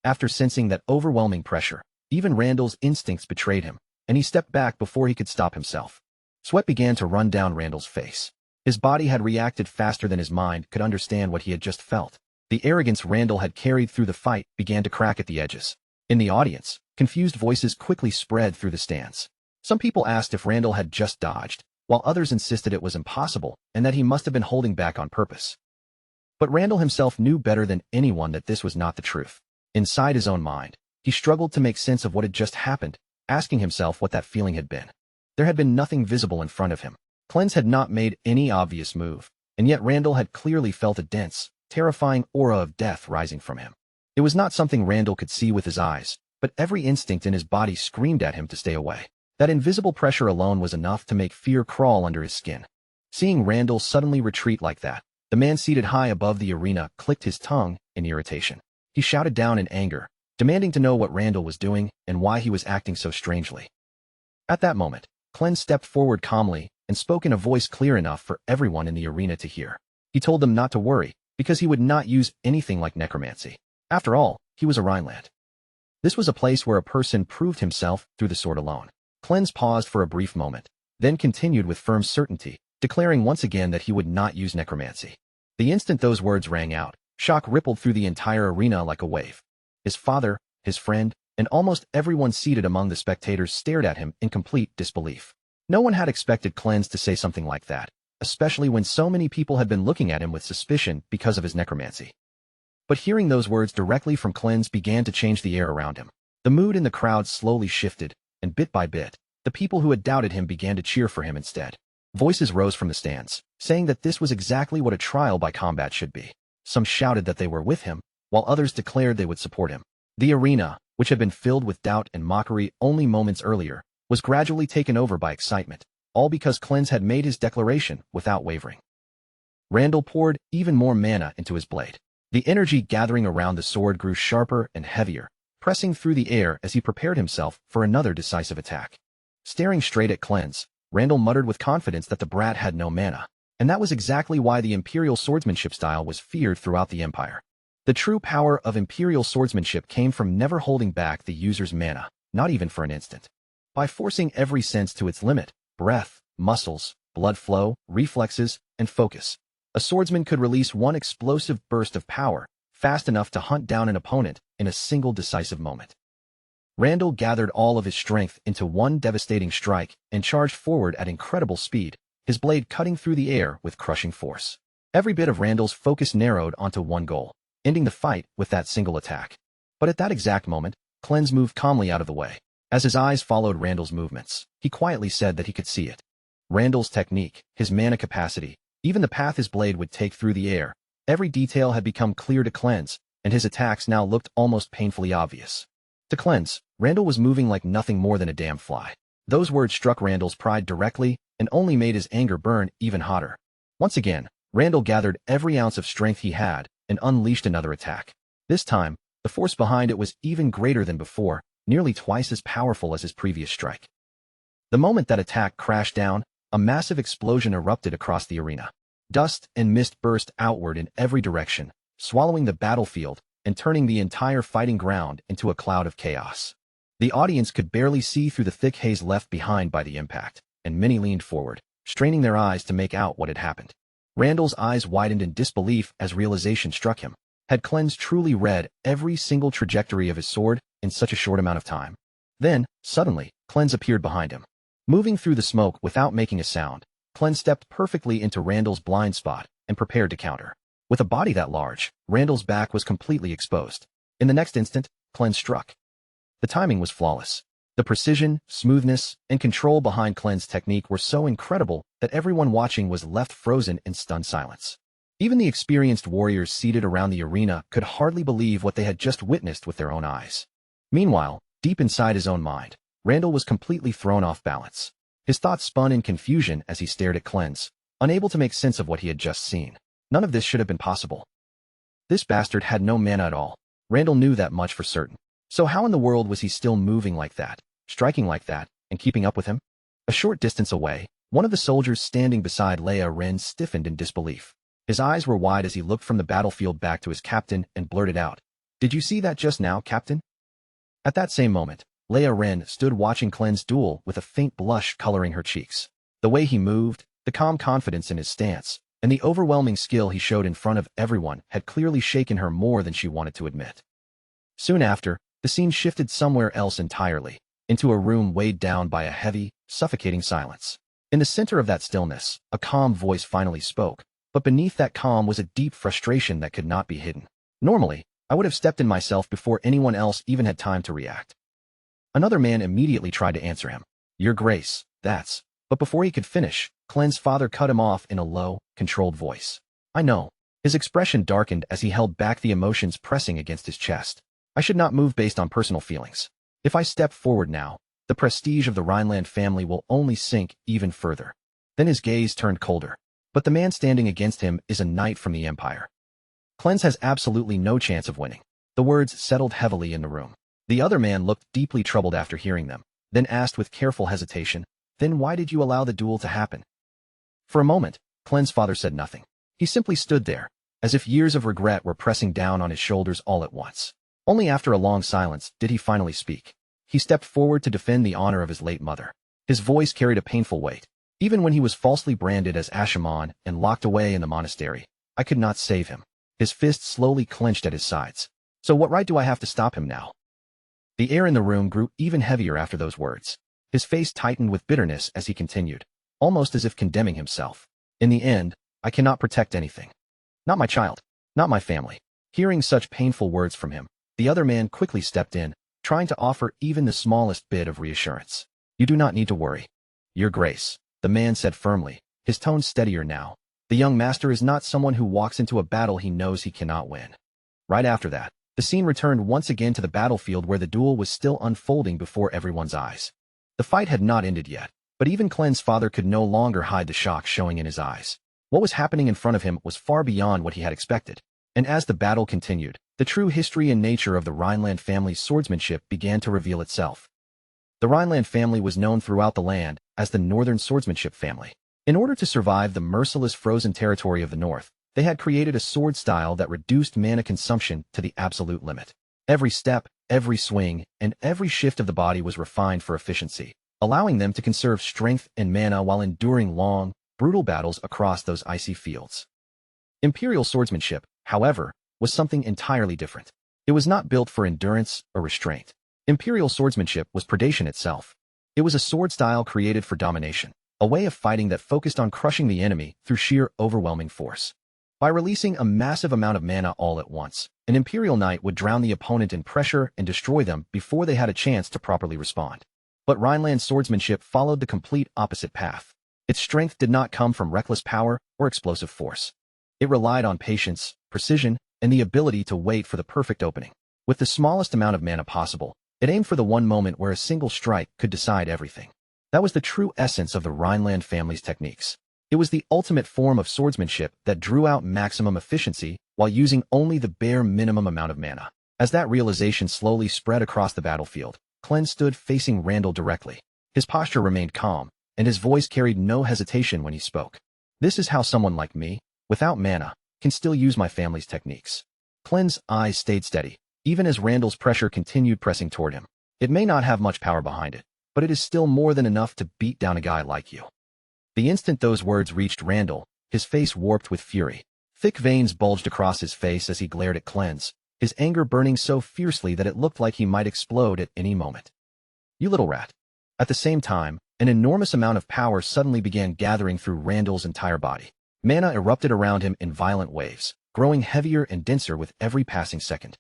After sensing that overwhelming pressure, even Randall's instincts betrayed him, and he stepped back before he could stop himself. Sweat began to run down Randall's face. His body had reacted faster than his mind could understand what he had just felt. The arrogance Randall had carried through the fight began to crack at the edges. In the audience, confused voices quickly spread through the stands. Some people asked if Randall had just dodged, while others insisted it was impossible and that he must have been holding back on purpose. But Randall himself knew better than anyone that this was not the truth. Inside his own mind, he struggled to make sense of what had just happened, asking himself what that feeling had been. There had been nothing visible in front of him. Cleanse had not made any obvious move, and yet Randall had clearly felt a dense, terrifying aura of death rising from him. It was not something Randall could see with his eyes, but every instinct in his body screamed at him to stay away. That invisible pressure alone was enough to make fear crawl under his skin. Seeing Randall suddenly retreat like that, the man seated high above the arena clicked his tongue in irritation. He shouted down in anger, demanding to know what Randall was doing and why he was acting so strangely. At that moment, Cleanse stepped forward calmly and spoke in a voice clear enough for everyone in the arena to hear. He told them not to worry, because he would not use anything like necromancy. After all, he was a Rhineland. This was a place where a person proved himself through the sword alone. Cleanse paused for a brief moment, then continued with firm certainty, declaring once again that he would not use necromancy. The instant those words rang out, shock rippled through the entire arena like a wave. His father, his friend, and almost everyone seated among the spectators stared at him in complete disbelief. No one had expected Cleanse to say something like that, especially when so many people had been looking at him with suspicion because of his necromancy. But hearing those words directly from Cleanse began to change the air around him. The mood in the crowd slowly shifted, and bit by bit, the people who had doubted him began to cheer for him instead. Voices rose from the stands, saying that this was exactly what a trial by combat should be. Some shouted that they were with him, while others declared they would support him. The arena, which had been filled with doubt and mockery only moments earlier, was gradually taken over by excitement, all because Cleanse had made his declaration without wavering. Randall poured even more mana into his blade. The energy gathering around the sword grew sharper and heavier, pressing through the air as he prepared himself for another decisive attack. Staring straight at Cleanse, Randall muttered with confidence that the brat had no mana, and that was exactly why the Imperial swordsmanship style was feared throughout the Empire. The true power of Imperial swordsmanship came from never holding back the user's mana, not even for an instant. By forcing every sense to its limit, breath, muscles, blood flow, reflexes, and focus, a swordsman could release one explosive burst of power, fast enough to hunt down an opponent in a single decisive moment. Randall gathered all of his strength into one devastating strike and charged forward at incredible speed, his blade cutting through the air with crushing force. Every bit of Randall's focus narrowed onto one goal, ending the fight with that single attack. But at that exact moment, Cleanse moved calmly out of the way. As his eyes followed Randall's movements, he quietly said that he could see it. Randall's technique, his mana capacity, even the path his blade would take through the air, every detail had become clear to Cleanse, and his attacks now looked almost painfully obvious. To Cleanse, Randall was moving like nothing more than a damn fly. Those words struck Randall's pride directly and only made his anger burn even hotter. Once again, Randall gathered every ounce of strength he had and unleashed another attack. This time, the force behind it was even greater than before, nearly twice as powerful as his previous strike. The moment that attack crashed down, a massive explosion erupted across the arena. Dust and mist burst outward in every direction, swallowing the battlefield and turning the entire fighting ground into a cloud of chaos. The audience could barely see through the thick haze left behind by the impact, and many leaned forward, straining their eyes to make out what had happened. Randall's eyes widened in disbelief as realization struck him. Had Cleanse truly read every single trajectory of his sword in such a short amount of time? Then, suddenly, Cleanse appeared behind him. Moving through the smoke without making a sound, Cleanse stepped perfectly into Randall's blind spot and prepared to counter. With a body that large, Randall's back was completely exposed. In the next instant, Cleanse struck. The timing was flawless. The precision, smoothness, and control behind Cleanse's technique were so incredible that everyone watching was left frozen in stunned silence. Even the experienced warriors seated around the arena could hardly believe what they had just witnessed with their own eyes. Meanwhile, deep inside his own mind, Randall was completely thrown off balance. His thoughts spun in confusion as he stared at Cleanse, unable to make sense of what he had just seen. None of this should have been possible. This bastard had no mana at all. Randall knew that much for certain. So how in the world was he still moving like that, striking like that, and keeping up with him? A short distance away, one of the soldiers standing beside Leia Ren stiffened in disbelief. His eyes were wide as he looked from the battlefield back to his captain and blurted out, "Did you see that just now, Captain?" At that same moment, Leia Ren stood watching Cleanse duel with a faint blush coloring her cheeks. The way he moved, the calm confidence in his stance, and the overwhelming skill he showed in front of everyone had clearly shaken her more than she wanted to admit. Soon after, the scene shifted somewhere else entirely, into a room weighed down by a heavy, suffocating silence. In the center of that stillness, a calm voice finally spoke, but beneath that calm was a deep frustration that could not be hidden. Normally, I would have stepped in myself before anyone else even had time to react. Another man immediately tried to answer him. "Your Grace, that's..." But before he could finish, Cleanse's father cut him off in a low, controlled voice. "I know." His expression darkened as he held back the emotions pressing against his chest. "I should not move based on personal feelings. If I step forward now, the prestige of the Rhineland family will only sink even further." Then his gaze turned colder. "But the man standing against him is a knight from the Empire. Cleanse has absolutely no chance of winning." The words settled heavily in the room. The other man looked deeply troubled after hearing them, then asked with careful hesitation, "Then why did you allow the duel to happen?" For a moment, Cleanse's father said nothing. He simply stood there, as if years of regret were pressing down on his shoulders all at once. Only after a long silence did he finally speak. He stepped forward to defend the honor of his late mother. His voice carried a painful weight. "Even when he was falsely branded as Ashaman and locked away in the monastery, I could not save him." His fists slowly clenched at his sides. "So what right do I have to stop him now?" The air in the room grew even heavier after those words. His face tightened with bitterness as he continued, almost as if condemning himself. "In the end, I cannot protect anything. Not my child. Not my family." Hearing such painful words from him, the other man quickly stepped in, trying to offer even the smallest bit of reassurance. "You do not need to worry, Your Grace," the man said firmly, his tone steadier now. "The young master is not someone who walks into a battle he knows he cannot win." Right after that, the scene returned once again to the battlefield where the duel was still unfolding before everyone's eyes. The fight had not ended yet, but even Cleanse's father could no longer hide the shock showing in his eyes. What was happening in front of him was far beyond what he had expected. And as the battle continued, the true history and nature of the Rhineland family's swordsmanship began to reveal itself. The Rhineland family was known throughout the land as the Northern Swordsmanship family. In order to survive the merciless frozen territory of the North, they had created a sword style that reduced mana consumption to the absolute limit. Every step, every swing, and every shift of the body was refined for efficiency, allowing them to conserve strength and mana while enduring long, brutal battles across those icy fields. Imperial swordsmanship, however, was something entirely different. It was not built for endurance or restraint. Imperial swordsmanship was predation itself. It was a sword style created for domination, a way of fighting that focused on crushing the enemy through sheer overwhelming force. By releasing a massive amount of mana all at once, an Imperial Knight would drown the opponent in pressure and destroy them before they had a chance to properly respond. But Rhineland swordsmanship followed the complete opposite path. Its strength did not come from reckless power or explosive force. It relied on patience, precision, and the ability to wait for the perfect opening. With the smallest amount of mana possible, it aimed for the one moment where a single strike could decide everything. That was the true essence of the Rhineland family's techniques. It was the ultimate form of swordsmanship that drew out maximum efficiency while using only the bare minimum amount of mana. As that realization slowly spread across the battlefield, Clens stood facing Randall directly. His posture remained calm, and his voice carried no hesitation when he spoke. This is how someone like me, without mana, can still use my family's techniques. Clens' eyes stayed steady, even as Randall's pressure continued pressing toward him. It may not have much power behind it, but it is still more than enough to beat down a guy like you. The instant those words reached Randall, his face warped with fury. Thick veins bulged across his face as he glared at Clens, his anger burning so fiercely that it looked like he might explode at any moment. You little rat. At the same time, an enormous amount of power suddenly began gathering through Randall's entire body. Mana erupted around him in violent waves, growing heavier and denser with every passing second.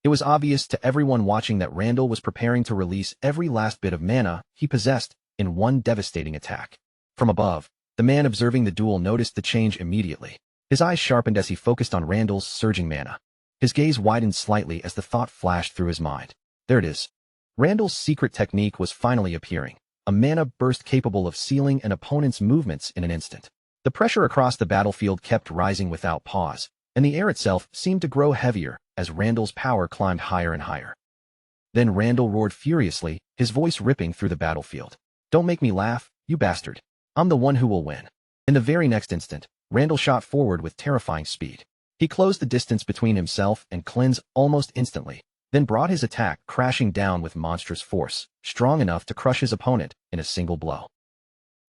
It was obvious to everyone watching that Randall was preparing to release every last bit of mana he possessed in one devastating attack. From above, the man observing the duel noticed the change immediately. His eyes sharpened as he focused on Randall's surging mana. His gaze widened slightly as the thought flashed through his mind. There it is. Randall's secret technique was finally appearing, a mana burst capable of sealing an opponent's movements in an instant. The pressure across the battlefield kept rising without pause, and the air itself seemed to grow heavier as Randall's power climbed higher and higher. Then Randall roared furiously, his voice ripping through the battlefield. Don't make me laugh, you bastard. I'm the one who will win. In the very next instant, Randall shot forward with terrifying speed. He closed the distance between himself and Clens almost instantly, then brought his attack crashing down with monstrous force, strong enough to crush his opponent in a single blow.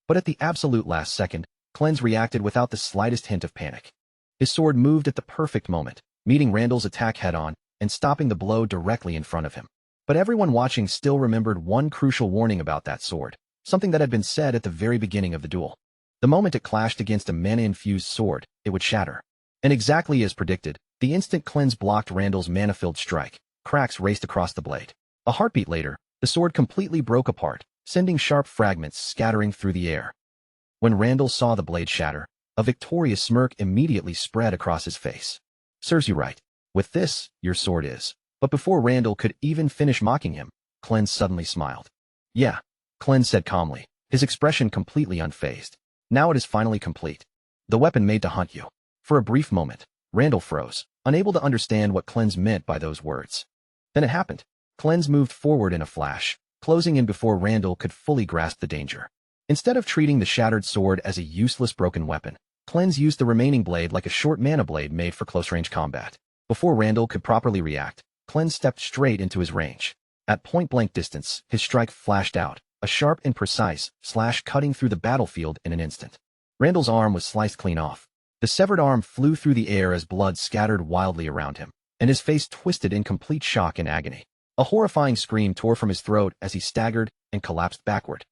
But at the absolute last second, Clens reacted without the slightest hint of panic. His sword moved at the perfect moment, meeting Randall's attack head-on and stopping the blow directly in front of him. But everyone watching still remembered one crucial warning about that sword, something that had been said at the very beginning of the duel. The moment it clashed against a mana-infused sword, it would shatter. And exactly as predicted, the instant Clens blocked Randall's mana-filled strike, cracks raced across the blade. A heartbeat later, the sword completely broke apart, sending sharp fragments scattering through the air. When Randall saw the blade shatter, a victorious smirk immediately spread across his face. Serves you right. With this, your sword is. But before Randall could even finish mocking him, Clens suddenly smiled. Yeah, Clens said calmly, his expression completely unfazed. Now it is finally complete. The weapon made to hunt you. For a brief moment, Randall froze, unable to understand what Clens meant by those words. Then it happened. Clens moved forward in a flash, closing in before Randall could fully grasp the danger. Instead of treating the shattered sword as a useless broken weapon, Clens used the remaining blade like a short mana blade made for close-range combat. Before Randall could properly react, Clens stepped straight into his range. At point-blank distance, his strike flashed out, a sharp and precise slash cutting through the battlefield in an instant. Randall's arm was sliced clean off. The severed arm flew through the air as blood scattered wildly around him, and his face twisted in complete shock and agony. A horrifying scream tore from his throat as he staggered and collapsed backward.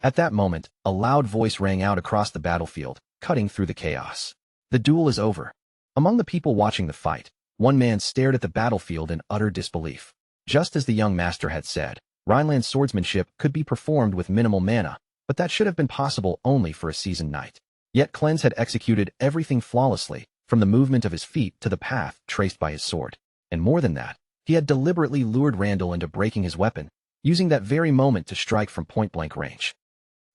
At that moment, a loud voice rang out across the battlefield, cutting through the chaos. The duel is over. Among the people watching the fight, one man stared at the battlefield in utter disbelief. Just as the young master had said, Rhineland swordsmanship could be performed with minimal mana, but that should have been possible only for a seasoned knight. Yet Clens had executed everything flawlessly, from the movement of his feet to the path traced by his sword. And more than that, he had deliberately lured Randall into breaking his weapon, using that very moment to strike from point-blank range.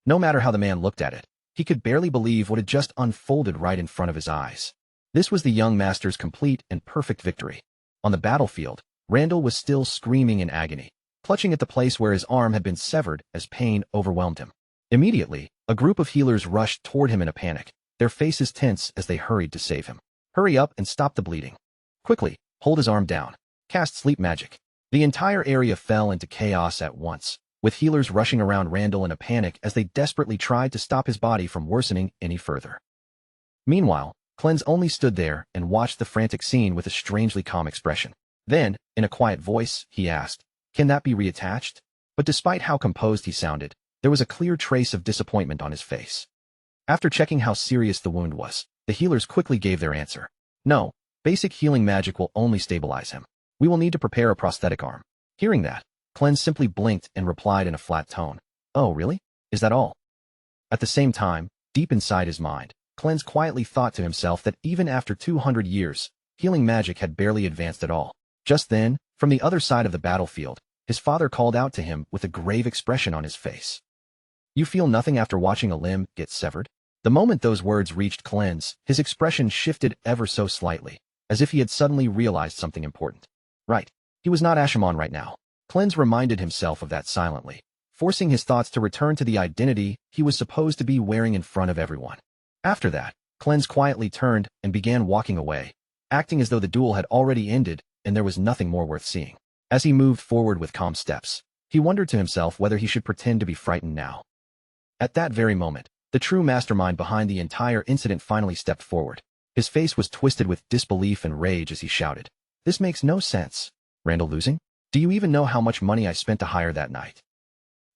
No matter how the man looked at it, He could barely believe what had just unfolded right in front of his eyes. This was the young master's complete and perfect victory. On the battlefield, Randall was still screaming in agony, clutching at the place where his arm had been severed as pain overwhelmed him. Immediately, a group of healers rushed toward him in a panic, their faces tense as they hurried to save him. Hurry up and stop the bleeding. Quickly, hold his arm down. Cast sleep magic. The entire area fell into chaos at once, with healers rushing around Randall in a panic as they desperately tried to stop his body from worsening any further. Meanwhile, Cleanse only stood there and watched the frantic scene with a strangely calm expression. Then, in a quiet voice, he asked, "Can that be reattached?" But despite how composed he sounded, there was a clear trace of disappointment on his face. After checking how serious the wound was, the healers quickly gave their answer. "No, basic healing magic will only stabilize him. We will need to prepare a prosthetic arm." Hearing that, Cleanse simply blinked and replied in a flat tone, "Oh, really? Is that all?" At the same time, deep inside his mind, Cleanse quietly thought to himself that even after 200 years, healing magic had barely advanced at all. Just then, from the other side of the battlefield, his father called out to him with a grave expression on his face. "You feel nothing after watching a limb get severed?" The moment those words reached Cleanse, his expression shifted ever so slightly, as if he had suddenly realized something important. Right. He was not Ashimon right now. Cleanse reminded himself of that silently, forcing his thoughts to return to the identity he was supposed to be wearing in front of everyone. After that, Cleanse quietly turned and began walking away, acting as though the duel had already ended and there was nothing more worth seeing. As he moved forward with calm steps, he wondered to himself whether he should pretend to be frightened now. At that very moment, the true mastermind behind the entire incident finally stepped forward. His face was twisted with disbelief and rage as he shouted, "This makes no sense. Randall losing? Do you even know how much money I spent to hire that night?"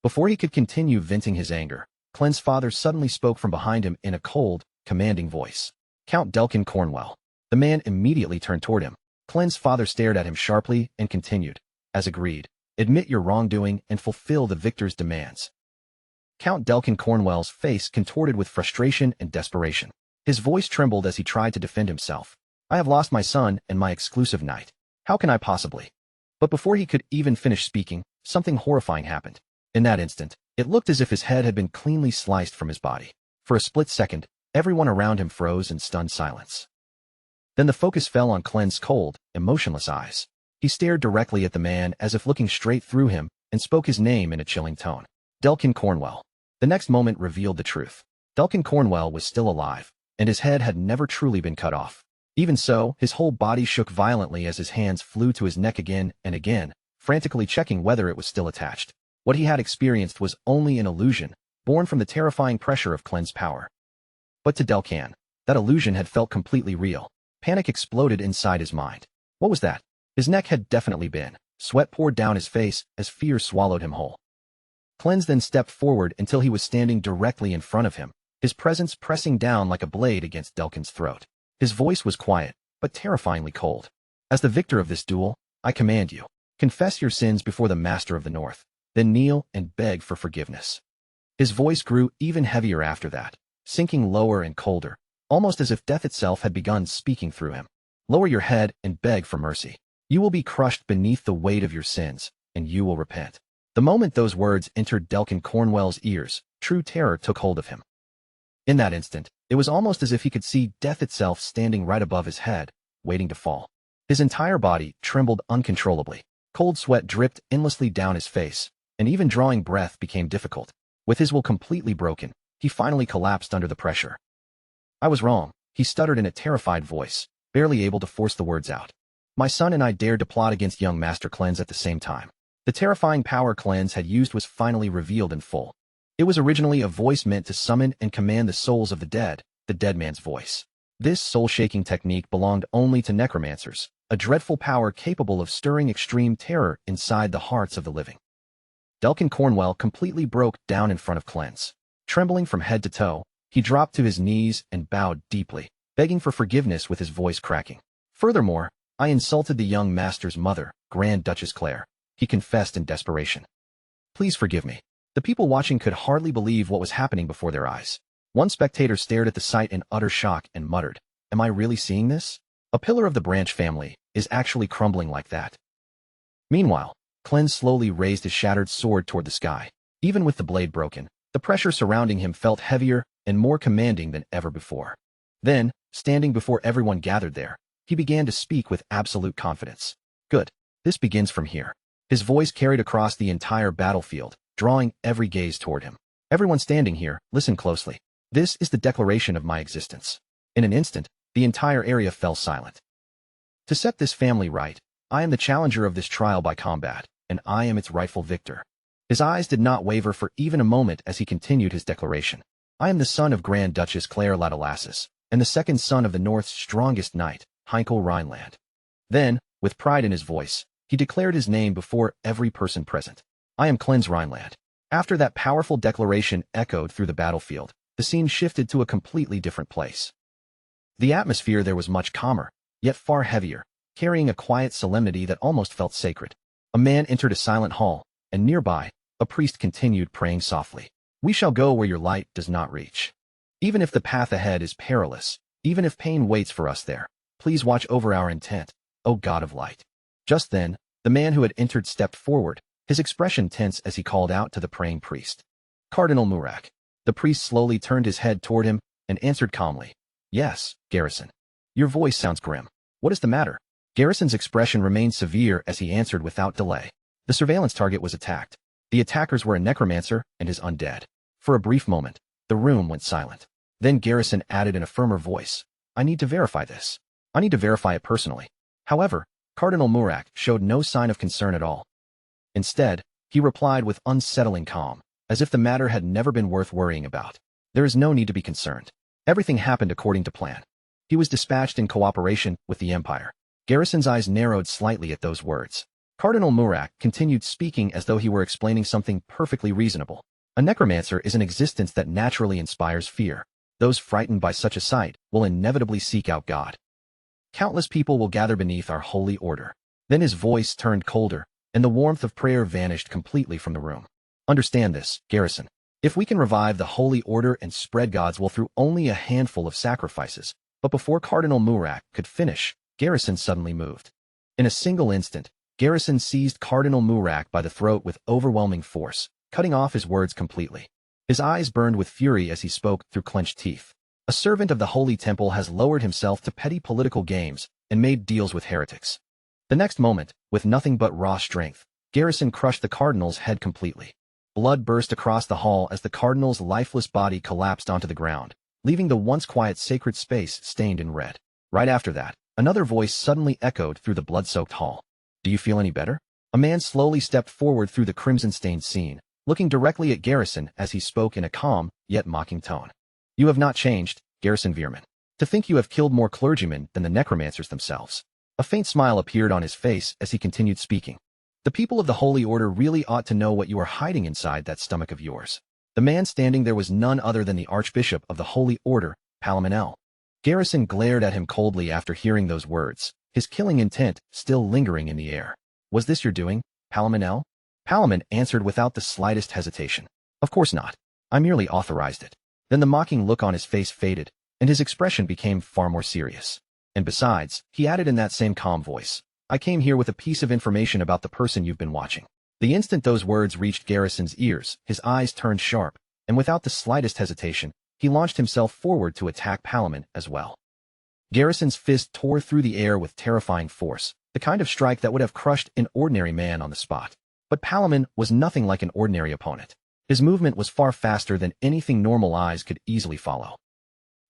Before he could continue venting his anger, Cleanse's father suddenly spoke from behind him in a cold, commanding voice. "Count Delkin Cornwell." The man immediately turned toward him. Cleanse's father stared at him sharply and continued, "As agreed, admit your wrongdoing and fulfill the victor's demands." Count Delkin Cornwell's face contorted with frustration and desperation. His voice trembled as he tried to defend himself. "I have lost my son and my exclusive knight. How can I possibly?" But before he could even finish speaking, something horrifying happened. In that instant, it looked as if his head had been cleanly sliced from his body. For a split second, everyone around him froze in stunned silence. Then the focus fell on Cleanse's cold, emotionless eyes. He stared directly at the man as if looking straight through him and spoke his name in a chilling tone. Delkin Cornwell. The next moment revealed the truth. Delkin Cornwell was still alive, and his head had never truly been cut off. Even so, his whole body shook violently as his hands flew to his neck again and again, frantically checking whether it was still attached. What he had experienced was only an illusion, born from the terrifying pressure of Cleanse's power. But to Delkin, that illusion had felt completely real. Panic exploded inside his mind. What was that? His neck had definitely been. Sweat poured down his face as fear swallowed him whole. Cleanse then stepped forward until he was standing directly in front of him, his presence pressing down like a blade against Delkin's throat. His voice was quiet, but terrifyingly cold. "As the victor of this duel, I command you, confess your sins before the Master of the North, then kneel and beg for forgiveness." His voice grew even heavier after that, sinking lower and colder, almost as if death itself had begun speaking through him. "Lower your head and beg for mercy. You will be crushed beneath the weight of your sins, and you will repent." The moment those words entered Delkin Cornwell's ears, true terror took hold of him. In that instant, it was almost as if he could see death itself standing right above his head, waiting to fall. His entire body trembled uncontrollably. Cold sweat dripped endlessly down his face, and even drawing breath became difficult. With his will completely broken, he finally collapsed under the pressure. "I was wrong," he stuttered in a terrified voice, barely able to force the words out. "My son and I dared to plot against young Master Cleanse at the same time." The terrifying power Cleanse had used was finally revealed in full. It was originally a voice meant to summon and command the souls of the dead man's voice. This soul-shaking technique belonged only to necromancers, a dreadful power capable of stirring extreme terror inside the hearts of the living. Delkin Cornwell completely broke down in front of Cleanse. Trembling from head to toe, he dropped to his knees and bowed deeply, begging for forgiveness with his voice cracking. "Furthermore, I insulted the young master's mother, Grand Duchess Claire," he confessed in desperation. "Please forgive me." The people watching could hardly believe what was happening before their eyes. One spectator stared at the sight in utter shock and muttered, "Am I really seeing this? A pillar of the Branch family is actually crumbling like that." Meanwhile, Cleanse slowly raised his shattered sword toward the sky. Even with the blade broken, the pressure surrounding him felt heavier and more commanding than ever before. Then, standing before everyone gathered there, he began to speak with absolute confidence. Good. This begins from here. His voice carried across the entire battlefield, drawing every gaze toward him. Everyone standing here, listen closely. This is the declaration of my existence. In an instant, the entire area fell silent. To set this family right, I am the challenger of this trial by combat, and I am its rightful victor. His eyes did not waver for even a moment as he continued his declaration. I am the son of Grand Duchess Claire Ladalassus, and the second son of the North's strongest knight, Heinkel Rhineland. Then, with pride in his voice, he declared his name before every person present. I am Cleanse Rhineland. After that powerful declaration echoed through the battlefield, the scene shifted to a completely different place. The atmosphere there was much calmer, yet far heavier, carrying a quiet solemnity that almost felt sacred. A man entered a silent hall, and nearby, a priest continued praying softly. We shall go where your light does not reach. Even if the path ahead is perilous, even if pain waits for us there, please watch over our intent, O God of light. Just then, the man who had entered stepped forward, his expression tense as he called out to the praying priest. Cardinal Murak. The priest slowly turned his head toward him and answered calmly. Yes, Garrison. Your voice sounds grim. What is the matter? Garrison's expression remained severe as he answered without delay. The surveillance target was attacked. The attackers were a necromancer and his undead. For a brief moment, the room went silent. Then Garrison added in a firmer voice, I need to verify this. I need to verify it personally. However, Cardinal Murak showed no sign of concern at all. Instead, he replied with unsettling calm, as if the matter had never been worth worrying about. There is no need to be concerned. Everything happened according to plan. He was dispatched in cooperation with the Empire. Garrison's eyes narrowed slightly at those words. Cardinal Murak continued speaking as though he were explaining something perfectly reasonable. A necromancer is an existence that naturally inspires fear. Those frightened by such a sight will inevitably seek out God. Countless people will gather beneath our holy order. Then his voice turned colder, and the warmth of prayer vanished completely from the room. Understand this, Garrison. If we can revive the holy order and spread God's will through only a handful of sacrifices, but before Cardinal Murak could finish, Garrison suddenly moved. In a single instant, Garrison seized Cardinal Murak by the throat with overwhelming force, cutting off his words completely. His eyes burned with fury as he spoke through clenched teeth. A servant of the Holy Temple has lowered himself to petty political games and made deals with heretics. The next moment, with nothing but raw strength, Garrison crushed the Cardinal's head completely. Blood burst across the hall as the Cardinal's lifeless body collapsed onto the ground, leaving the once quiet sacred space stained in red. Right after that, another voice suddenly echoed through the blood-soaked hall. Do you feel any better? A man slowly stepped forward through the crimson-stained scene, looking directly at Garrison as he spoke in a calm, yet mocking tone. You have not changed, Garrison Veerman. To think you have killed more clergymen than the necromancers themselves. A faint smile appeared on his face as he continued speaking. The people of the Holy Order really ought to know what you are hiding inside that stomach of yours. The man standing there was none other than the Archbishop of the Holy Order, Palaminel. Garrison glared at him coldly after hearing those words, his killing intent still lingering in the air. Was this your doing, Palaminel? Palamin answered without the slightest hesitation. Of course not. I merely authorized it. Then the mocking look on his face faded, and his expression became far more serious. And besides, he added in that same calm voice, I came here with a piece of information about the person you've been watching. The instant those words reached Garrison's ears, his eyes turned sharp, and without the slightest hesitation, he launched himself forward to attack Palamin as well. Garrison's fist tore through the air with terrifying force, the kind of strike that would have crushed an ordinary man on the spot. But Palamin was nothing like an ordinary opponent. His movement was far faster than anything normal eyes could easily follow.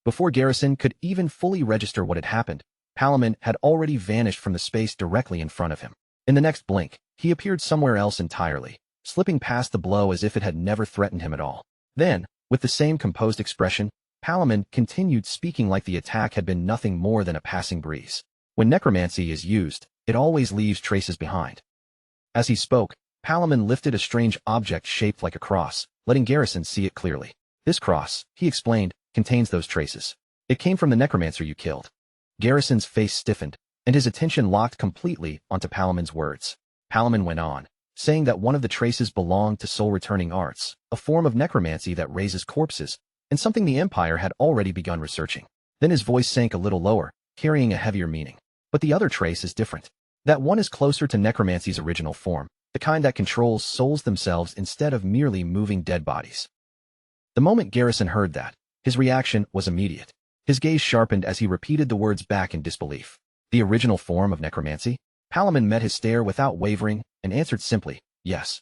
Before Garrison could even fully register what had happened, Palamin had already vanished from the space directly in front of him. In the next blink, he appeared somewhere else entirely, slipping past the blow as if it had never threatened him at all. Then, with the same composed expression, Palamin continued speaking like the attack had been nothing more than a passing breeze. When necromancy is used, it always leaves traces behind. As he spoke, Palamin lifted a strange object shaped like a cross, letting Garrison see it clearly. This cross, he explained, contains those traces. It came from the necromancer you killed. Garrison's face stiffened, and his attention locked completely onto Palamin's words. Palamin went on, saying that one of the traces belonged to soul-returning arts, a form of necromancy that raises corpses, and something the Empire had already begun researching. Then his voice sank a little lower, carrying a heavier meaning. But the other trace is different. That one is closer to necromancy's original form, the kind that controls souls themselves instead of merely moving dead bodies. The moment Garrison heard that, His reaction was immediate. His gaze sharpened as he repeated the words back in disbelief. The original form of necromancy? Palamon met his stare without wavering and answered simply, yes.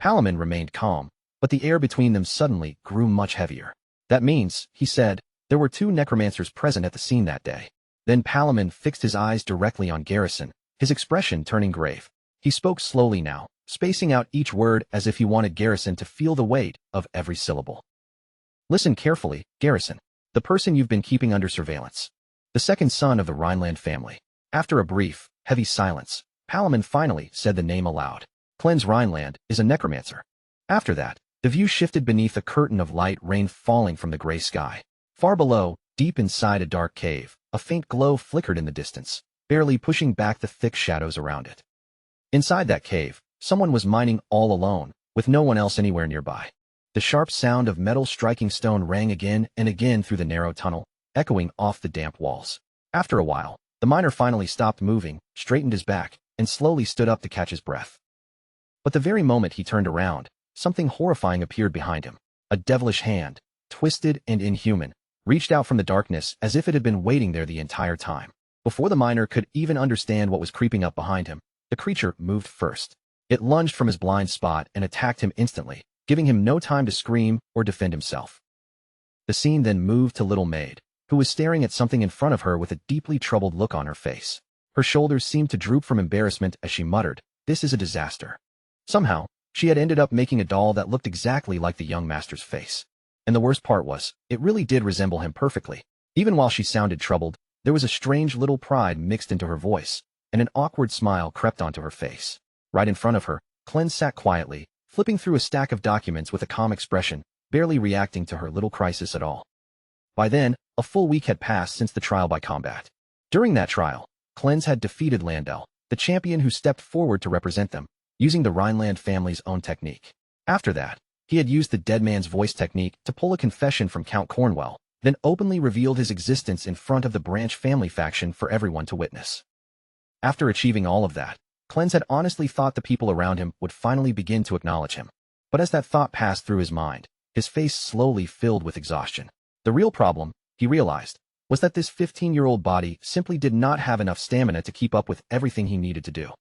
Palamon remained calm, but the air between them suddenly grew much heavier. That means, he said, there were 2 necromancers present at the scene that day. Then Palamon fixed his eyes directly on Garrison, his expression turning grave. He spoke slowly now, spacing out each word as if he wanted Garrison to feel the weight of every syllable. Listen carefully, Garrison. The person you've been keeping under surveillance. The second son of the Rhineland family. After a brief, heavy silence, Palamon finally said the name aloud. Cleanse Rhineland is a necromancer. After that, the view shifted beneath a curtain of light rain falling from the gray sky. Far below, deep inside a dark cave, a faint glow flickered in the distance, barely pushing back the thick shadows around it. Inside that cave, someone was mining all alone, with no one else anywhere nearby. The sharp sound of metal striking stone rang again and again through the narrow tunnel, echoing off the damp walls. After a while, the miner finally stopped moving, straightened his back, and slowly stood up to catch his breath. But the very moment he turned around, something horrifying appeared behind him. A devilish hand, twisted and inhuman, reached out from the darkness as if it had been waiting there the entire time. Before the miner could even understand what was creeping up behind him, the creature moved first. It lunged from his blind spot and attacked him instantly, giving him no time to scream or defend himself. The scene then moved to Little Maid, who was staring at something in front of her with a deeply troubled look on her face. Her shoulders seemed to droop from embarrassment as she muttered, "This is a disaster." Somehow, she had ended up making a doll that looked exactly like the young master's face. And the worst part was, it really did resemble him perfectly. Even while she sounded troubled, there was a strange little pride mixed into her voice, and an awkward smile crept onto her face. Right in front of her, Cleanse sat quietly, flipping through a stack of documents with a calm expression, barely reacting to her little crisis at all. By then, a full week had passed since the trial by combat. During that trial, Cleanse had defeated Landel, the champion who stepped forward to represent them, using the Rhineland family's own technique. After that, he had used the dead man's voice technique to pull a confession from Count Cornwell, then openly revealed his existence in front of the Branch family faction for everyone to witness. After achieving all of that, Cleanse had honestly thought the people around him would finally begin to acknowledge him. But as that thought passed through his mind, his face slowly filled with exhaustion. The real problem, he realized, was that this 15-year-old body simply did not have enough stamina to keep up with everything he needed to do.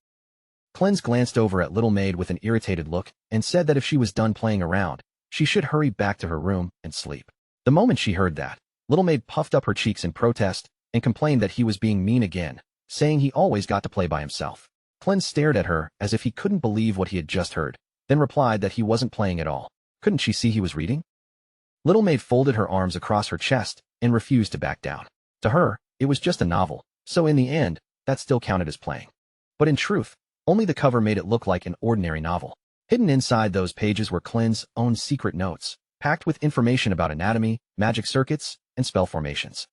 Cleanse glanced over at Little Maid with an irritated look and said that if she was done playing around, she should hurry back to her room and sleep. The moment she heard that, Little Maid puffed up her cheeks in protest and complained that he was being mean again, saying he always got to play by himself. Cleanse stared at her as if he couldn't believe what he had just heard, then replied that he wasn't playing at all. Couldn't she see he was reading? Little Maid folded her arms across her chest and refused to back down. To her, it was just a novel, so in the end, that still counted as playing. But in truth, only the cover made it look like an ordinary novel. Hidden inside those pages were Cleanse's own secret notes, packed with information about anatomy, magic circuits, and spell formations.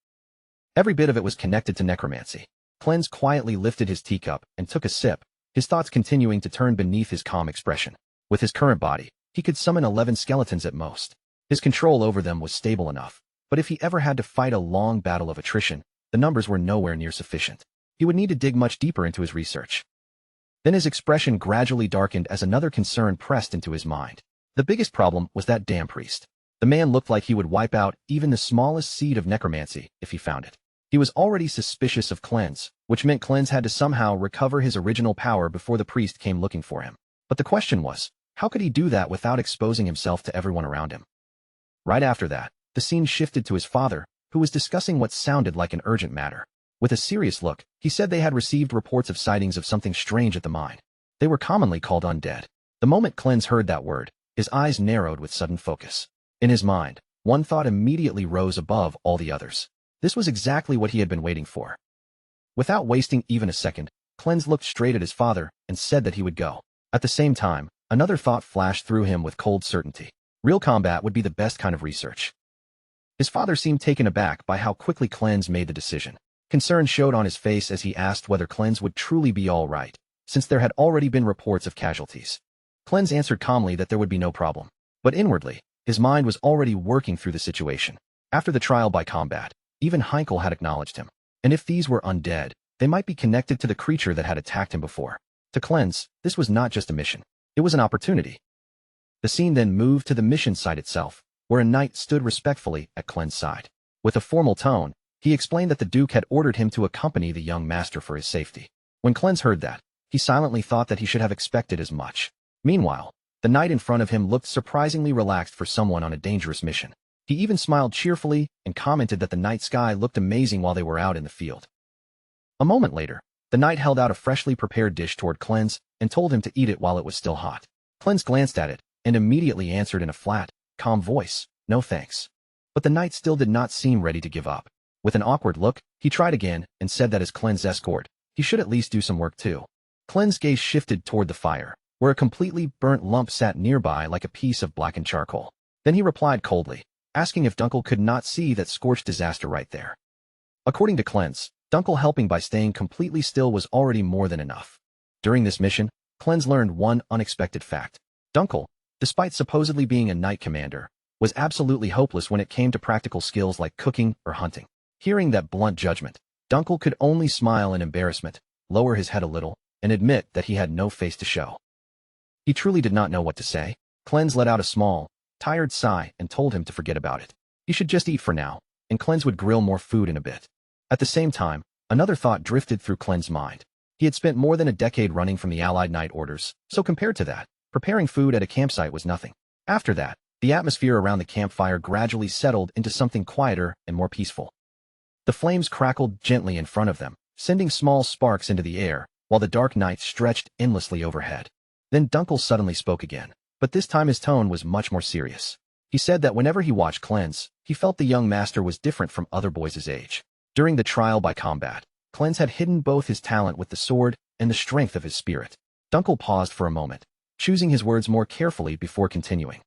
Every bit of it was connected to necromancy. Cleanse quietly lifted his teacup and took a sip, his thoughts continuing to turn beneath his calm expression. With his current body, he could summon 11 skeletons at most. His control over them was stable enough, but if he ever had to fight a long battle of attrition, the numbers were nowhere near sufficient. He would need to dig much deeper into his research. Then his expression gradually darkened as another concern pressed into his mind. The biggest problem was that damn priest. The man looked like he would wipe out even the smallest seed of necromancy if he found it. He was already suspicious of Cleanse, which meant Cleanse had to somehow recover his original power before the priest came looking for him. But the question was, how could he do that without exposing himself to everyone around him? Right after that, the scene shifted to his father, who was discussing what sounded like an urgent matter. With a serious look, he said they had received reports of sightings of something strange at the mine. They were commonly called undead. The moment Cleanse heard that word, his eyes narrowed with sudden focus. In his mind, one thought immediately rose above all the others. This was exactly what he had been waiting for. Without wasting even a second, Cleanse looked straight at his father and said that he would go. At the same time, another thought flashed through him with cold certainty. Real combat would be the best kind of research. His father seemed taken aback by how quickly Cleanse made the decision. Concern showed on his face as he asked whether Cleanse would truly be all right, since there had already been reports of casualties. Cleanse answered calmly that there would be no problem. But inwardly, his mind was already working through the situation. After the trial by combat, even Heinkel had acknowledged him. And if these were undead, they might be connected to the creature that had attacked him before. To Cleanse, this was not just a mission. It was an opportunity. The scene then moved to the mission site itself, where a knight stood respectfully at Clen's side. With a formal tone, he explained that the Duke had ordered him to accompany the young master for his safety. When Clen's heard that, he silently thought that he should have expected as much. Meanwhile, the knight in front of him looked surprisingly relaxed for someone on a dangerous mission. He even smiled cheerfully and commented that the night sky looked amazing while they were out in the field. A moment later, the knight held out a freshly prepared dish toward Clen's and told him to eat it while it was still hot. Clen's glanced at it and immediately answered in a flat, calm voice, "No thanks." But the knight still did not seem ready to give up. With an awkward look, he tried again and said that as Clen's escort, he should at least do some work too. Clen's gaze shifted toward the fire, where a completely burnt lump sat nearby like a piece of blackened charcoal. Then he replied coldly, asking if Dunkel could not see that scorched disaster right there. According to Clen's, Dunkel helping by staying completely still was already more than enough. During this mission, Clen's learned one unexpected fact. Dunkel, despite supposedly being a knight commander, was absolutely hopeless when it came to practical skills like cooking or hunting. Hearing that blunt judgment, Dunkel could only smile in embarrassment, lower his head a little, and admit that he had no face to show. He truly did not know what to say. Clen's let out a small, tired sigh and told him to forget about it. He should just eat for now, and Clen's would grill more food in a bit. At the same time, another thought drifted through Clen's mind. He had spent more than a decade running from the Allied Night Orders, so compared to that, preparing food at a campsite was nothing. After that, the atmosphere around the campfire gradually settled into something quieter and more peaceful. The flames crackled gently in front of them, sending small sparks into the air, while the dark night stretched endlessly overhead. Then Dunkel suddenly spoke again, but this time his tone was much more serious. He said that whenever he watched Clen's, he felt the young master was different from other boys his age. During the trial by combat, Clen's had hidden both his talent with the sword and the strength of his spirit. Dunkel paused for a moment, choosing his words more carefully before continuing.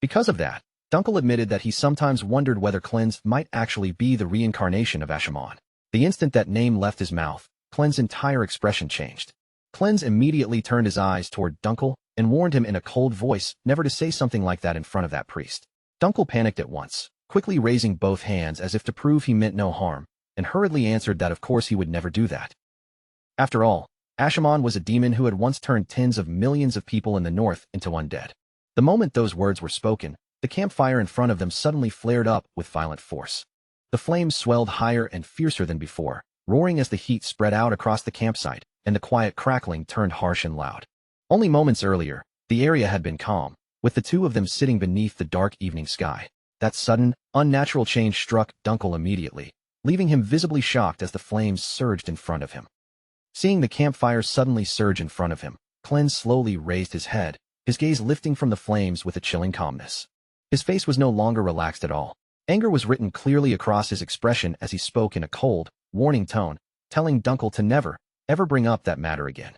Because of that, Dunkel admitted that he sometimes wondered whether Clen's might actually be the reincarnation of Asha'man. The instant that name left his mouth, Clen's entire expression changed. Clen's immediately turned his eyes toward Dunkel and warned him in a cold voice never to say something like that in front of that priest. Dunkel panicked at once, quickly raising both hands as if to prove he meant no harm, and hurriedly answered that of course he would never do that. After all, Asha'man was a demon who had once turned tens of millions of people in the north into undead. The moment those words were spoken, the campfire in front of them suddenly flared up with violent force. The flames swelled higher and fiercer than before, roaring as the heat spread out across the campsite, and the quiet crackling turned harsh and loud. Only moments earlier, the area had been calm, with the two of them sitting beneath the dark evening sky. That sudden, unnatural change struck Dunkel immediately, leaving him visibly shocked as the flames surged in front of him. Seeing the campfire suddenly surge in front of him, Clen slowly raised his head, his gaze lifting from the flames with a chilling calmness. His face was no longer relaxed at all. Anger was written clearly across his expression as he spoke in a cold, warning tone, telling Dunkel to never, ever bring up that matter again.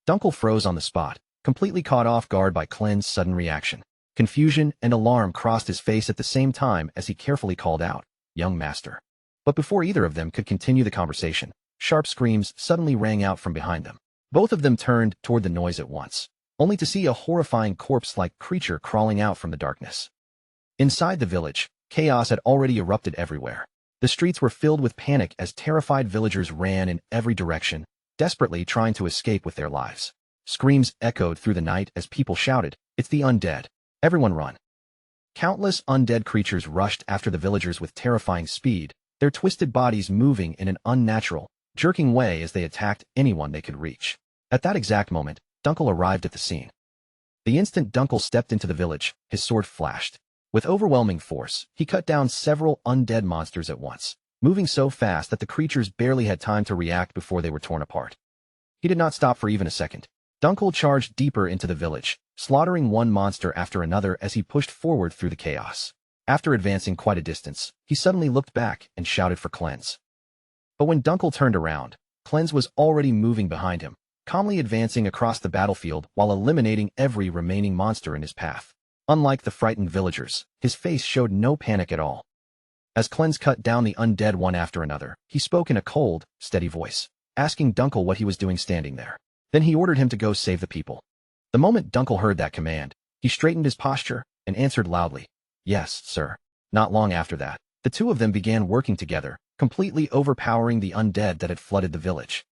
Dunkel froze on the spot, completely caught off guard by Clen's sudden reaction. Confusion and alarm crossed his face at the same time as he carefully called out, "Young master." But before either of them could continue the conversation, sharp screams suddenly rang out from behind them. Both of them turned toward the noise at once, only to see a horrifying corpse-like creature crawling out from the darkness. Inside the village, chaos had already erupted everywhere. The streets were filled with panic as terrified villagers ran in every direction, desperately trying to escape with their lives. Screams echoed through the night as people shouted, "It's the undead! Everyone run!" Countless undead creatures rushed after the villagers with terrifying speed, their twisted bodies moving in an unnatural, jerking way as they attacked anyone they could reach. At that exact moment, Dunkel arrived at the scene. The instant Dunkel stepped into the village, his sword flashed. With overwhelming force, he cut down several undead monsters at once, moving so fast that the creatures barely had time to react before they were torn apart. He did not stop for even a second. Dunkel charged deeper into the village, slaughtering one monster after another as he pushed forward through the chaos. After advancing quite a distance, he suddenly looked back and shouted for Clen's. But when Dunkel turned around, Clen's was already moving behind him, calmly advancing across the battlefield while eliminating every remaining monster in his path. Unlike the frightened villagers, his face showed no panic at all. As Clen's cut down the undead one after another, he spoke in a cold, steady voice, asking Dunkel what he was doing standing there. Then he ordered him to go save the people. The moment Dunkel heard that command, he straightened his posture and answered loudly, "Yes, sir." Not long after that, the two of them began working together, completely overpowering the undead that had flooded the village.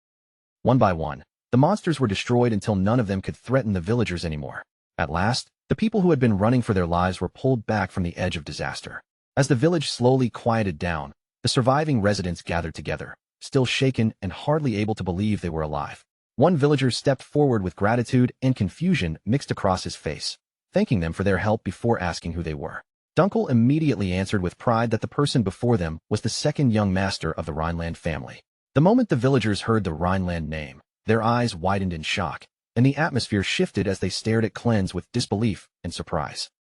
One by one, the monsters were destroyed until none of them could threaten the villagers anymore. At last, The people who had been running for their lives were pulled back from the edge of disaster. As the village slowly quieted down, the surviving residents gathered together, still shaken and hardly able to believe they were alive. One villager stepped forward with gratitude and confusion mixed across his face, thanking them for their help before asking who they were. Dunkel immediately answered with pride that the person before them was the second young master of the Rhineland family. The moment the villagers heard the Rhineland name, their eyes widened in shock, and the atmosphere shifted as they stared at Cleanse with disbelief and surprise.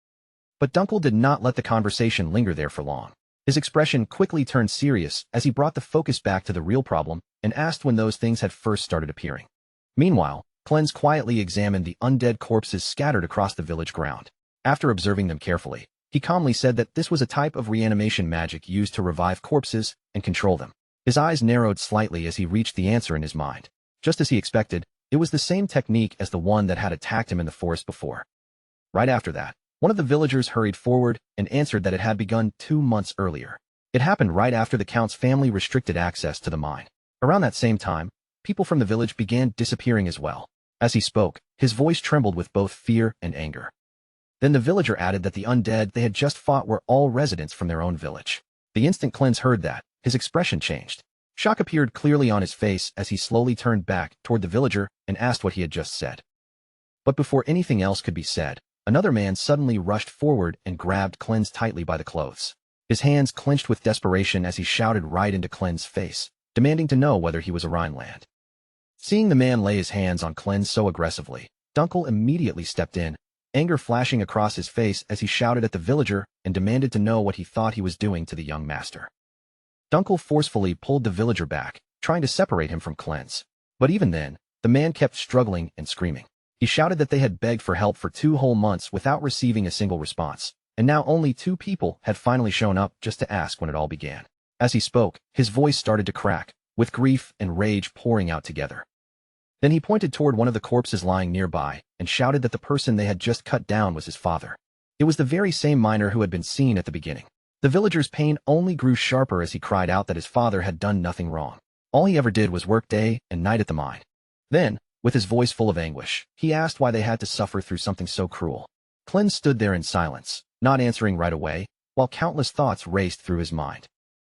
But Dunkel did not let the conversation linger there for long. His expression quickly turned serious as he brought the focus back to the real problem and asked when those things had first started appearing. Meanwhile, Cleanse quietly examined the undead corpses scattered across the village ground. After observing them carefully, he calmly said that this was a type of reanimation magic used to revive corpses and control them. His eyes narrowed slightly as he reached the answer in his mind. Just as he expected, it was the same technique as the one that had attacked him in the forest before. Right after that, one of the villagers hurried forward and answered that it had begun 2 months earlier. It happened right after the Count's family restricted access to the mine. Around that same time, people from the village began disappearing as well. As he spoke, his voice trembled with both fear and anger. Then the villager added that the undead they had just fought were all residents from their own village. The instant Cleanse heard that, his expression changed. Shock appeared clearly on his face as he slowly turned back toward the villager and asked what he had just said. But before anything else could be said, another man suddenly rushed forward and grabbed Cleanse tightly by the clothes. His hands clenched with desperation as he shouted right into Cleanse's face, demanding to know whether he was a Rhineland. Seeing the man lay his hands on Cleanse so aggressively, Dunkel immediately stepped in, anger flashing across his face as he shouted at the villager and demanded to know what he thought he was doing to the young master. Dunkel forcefully pulled the villager back, trying to separate him from Cleanse. But even then, the man kept struggling and screaming. He shouted that they had begged for help for 2 whole months without receiving a single response, and now only 2 people had finally shown up just to ask when it all began. As he spoke, his voice started to crack, with grief and rage pouring out together. Then he pointed toward one of the corpses lying nearby and shouted that the person they had just cut down was his father. It was the very same miner who had been seen at the beginning. The villager's pain only grew sharper as he cried out that his father had done nothing wrong. All he ever did was work day and night at the mine. Then, with his voice full of anguish, he asked why they had to suffer through something so cruel. Cleanse stood there in silence, not answering right away, while countless thoughts raced through his mind.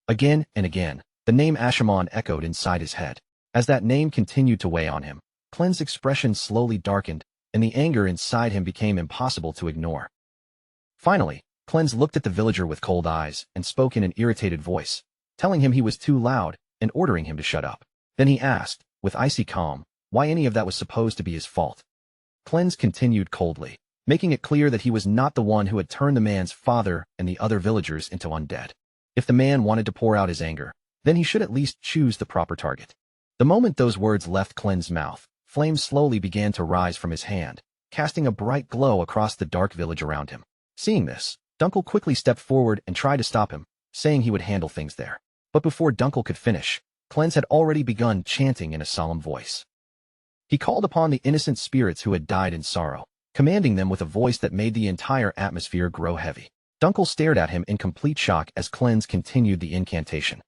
Again and again, the name Ashimon echoed inside his head. As that name continued to weigh on him, Cleanse's expression slowly darkened, and the anger inside him became impossible to ignore. Finally, Cleanse looked at the villager with cold eyes and spoke in an irritated voice, telling him he was too loud and ordering him to shut up. Then he asked, with icy calm, why any of that was supposed to be his fault. Cleanse continued coldly, making it clear that he was not the one who had turned the man's father and the other villagers into undead. If the man wanted to pour out his anger, then he should at least choose the proper target. The moment those words left Cleanse's mouth, flames slowly began to rise from his hand, casting a bright glow across the dark village around him. Seeing this, Dunkel quickly stepped forward and tried to stop him, saying he would handle things there. But before Dunkel could finish, Cleanse had already begun chanting in a solemn voice. He called upon the innocent spirits who had died in sorrow, commanding them with a voice that made the entire atmosphere grow heavy. Dunkel stared at him in complete shock as Cleanse continued the incantation.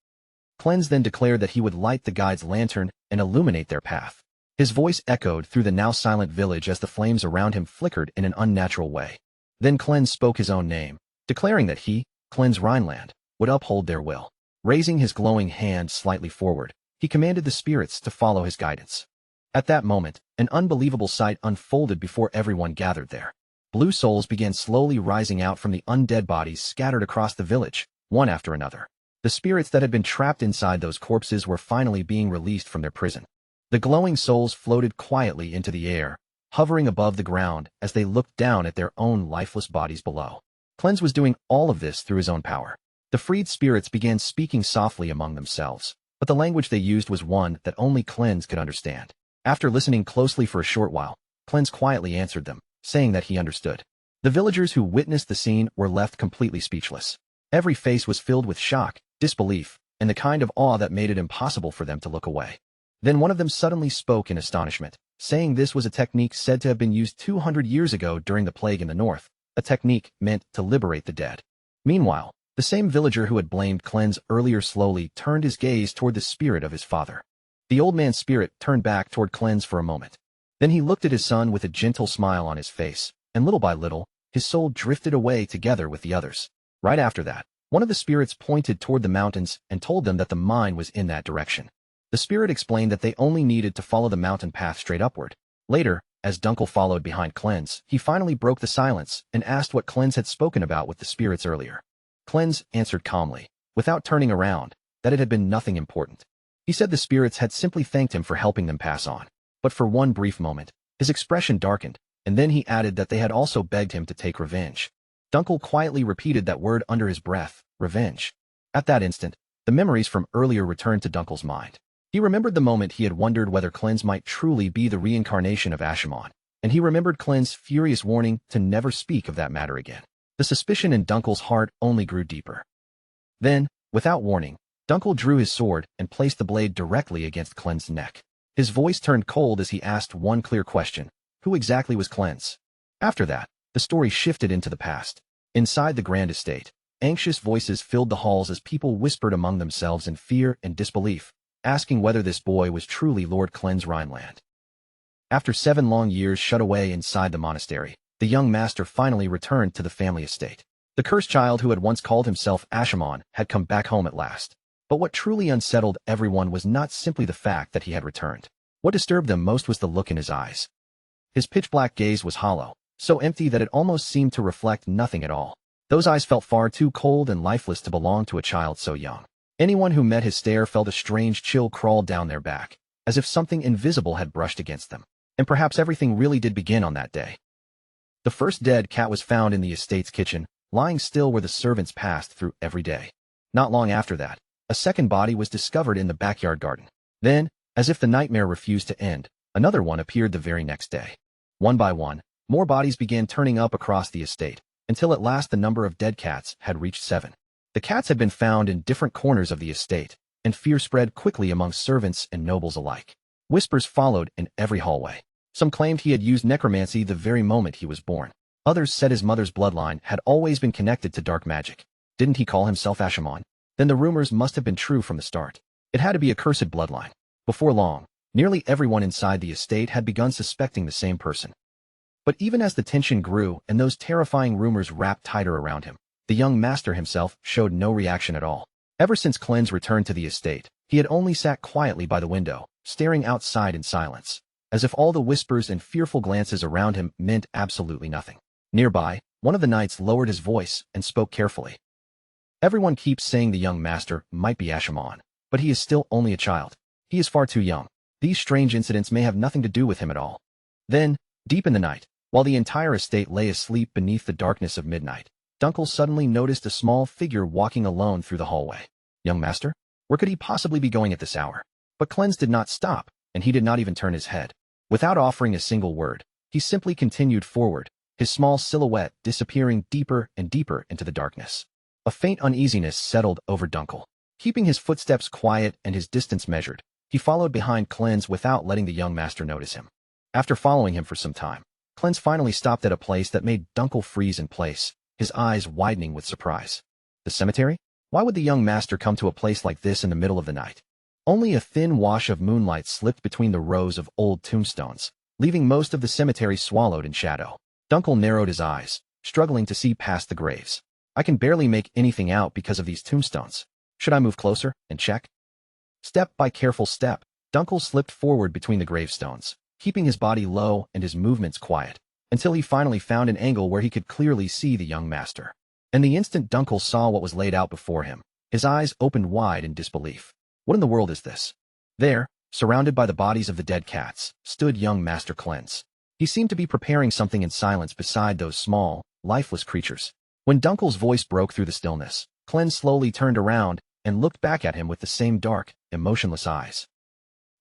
Cleanse then declared that he would light the guide's lantern and illuminate their path. His voice echoed through the now silent village as the flames around him flickered in an unnatural way. Then Cleanse spoke his own name, declaring that he, Cleanse Rhineland, would uphold their will. Raising his glowing hand slightly forward, he commanded the spirits to follow his guidance. At that moment, an unbelievable sight unfolded before everyone gathered there. Blue souls began slowly rising out from the undead bodies scattered across the village, one after another. The spirits that had been trapped inside those corpses were finally being released from their prison. The glowing souls floated quietly into the air, hovering above the ground as they looked down at their own lifeless bodies below. Cleanse was doing all of this through his own power. The freed spirits began speaking softly among themselves, but the language they used was one that only Cleanse could understand. After listening closely for a short while, Cleanse quietly answered them, saying that he understood. The villagers who witnessed the scene were left completely speechless. Every face was filled with shock, disbelief, and the kind of awe that made it impossible for them to look away. Then one of them suddenly spoke in astonishment, saying this was a technique said to have been used 200 years ago during the plague in the north, a technique meant to liberate the dead. Meanwhile, the same villager who had blamed Cleanse earlier slowly turned his gaze toward the spirit of his father. The old man's spirit turned back toward Cleanse for a moment. Then he looked at his son with a gentle smile on his face, and little by little, his soul drifted away together with the others. Right after that, one of the spirits pointed toward the mountains and told them that the mine was in that direction. The spirit explained that they only needed to follow the mountain path straight upward. Later, as Dunkel followed behind Cleanse, he finally broke the silence and asked what Cleanse had spoken about with the spirits earlier. Cleanse answered calmly, without turning around, that it had been nothing important. He said the spirits had simply thanked him for helping them pass on. But for one brief moment, his expression darkened, and then he added that they had also begged him to take revenge. Dunkel quietly repeated that word under his breath, revenge. At that instant, the memories from earlier returned to Dunkel's mind. He remembered the moment he had wondered whether Cleanse might truly be the reincarnation of Ashimon, and he remembered Cleanse's furious warning to never speak of that matter again. The suspicion in Dunkel's heart only grew deeper. Then, without warning, Dunkel drew his sword and placed the blade directly against Cleanse's neck. His voice turned cold as he asked one clear question: who exactly was Cleanse? After that, the story shifted into the past. Inside the grand estate, anxious voices filled the halls as people whispered among themselves in fear and disbelief, asking whether this boy was truly Lord Cleanse Rhineland. After 7 long years shut away inside the monastery, the young master finally returned to the family estate. The cursed child who had once called himself Ashimon had come back home at last. But what truly unsettled everyone was not simply the fact that he had returned. What disturbed them most was the look in his eyes. His pitch-black gaze was hollow, so empty that it almost seemed to reflect nothing at all. Those eyes felt far too cold and lifeless to belong to a child so young. Anyone who met his stare felt a strange chill crawl down their back, as if something invisible had brushed against them. And perhaps everything really did begin on that day. The first dead cat was found in the estate's kitchen, lying still where the servants passed through every day. Not long after that, a second body was discovered in the backyard garden. Then, as if the nightmare refused to end, another one appeared the very next day. One by one, more bodies began turning up across the estate, until at last the number of dead cats had reached 7. The cats had been found in different corners of the estate, and fear spread quickly among servants and nobles alike. Whispers followed in every hallway. Some claimed he had used necromancy the very moment he was born. Others said his mother's bloodline had always been connected to dark magic. Didn't he call himself Ashimon? Then the rumors must have been true from the start. It had to be a cursed bloodline. Before long, nearly everyone inside the estate had begun suspecting the same person. But even as the tension grew and those terrifying rumors wrapped tighter around him, the young master himself showed no reaction at all. Ever since Cleanse returned to the estate, he had only sat quietly by the window, staring outside in silence, as if all the whispers and fearful glances around him meant absolutely nothing. Nearby, one of the knights lowered his voice and spoke carefully. Everyone keeps saying the young master might be Ashimon, but he is still only a child. He is far too young. These strange incidents may have nothing to do with him at all. Then, deep in the night, while the entire estate lay asleep beneath the darkness of midnight, Dunkel suddenly noticed a small figure walking alone through the hallway. Young master? Where could he possibly be going at this hour? But Cleanse did not stop, and he did not even turn his head. Without offering a single word, he simply continued forward, his small silhouette disappearing deeper and deeper into the darkness. A faint uneasiness settled over Dunkel. Keeping his footsteps quiet and his distance measured, he followed behind Cleanse without letting the young master notice him. After following him for some time, Cleanse finally stopped at a place that made Dunkel freeze in place, his eyes widening with surprise. The cemetery? Why would the young master come to a place like this in the middle of the night? Only a thin wash of moonlight slipped between the rows of old tombstones, leaving most of the cemetery swallowed in shadow. Dunkel narrowed his eyes, struggling to see past the graves. I can barely make anything out because of these tombstones. Should I move closer and check? Step by careful step, Dunkel slipped forward between the gravestones, keeping his body low and his movements quiet, until he finally found an angle where he could clearly see the young master. And the instant Dunkel saw what was laid out before him, his eyes opened wide in disbelief. What in the world is this? There, surrounded by the bodies of the dead cats, stood young Master Cleanse. He seemed to be preparing something in silence beside those small, lifeless creatures. When Dunkel's voice broke through the stillness, Cleanse slowly turned around and looked back at him with the same dark, emotionless eyes.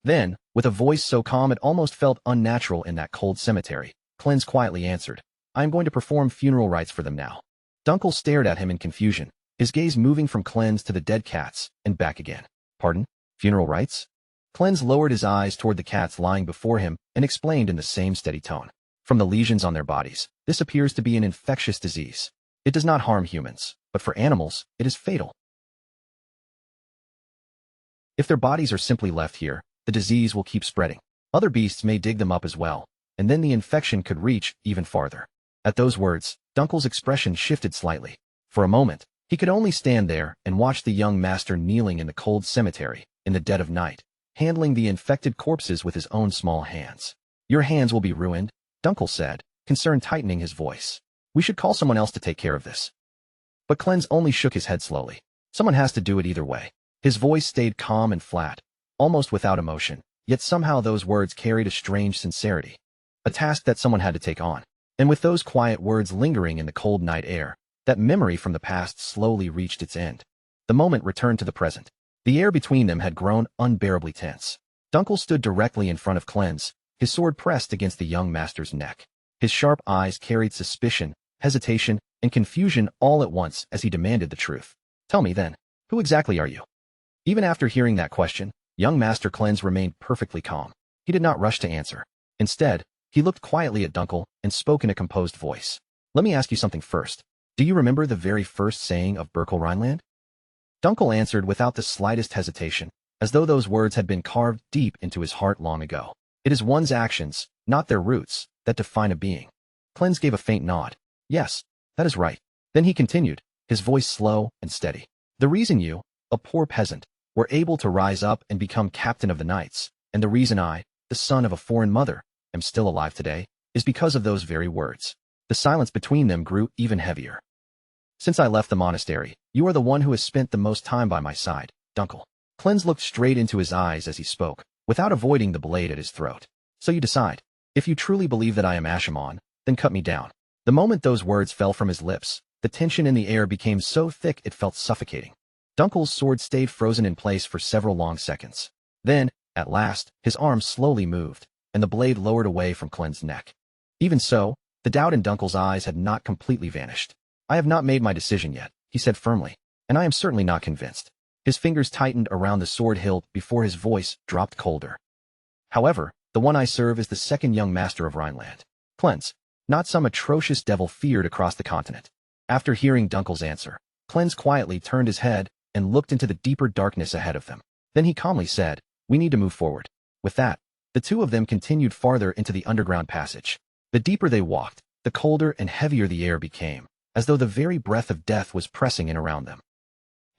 Then, with a voice so calm it almost felt unnatural in that cold cemetery, Cleanse quietly answered, I am going to perform funeral rites for them now. Dunkel stared at him in confusion, his gaze moving from Cleanse to the dead cats and back again. Pardon? Funeral rites? Cleanse lowered his eyes toward the cats lying before him and explained in the same steady tone. From the lesions on their bodies, this appears to be an infectious disease. It does not harm humans, but for animals, it is fatal. If their bodies are simply left here, the disease will keep spreading. Other beasts may dig them up as well, and then the infection could reach even farther. At those words, Dunkel's expression shifted slightly. For a moment, he could only stand there and watch the young master kneeling in the cold cemetery, in the dead of night, handling the infected corpses with his own small hands. Your hands will be ruined, Dunkel said, concern tightening his voice. We should call someone else to take care of this. But Cleanse only shook his head slowly. Someone has to do it either way. His voice stayed calm and flat, almost without emotion, yet somehow those words carried a strange sincerity. A task that someone had to take on. And with those quiet words lingering in the cold night air, that memory from the past slowly reached its end. The moment returned to the present. The air between them had grown unbearably tense. Dunkel stood directly in front of Cleanse, his sword pressed against the young master's neck. His sharp eyes carried suspicion, hesitation, and confusion all at once as he demanded the truth. Tell me then, who exactly are you? Even after hearing that question, young Master Cleanse remained perfectly calm. He did not rush to answer. Instead, he looked quietly at Dunkel and spoke in a composed voice. Let me ask you something first. Do you remember the very first saying of Berkel Rhineland? Dunkel answered without the slightest hesitation, as though those words had been carved deep into his heart long ago. It is one's actions, not their roots, that define a being. Cleanse gave a faint nod. Yes, that is right. Then he continued, his voice slow and steady. The reason you, a poor peasant, were able to rise up and become captain of the knights, and the reason I, the son of a foreign mother, am still alive today, is because of those very words. The silence between them grew even heavier. Since I left the monastery, you are the one who has spent the most time by my side, Dunkel. Cleanse looked straight into his eyes as he spoke, without avoiding the blade at his throat. So you decide. If you truly believe that I am Ashimon, then cut me down. The moment those words fell from his lips, the tension in the air became so thick it felt suffocating. Dunkel's sword stayed frozen in place for several long seconds. Then, at last, his arm slowly moved, and the blade lowered away from Cleanse's neck. Even so, the doubt in Dunkel's eyes had not completely vanished. I have not made my decision yet, he said firmly, and I am certainly not convinced. His fingers tightened around the sword hilt before his voice dropped colder. However, the one I serve is the second young master of Rhineland. Cleanse, not some atrocious devil feared across the continent. After hearing Dunkel's answer, Cleanse quietly turned his head and looked into the deeper darkness ahead of them. Then he calmly said, we need to move forward. With that, the two of them continued farther into the underground passage. The deeper they walked, the colder and heavier the air became, as though the very breath of death was pressing in around them.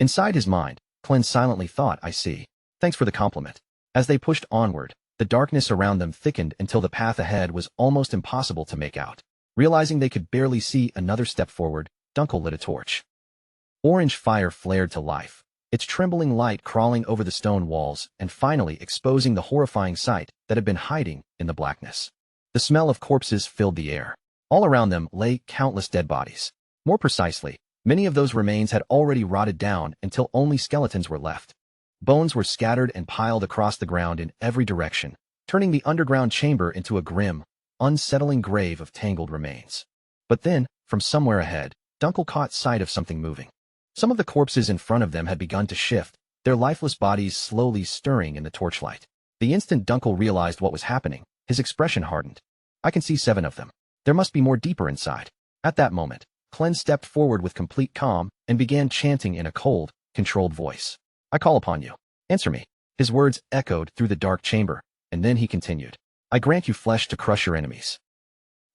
Inside his mind, Cleanse silently thought, I see. Thanks for the compliment. As they pushed onward, the darkness around them thickened until the path ahead was almost impossible to make out. Realizing they could barely see another step forward, Dunkel lit a torch. Orange fire flared to life, its trembling light crawling over the stone walls and finally exposing the horrifying sight that had been hiding in the blackness. The smell of corpses filled the air. All around them lay countless dead bodies. More precisely, many of those remains had already rotted down until only skeletons were left. Bones were scattered and piled across the ground in every direction, turning the underground chamber into a grim, unsettling grave of tangled remains. But then, from somewhere ahead, Dunkel caught sight of something moving. Some of the corpses in front of them had begun to shift, their lifeless bodies slowly stirring in the torchlight. The instant Dunkel realized what was happening, his expression hardened. I can see 7 of them. There must be more deeper inside. At that moment, Cleanse stepped forward with complete calm and began chanting in a cold, controlled voice. I call upon you. Answer me. His words echoed through the dark chamber, and then he continued. I grant you flesh to crush your enemies.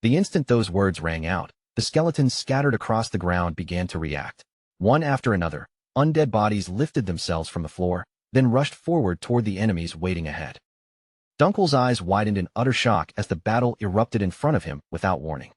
The instant those words rang out, the skeletons scattered across the ground began to react. One after another, undead bodies lifted themselves from the floor, then rushed forward toward the enemies waiting ahead. Dunkel's eyes widened in utter shock as the battle erupted in front of him without warning.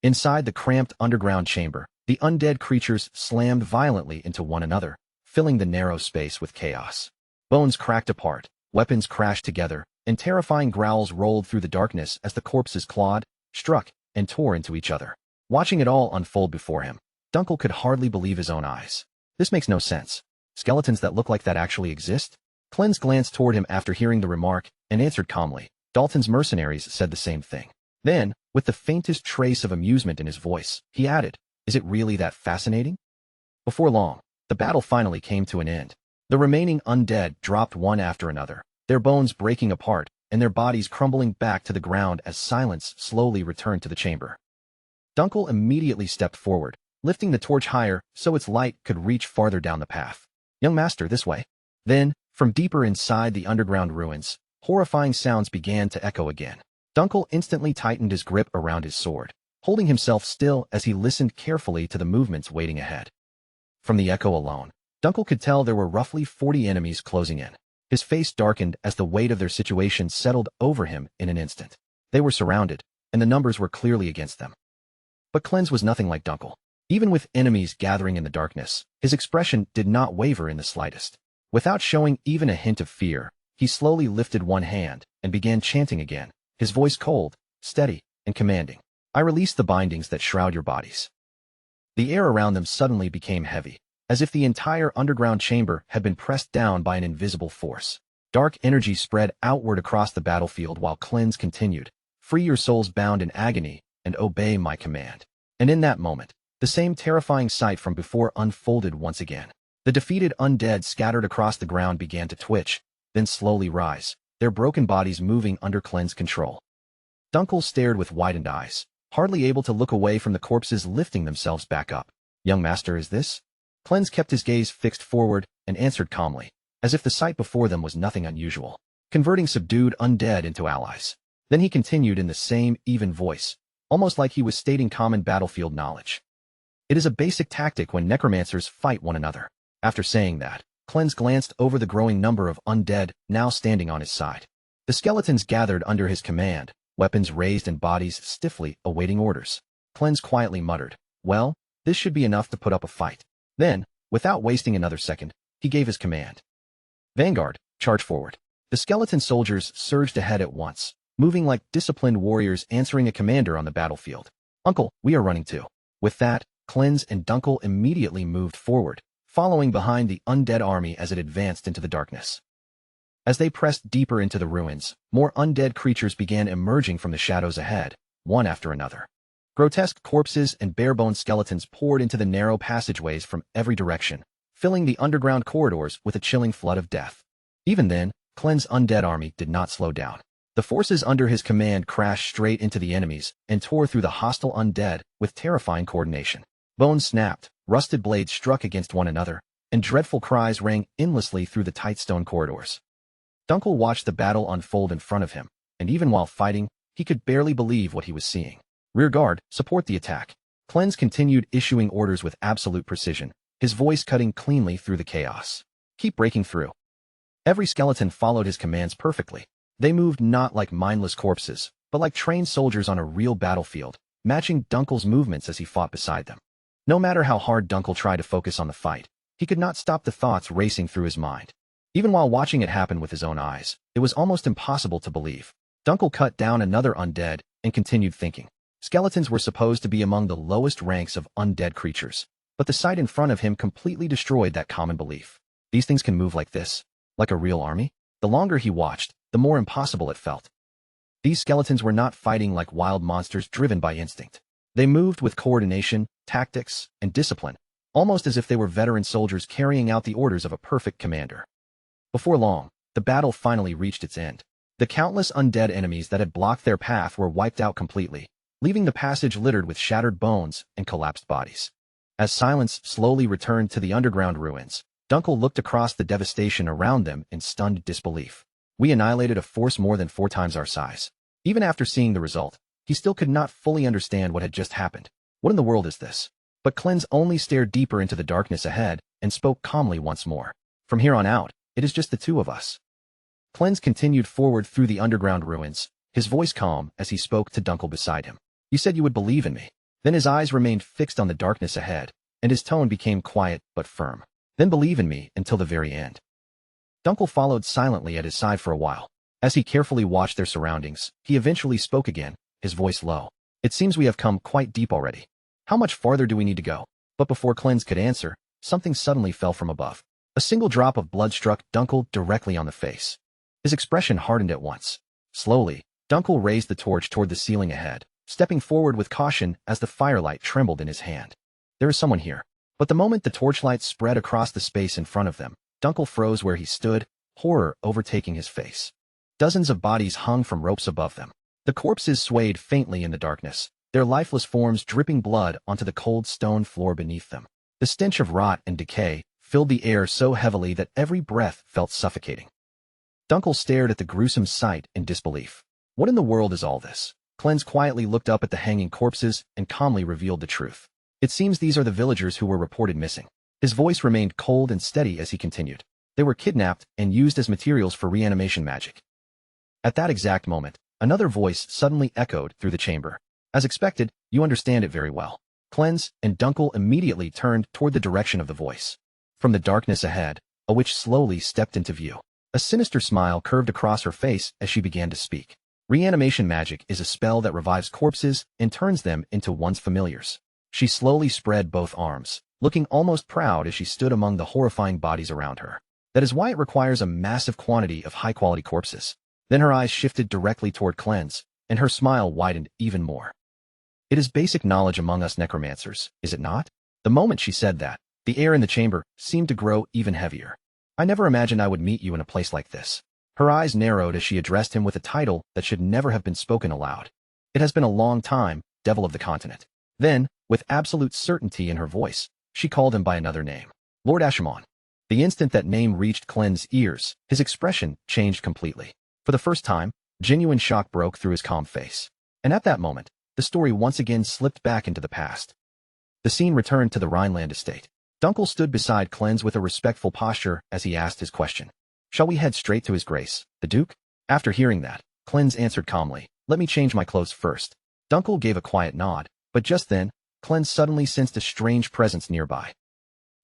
Inside the cramped underground chamber, the undead creatures slammed violently into one another, filling the narrow space with chaos. Bones cracked apart, weapons crashed together, and terrifying growls rolled through the darkness as the corpses clawed, struck, and tore into each other. Watching it all unfold before him, Dunkel could hardly believe his own eyes. This makes no sense. Skeletons that look like that actually exist? Cleanse glanced toward him after hearing the remark and answered calmly. Dalton's mercenaries said the same thing. Then, with the faintest trace of amusement in his voice, he added, is it really that fascinating? Before long, the battle finally came to an end. The remaining undead dropped one after another, their bones breaking apart and their bodies crumbling back to the ground as silence slowly returned to the chamber. Dunkel immediately stepped forward, lifting the torch higher so its light could reach farther down the path. Young master, this way. Then, from deeper inside the underground ruins, horrifying sounds began to echo again. Dunkel instantly tightened his grip around his sword. holding himself still as he listened carefully to the movements waiting ahead. From the echo alone, Dunkel could tell there were roughly 40 enemies closing in. His face darkened as the weight of their situation settled over him in an instant. They were surrounded, and the numbers were clearly against them. But Cleanse was nothing like Dunkel. Even with enemies gathering in the darkness, his expression did not waver in the slightest. Without showing even a hint of fear, he slowly lifted one hand and began chanting again, his voice cold, steady, and commanding. I release the bindings that shroud your bodies. The air around them suddenly became heavy, as if the entire underground chamber had been pressed down by an invisible force. Dark energy spread outward across the battlefield while Cleanse continued, free your souls bound in agony and obey my command. And in that moment, the same terrifying sight from before unfolded once again. The defeated undead scattered across the ground began to twitch, then slowly rise, their broken bodies moving under Cleanse's control. Dunkel stared with widened eyes, hardly able to look away from the corpses lifting themselves back up. Young master, is this? Cleanse kept his gaze fixed forward and answered calmly, as if the sight before them was nothing unusual, converting subdued undead into allies. Then he continued in the same even voice, almost like he was stating common battlefield knowledge. It is a basic tactic when necromancers fight one another. After saying that, Cleanse glanced over the growing number of undead now standing on his side. The skeletons gathered under his command, weapons raised and bodies stiffly awaiting orders. Cleanse quietly muttered, well, this should be enough to put up a fight. Then, without wasting another second, he gave his command. Vanguard, charge forward. The skeleton soldiers surged ahead at once, moving like disciplined warriors answering a commander on the battlefield. Uncle, we are running too. With that, Cleanse and Dunkel immediately moved forward, following behind the undead army as it advanced into the darkness. As they pressed deeper into the ruins, more undead creatures began emerging from the shadows ahead, one after another. Grotesque corpses and bare-boned skeletons poured into the narrow passageways from every direction, filling the underground corridors with a chilling flood of death. Even then, Cleanse's undead army did not slow down. The forces under his command crashed straight into the enemies and tore through the hostile undead with terrifying coordination. Bones snapped, rusted blades struck against one another, and dreadful cries rang endlessly through the tight stone corridors. Dunkel watched the battle unfold in front of him, and even while fighting, he could barely believe what he was seeing. Rear guard, support the attack. Cleanse continued issuing orders with absolute precision, his voice cutting cleanly through the chaos. Keep breaking through. Every skeleton followed his commands perfectly. They moved not like mindless corpses, but like trained soldiers on a real battlefield, matching Dunkel's movements as he fought beside them. No matter how hard Dunkel tried to focus on the fight, he could not stop the thoughts racing through his mind. Even while watching it happen with his own eyes, it was almost impossible to believe. Dunkel cut down another undead and continued thinking. Skeletons were supposed to be among the lowest ranks of undead creatures, but the sight in front of him completely destroyed that common belief. These things can move like this, like a real army? The longer he watched, the more impossible it felt. These skeletons were not fighting like wild monsters driven by instinct. They moved with coordination, tactics, and discipline, almost as if they were veteran soldiers carrying out the orders of a perfect commander. Before long, the battle finally reached its end. The countless undead enemies that had blocked their path were wiped out completely, leaving the passage littered with shattered bones and collapsed bodies. As silence slowly returned to the underground ruins, Dunkel looked across the devastation around them in stunned disbelief. We annihilated a force more than 4 times our size. Even after seeing the result, he still could not fully understand what had just happened. What in the world is this? But Cleanse only stared deeper into the darkness ahead and spoke calmly once more. From here on out, it is just the two of us. Cleanse continued forward through the underground ruins, his voice calm as he spoke to Dunkel beside him. You said you would believe in me. Then his eyes remained fixed on the darkness ahead, and his tone became quiet but firm. Then believe in me until the very end. Dunkel followed silently at his side for a while. As he carefully watched their surroundings, he eventually spoke again, his voice low. It seems we have come quite deep already. How much farther do we need to go? But before Cleanse could answer, something suddenly fell from above. A single drop of blood struck Dunkel directly on the face. His expression hardened at once. Slowly, Dunkel raised the torch toward the ceiling ahead, stepping forward with caution as the firelight trembled in his hand. There is someone here. But the moment the torchlight spread across the space in front of them, Dunkel froze where he stood, horror overtaking his face. Dozens of bodies hung from ropes above them. The corpses swayed faintly in the darkness, their lifeless forms dripping blood onto the cold stone floor beneath them. The stench of rot and decay filled the air so heavily that every breath felt suffocating. Dunkel stared at the gruesome sight in disbelief. What in the world is all this? Cleanse quietly looked up at the hanging corpses and calmly revealed the truth. It seems these are the villagers who were reported missing. His voice remained cold and steady as he continued. They were kidnapped and used as materials for reanimation magic. At that exact moment, another voice suddenly echoed through the chamber. As expected, you understand it very well. Cleanse and Dunkel immediately turned toward the direction of the voice. From the darkness ahead, a witch slowly stepped into view. A sinister smile curved across her face as she began to speak. Reanimation magic is a spell that revives corpses and turns them into once familiars. She slowly spread both arms, looking almost proud as she stood among the horrifying bodies around her. That is why it requires a massive quantity of high-quality corpses. Then her eyes shifted directly toward Cleanse, and her smile widened even more. It is basic knowledge among us necromancers, is it not? The moment she said that, the air in the chamber seemed to grow even heavier. I never imagined I would meet you in a place like this. Her eyes narrowed as she addressed him with a title that should never have been spoken aloud. It has been a long time, Devil of the Continent. Then, with absolute certainty in her voice, she called him by another name. Lord Ashimon. The instant that name reached Cleanse's ears, his expression changed completely. For the first time, genuine shock broke through his calm face. And at that moment, the story once again slipped back into the past. The scene returned to the Rhineland estate. Dunkel stood beside Cleanse with a respectful posture as he asked his question. Shall we head straight to his grace, the Duke? After hearing that, Cleanse answered calmly, let me change my clothes first. Dunkel gave a quiet nod, but just then, Cleanse suddenly sensed a strange presence nearby.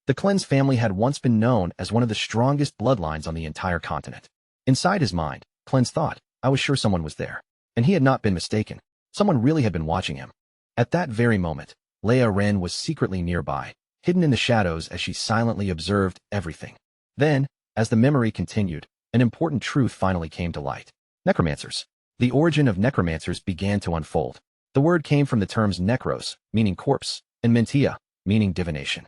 The Cleanse family had once been known as one of the strongest bloodlines on the entire continent. Inside his mind, Cleanse thought, I was sure someone was there. And he had not been mistaken. Someone really had been watching him. At that very moment, Leia Ren was secretly nearby, hidden in the shadows as she silently observed everything. Then, as the memory continued, an important truth finally came to light. Necromancers. The origin of necromancers began to unfold. The word came from the terms necros, meaning corpse, and mentia, meaning divination.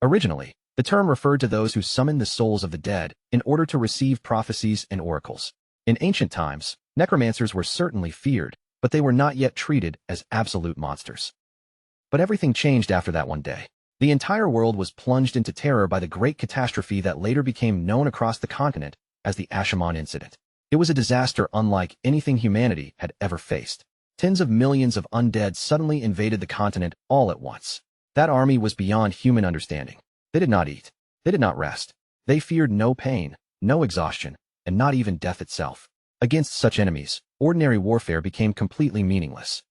Originally, the term referred to those who summoned the souls of the dead in order to receive prophecies and oracles. In ancient times, necromancers were certainly feared, but they were not yet treated as absolute monsters. But everything changed after that one day. The entire world was plunged into terror by the great catastrophe that later became known across the continent as the Ashimon incident. It was a disaster unlike anything humanity had ever faced. Tens of millions of undead suddenly invaded the continent all at once. That army was beyond human understanding. They did not eat. They did not rest. They feared no pain, no exhaustion, and not even death itself. Against such enemies, ordinary warfare became completely meaningless.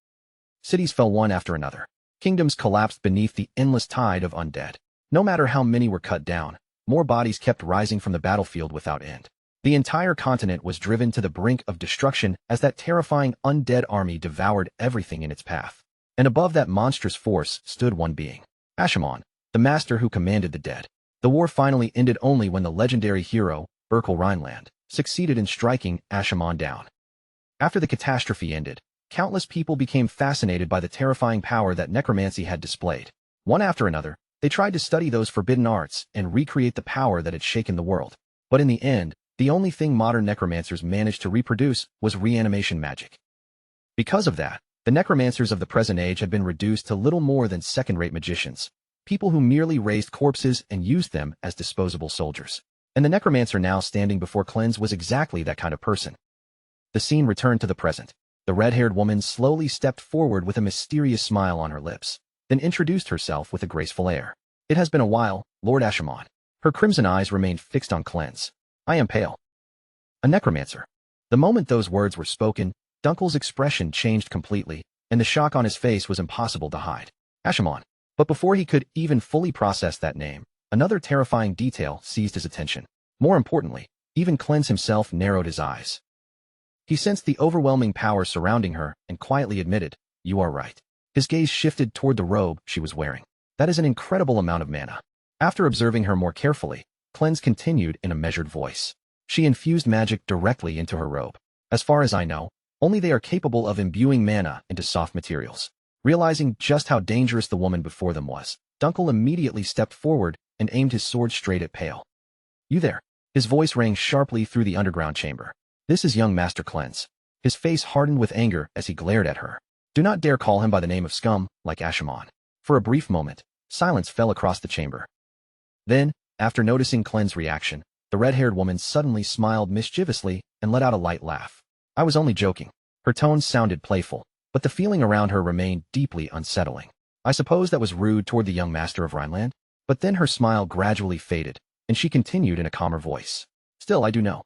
Cities fell one after another. Kingdoms collapsed beneath the endless tide of undead. No matter how many were cut down, more bodies kept rising from the battlefield without end. The entire continent was driven to the brink of destruction as that terrifying undead army devoured everything in its path. And above that monstrous force stood one being. Ashimon, the master who commanded the dead. The war finally ended only when the legendary hero, Burkel Rhineland, succeeded in striking Ashimon down. After the catastrophe ended, countless people became fascinated by the terrifying power that necromancy had displayed. One after another, they tried to study those forbidden arts and recreate the power that had shaken the world. But in the end, the only thing modern necromancers managed to reproduce was reanimation magic. Because of that, the necromancers of the present age had been reduced to little more than second-rate magicians, people who merely raised corpses and used them as disposable soldiers. And the necromancer now standing before Cleanse was exactly that kind of person. The scene returned to the present. The red-haired woman slowly stepped forward with a mysterious smile on her lips, then introduced herself with a graceful air. It has been a while, Lord Ashimon. Her crimson eyes remained fixed on Cleanse. I am pale. A necromancer. The moment those words were spoken, Dunkel's expression changed completely, and the shock on his face was impossible to hide. Ashimon. But before he could even fully process that name, another terrifying detail seized his attention. More importantly, even Cleanse himself narrowed his eyes. He sensed the overwhelming power surrounding her and quietly admitted, you are right. His gaze shifted toward the robe she was wearing. That is an incredible amount of mana. After observing her more carefully, Cleanse continued in a measured voice. She infused magic directly into her robe. As far as I know, only they are capable of imbuing mana into soft materials. Realizing just how dangerous the woman before them was, Dunkel immediately stepped forward and aimed his sword straight at Pale. You there? His voice rang sharply through the underground chamber. This is young Master Cleanse. His face hardened with anger as he glared at her. Do not dare call him by the name of scum, like Ashimon. For a brief moment, silence fell across the chamber. Then, after noticing Cleanse's reaction, the red-haired woman suddenly smiled mischievously and let out a light laugh. I was only joking. Her tone sounded playful. but the feeling around her remained deeply unsettling. I suppose that was rude toward the young master of Rhineland, but then her smile gradually faded, and she continued in a calmer voice. Still, I do know.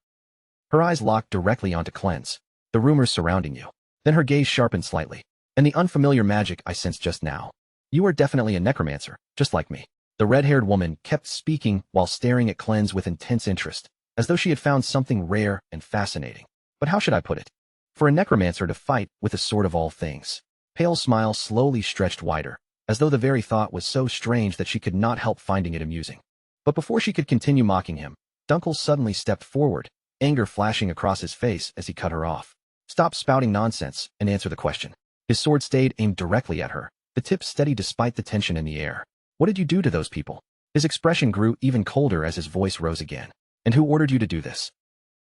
Her eyes locked directly onto Cleanse, the rumors surrounding you. Then her gaze sharpened slightly, and the unfamiliar magic I sensed just now. You are definitely a necromancer, just like me. The red-haired woman kept speaking while staring at Cleanse with intense interest, as though she had found something rare and fascinating. But how should I put it? For a necromancer to fight with the sword of all things. Pale's smile slowly stretched wider, as though the very thought was so strange that she could not help finding it amusing. But before she could continue mocking him, Dunkel suddenly stepped forward, anger flashing across his face as he cut her off. Stop spouting nonsense and answer the question. His sword stayed aimed directly at her, the tip steady despite the tension in the air. What did you do to those people? His expression grew even colder as his voice rose again. And who ordered you to do this?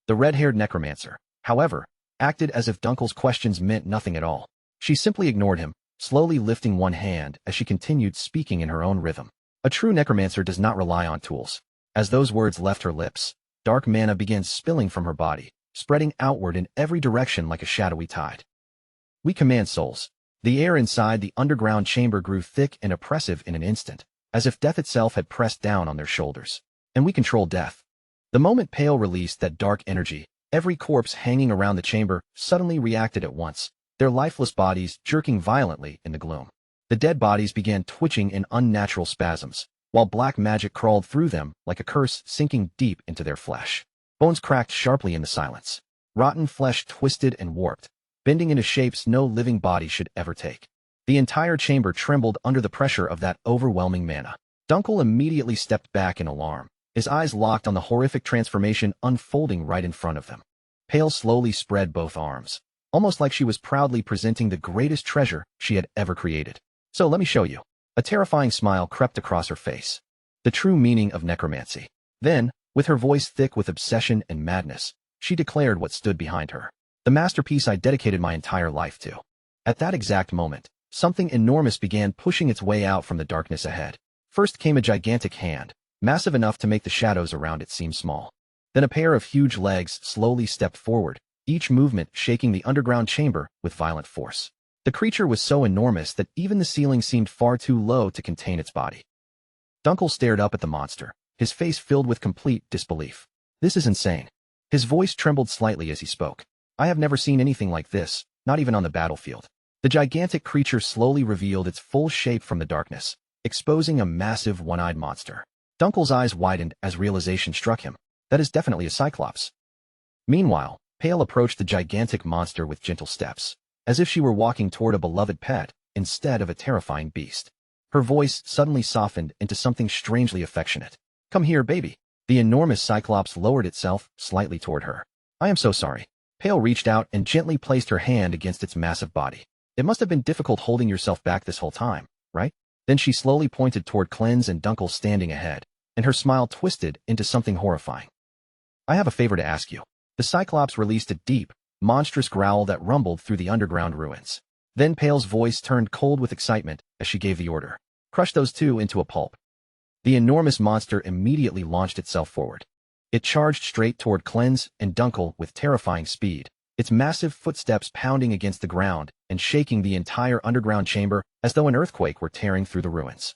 The red-haired necromancer, however, acted as if Dunkel's questions meant nothing at all. She simply ignored him, slowly lifting one hand as she continued speaking in her own rhythm. A true necromancer does not rely on tools. As those words left her lips, dark mana began spilling from her body, spreading outward in every direction like a shadowy tide. We command souls. The air inside the underground chamber grew thick and oppressive in an instant, as if death itself had pressed down on their shoulders. And we control death. The moment Pale released that dark energy, every corpse hanging around the chamber suddenly reacted at once, their lifeless bodies jerking violently in the gloom. The dead bodies began twitching in unnatural spasms, while black magic crawled through them like a curse sinking deep into their flesh. Bones cracked sharply in the silence. Rotten flesh twisted and warped, bending into shapes no living body should ever take. The entire chamber trembled under the pressure of that overwhelming mana. Dunkel immediately stepped back in alarm, his eyes locked on the horrific transformation unfolding right in front of them. Pale slowly spread both arms, almost like she was proudly presenting the greatest treasure she had ever created. So let me show you. A terrifying smile crept across her face. The true meaning of necromancy. Then, with her voice thick with obsession and madness, she declared what stood behind her. The masterpiece I dedicated my entire life to. At that exact moment, something enormous began pushing its way out from the darkness ahead. First came a gigantic hand, massive enough to make the shadows around it seem small. Then a pair of huge legs slowly stepped forward, each movement shaking the underground chamber with violent force. The creature was so enormous that even the ceiling seemed far too low to contain its body. Dunkel stared up at the monster, his face filled with complete disbelief. This is insane. His voice trembled slightly as he spoke. I have never seen anything like this, not even on the battlefield. The gigantic creature slowly revealed its full shape from the darkness, exposing a massive one-eyed monster. Dunkel's eyes widened as realization struck him. That is definitely a cyclops. Meanwhile, Pale approached the gigantic monster with gentle steps, as if she were walking toward a beloved pet instead of a terrifying beast. Her voice suddenly softened into something strangely affectionate. Come here, baby. The enormous cyclops lowered itself slightly toward her. I am so sorry. Pale reached out and gently placed her hand against its massive body. It must have been difficult holding yourself back this whole time, right? Then she slowly pointed toward Cleanse and Dunkel standing ahead, and her smile twisted into something horrifying. I have a favor to ask you. The cyclops released a deep, monstrous growl that rumbled through the underground ruins. Then Pale's voice turned cold with excitement as she gave the order. Crush those two into a pulp. The enormous monster immediately launched itself forward. It charged straight toward Cleanse and Dunkel with terrifying speed, its massive footsteps pounding against the ground and shaking the entire underground chamber as though an earthquake were tearing through the ruins.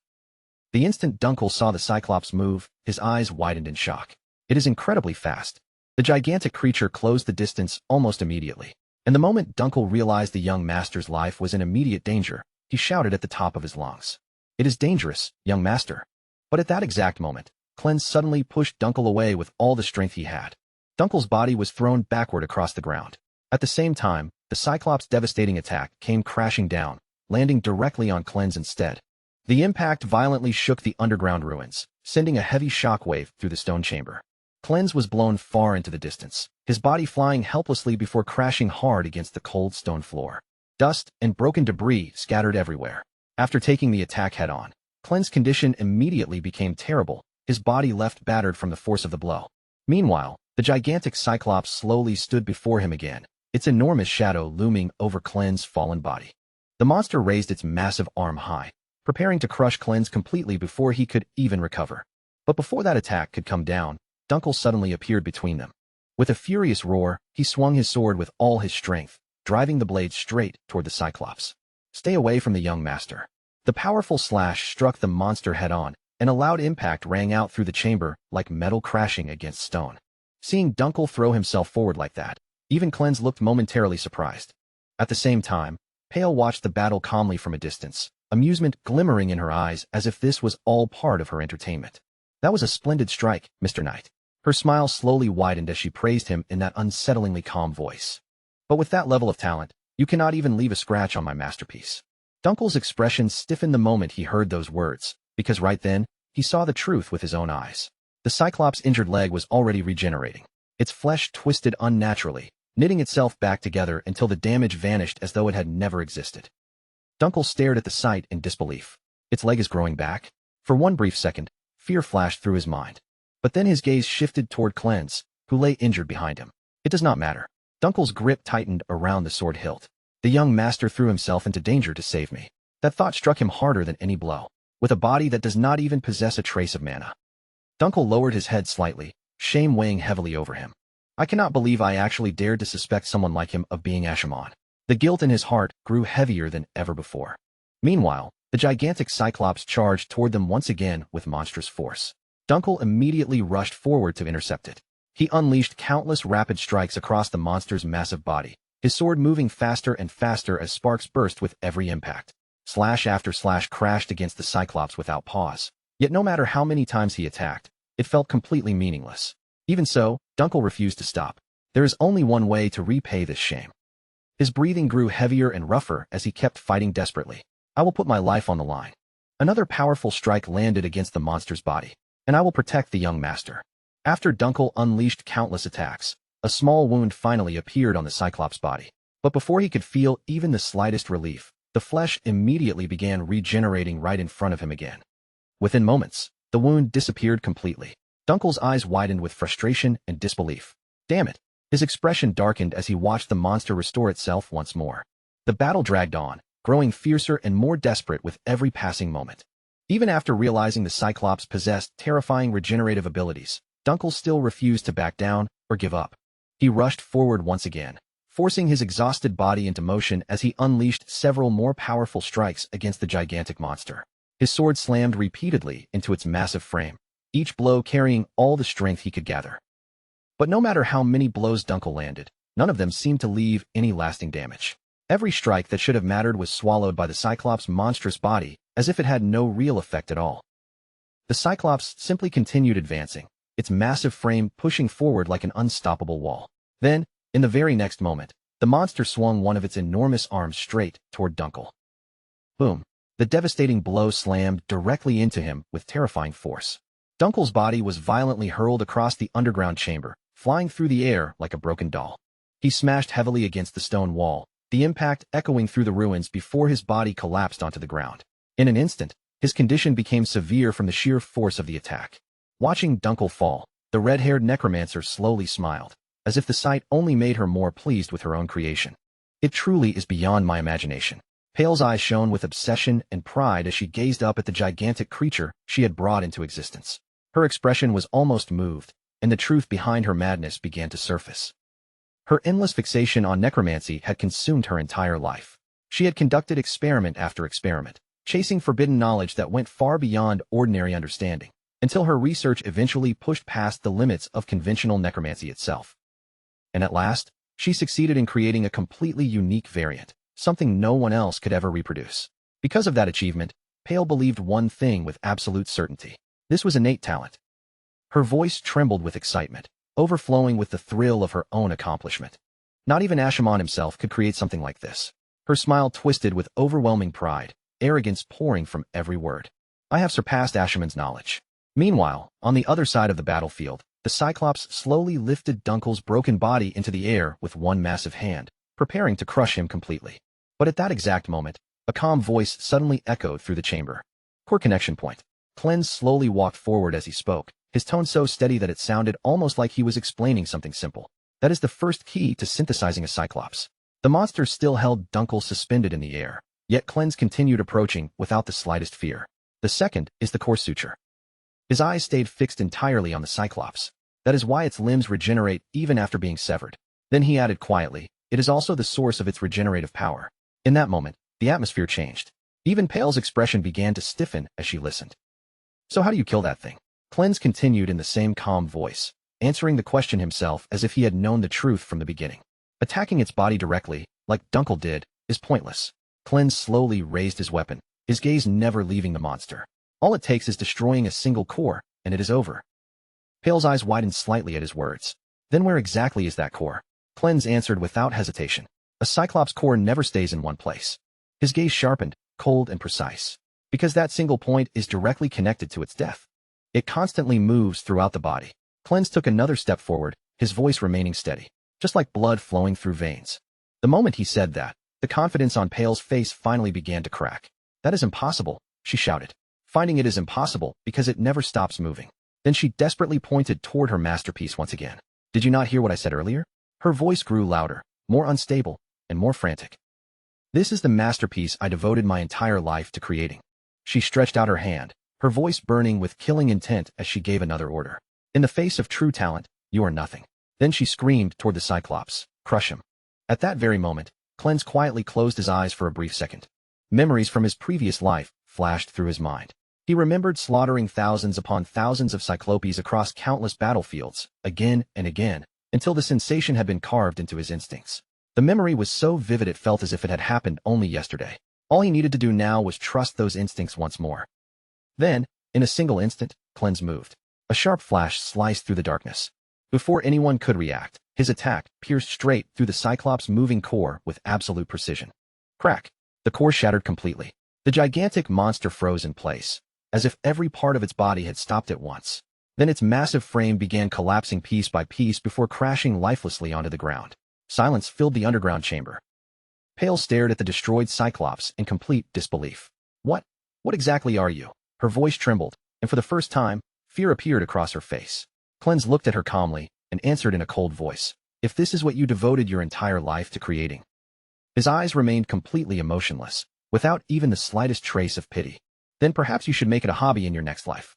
The instant Dunkel saw the Cyclops move, his eyes widened in shock. It is incredibly fast. The gigantic creature closed the distance almost immediately, and the moment Dunkel realized the young master's life was in immediate danger, he shouted at the top of his lungs. It is dangerous, young master. But at that exact moment, Cleanse suddenly pushed Dunkel away with all the strength he had. Dunkel's body was thrown backward across the ground. At the same time, the Cyclops' devastating attack came crashing down, landing directly on Cleanse instead. The impact violently shook the underground ruins, sending a heavy shockwave through the stone chamber. Cleanse was blown far into the distance, his body flying helplessly before crashing hard against the cold stone floor. Dust and broken debris scattered everywhere. After taking the attack head-on, Cleanse's condition immediately became terrible, his body left battered from the force of the blow. Meanwhile, the gigantic Cyclops slowly stood before him again, its enormous shadow looming over Cleanse's fallen body. The monster raised its massive arm high, preparing to crush Cleanse completely before he could even recover. But before that attack could come down, Dunkel suddenly appeared between them. With a furious roar, he swung his sword with all his strength, driving the blade straight toward the Cyclops. Stay away from the young master. The powerful slash struck the monster head-on, and a loud impact rang out through the chamber like metal crashing against stone. Seeing Dunkel throw himself forward like that, even Cleanse looked momentarily surprised. At the same time, Pale watched the battle calmly from a distance, amusement glimmering in her eyes as if this was all part of her entertainment. That was a splendid strike, Mr. Knight. Her smile slowly widened as she praised him in that unsettlingly calm voice. But with that level of talent, you cannot even leave a scratch on my masterpiece. Dunkel's expression stiffened the moment he heard those words, because right then, he saw the truth with his own eyes. The Cyclops' injured leg was already regenerating. Its flesh twisted unnaturally, knitting itself back together until the damage vanished as though it had never existed. Dunkel stared at the sight in disbelief. Its leg is growing back? For one brief second, fear flashed through his mind. But then his gaze shifted toward Cleanse, who lay injured behind him. It does not matter. Dunkel's grip tightened around the sword hilt. The young master threw himself into danger to save me. That thought struck him harder than any blow. With a body that does not even possess a trace of mana. Dunkel lowered his head slightly, shame weighing heavily over him. I cannot believe I actually dared to suspect someone like him of being Asha'man. The guilt in his heart grew heavier than ever before. Meanwhile, the gigantic Cyclops charged toward them once again with monstrous force. Dunkel immediately rushed forward to intercept it. He unleashed countless rapid strikes across the monster's massive body, his sword moving faster and faster as sparks burst with every impact. Slash after slash crashed against the Cyclops without pause. Yet no matter how many times he attacked, it felt completely meaningless. Even so, Dunkel refused to stop. There is only one way to repay this shame. His breathing grew heavier and rougher as he kept fighting desperately. I will put my life on the line. Another powerful strike landed against the monster's body, and I will protect the young master. After Dunkel unleashed countless attacks, a small wound finally appeared on the Cyclops' body. But before he could feel even the slightest relief, the flesh immediately began regenerating right in front of him again. Within moments, the wound disappeared completely. Dunkel's eyes widened with frustration and disbelief. Damn it! His expression darkened as he watched the monster restore itself once more. The battle dragged on, growing fiercer and more desperate with every passing moment. Even after realizing the Cyclops possessed terrifying regenerative abilities, Dunkel still refused to back down or give up. He rushed forward once again, forcing his exhausted body into motion as he unleashed several more powerful strikes against the gigantic monster. His sword slammed repeatedly into its massive frame, each blow carrying all the strength he could gather. But no matter how many blows Dunkel landed, none of them seemed to leave any lasting damage. Every strike that should have mattered was swallowed by the Cyclops' monstrous body, as if it had no real effect at all. The Cyclops simply continued advancing, its massive frame pushing forward like an unstoppable wall. Then, in the very next moment, the monster swung one of its enormous arms straight toward Dunkel. Boom! The devastating blow slammed directly into him with terrifying force. Dunkel's body was violently hurled across the underground chamber, flying through the air like a broken doll. He smashed heavily against the stone wall, the impact echoing through the ruins before his body collapsed onto the ground. In an instant, his condition became severe from the sheer force of the attack. Watching Dunkel fall, the red-haired necromancer slowly smiled, as if the sight only made her more pleased with her own creation. It truly is beyond my imagination. Pale's eyes shone with obsession and pride as she gazed up at the gigantic creature she had brought into existence. Her expression was almost moved, and the truth behind her madness began to surface. Her endless fixation on necromancy had consumed her entire life. She had conducted experiment after experiment, chasing forbidden knowledge that went far beyond ordinary understanding, until her research eventually pushed past the limits of conventional necromancy itself. And at last, she succeeded in creating a completely unique variant, something no one else could ever reproduce. Because of that achievement, Pale believed one thing with absolute certainty. This was innate talent. Her voice trembled with excitement, overflowing with the thrill of her own accomplishment. Not even Asha'man himself could create something like this. Her smile twisted with overwhelming pride, arrogance pouring from every word. I have surpassed Asha'man's knowledge. Meanwhile, on the other side of the battlefield, the Cyclops slowly lifted Dunkel's broken body into the air with one massive hand, preparing to crush him completely. But at that exact moment, a calm voice suddenly echoed through the chamber. Core connection point. Cleanse slowly walked forward as he spoke, his tone so steady that it sounded almost like he was explaining something simple. That is the first key to synthesizing a Cyclops. The monster still held Dunkel suspended in the air, yet Cleanse continued approaching without the slightest fear. The second is the core suture. His eyes stayed fixed entirely on the Cyclops. That is why its limbs regenerate even after being severed. Then he added quietly, it is also the source of its regenerative power. In that moment, the atmosphere changed. Even Pale's expression began to stiffen as she listened. So how do you kill that thing? Cleanse continued in the same calm voice, answering the question himself as if he had known the truth from the beginning. Attacking its body directly, like Dunkel did, is pointless. Cleanse slowly raised his weapon, his gaze never leaving the monster. All it takes is destroying a single core, and it is over. Pale's eyes widened slightly at his words. Then where exactly is that core? Cleanse answered without hesitation. A Cyclops core never stays in one place. His gaze sharpened, cold and precise. Because that single point is directly connected to its death. It constantly moves throughout the body. Cleanse took another step forward, his voice remaining steady, just like blood flowing through veins. The moment he said that, the confidence on Pale's face finally began to crack. That is impossible, she shouted, finding it is impossible because it never stops moving. Then she desperately pointed toward her masterpiece once again. Did you not hear what I said earlier? Her voice grew louder, more unstable, and more frantic. This is the masterpiece I devoted my entire life to creating. She stretched out her hand, her voice burning with killing intent as she gave another order. In the face of true talent, you are nothing. Then she screamed toward the Cyclops, crush him. At that very moment, Cleanse quietly closed his eyes for a brief second. Memories from his previous life flashed through his mind. He remembered slaughtering thousands upon thousands of Cyclopes across countless battlefields, again and again, until the sensation had been carved into his instincts. The memory was so vivid it felt as if it had happened only yesterday. All he needed to do now was trust those instincts once more. Then, in a single instant, Cleanse moved. A sharp flash sliced through the darkness. Before anyone could react, his attack pierced straight through the Cyclops' moving core with absolute precision. Crack! The core shattered completely. The gigantic monster froze in place, as if every part of its body had stopped at once. Then its massive frame began collapsing piece by piece before crashing lifelessly onto the ground. Silence filled the underground chamber. Pale stared at the destroyed Cyclops in complete disbelief. What exactly are you? Her voice trembled, and for the first time, fear appeared across her face. Cleanse looked at her calmly and answered in a cold voice. If this is what you devoted your entire life to creating. His eyes remained completely emotionless, without even the slightest trace of pity. Then perhaps you should make it a hobby in your next life.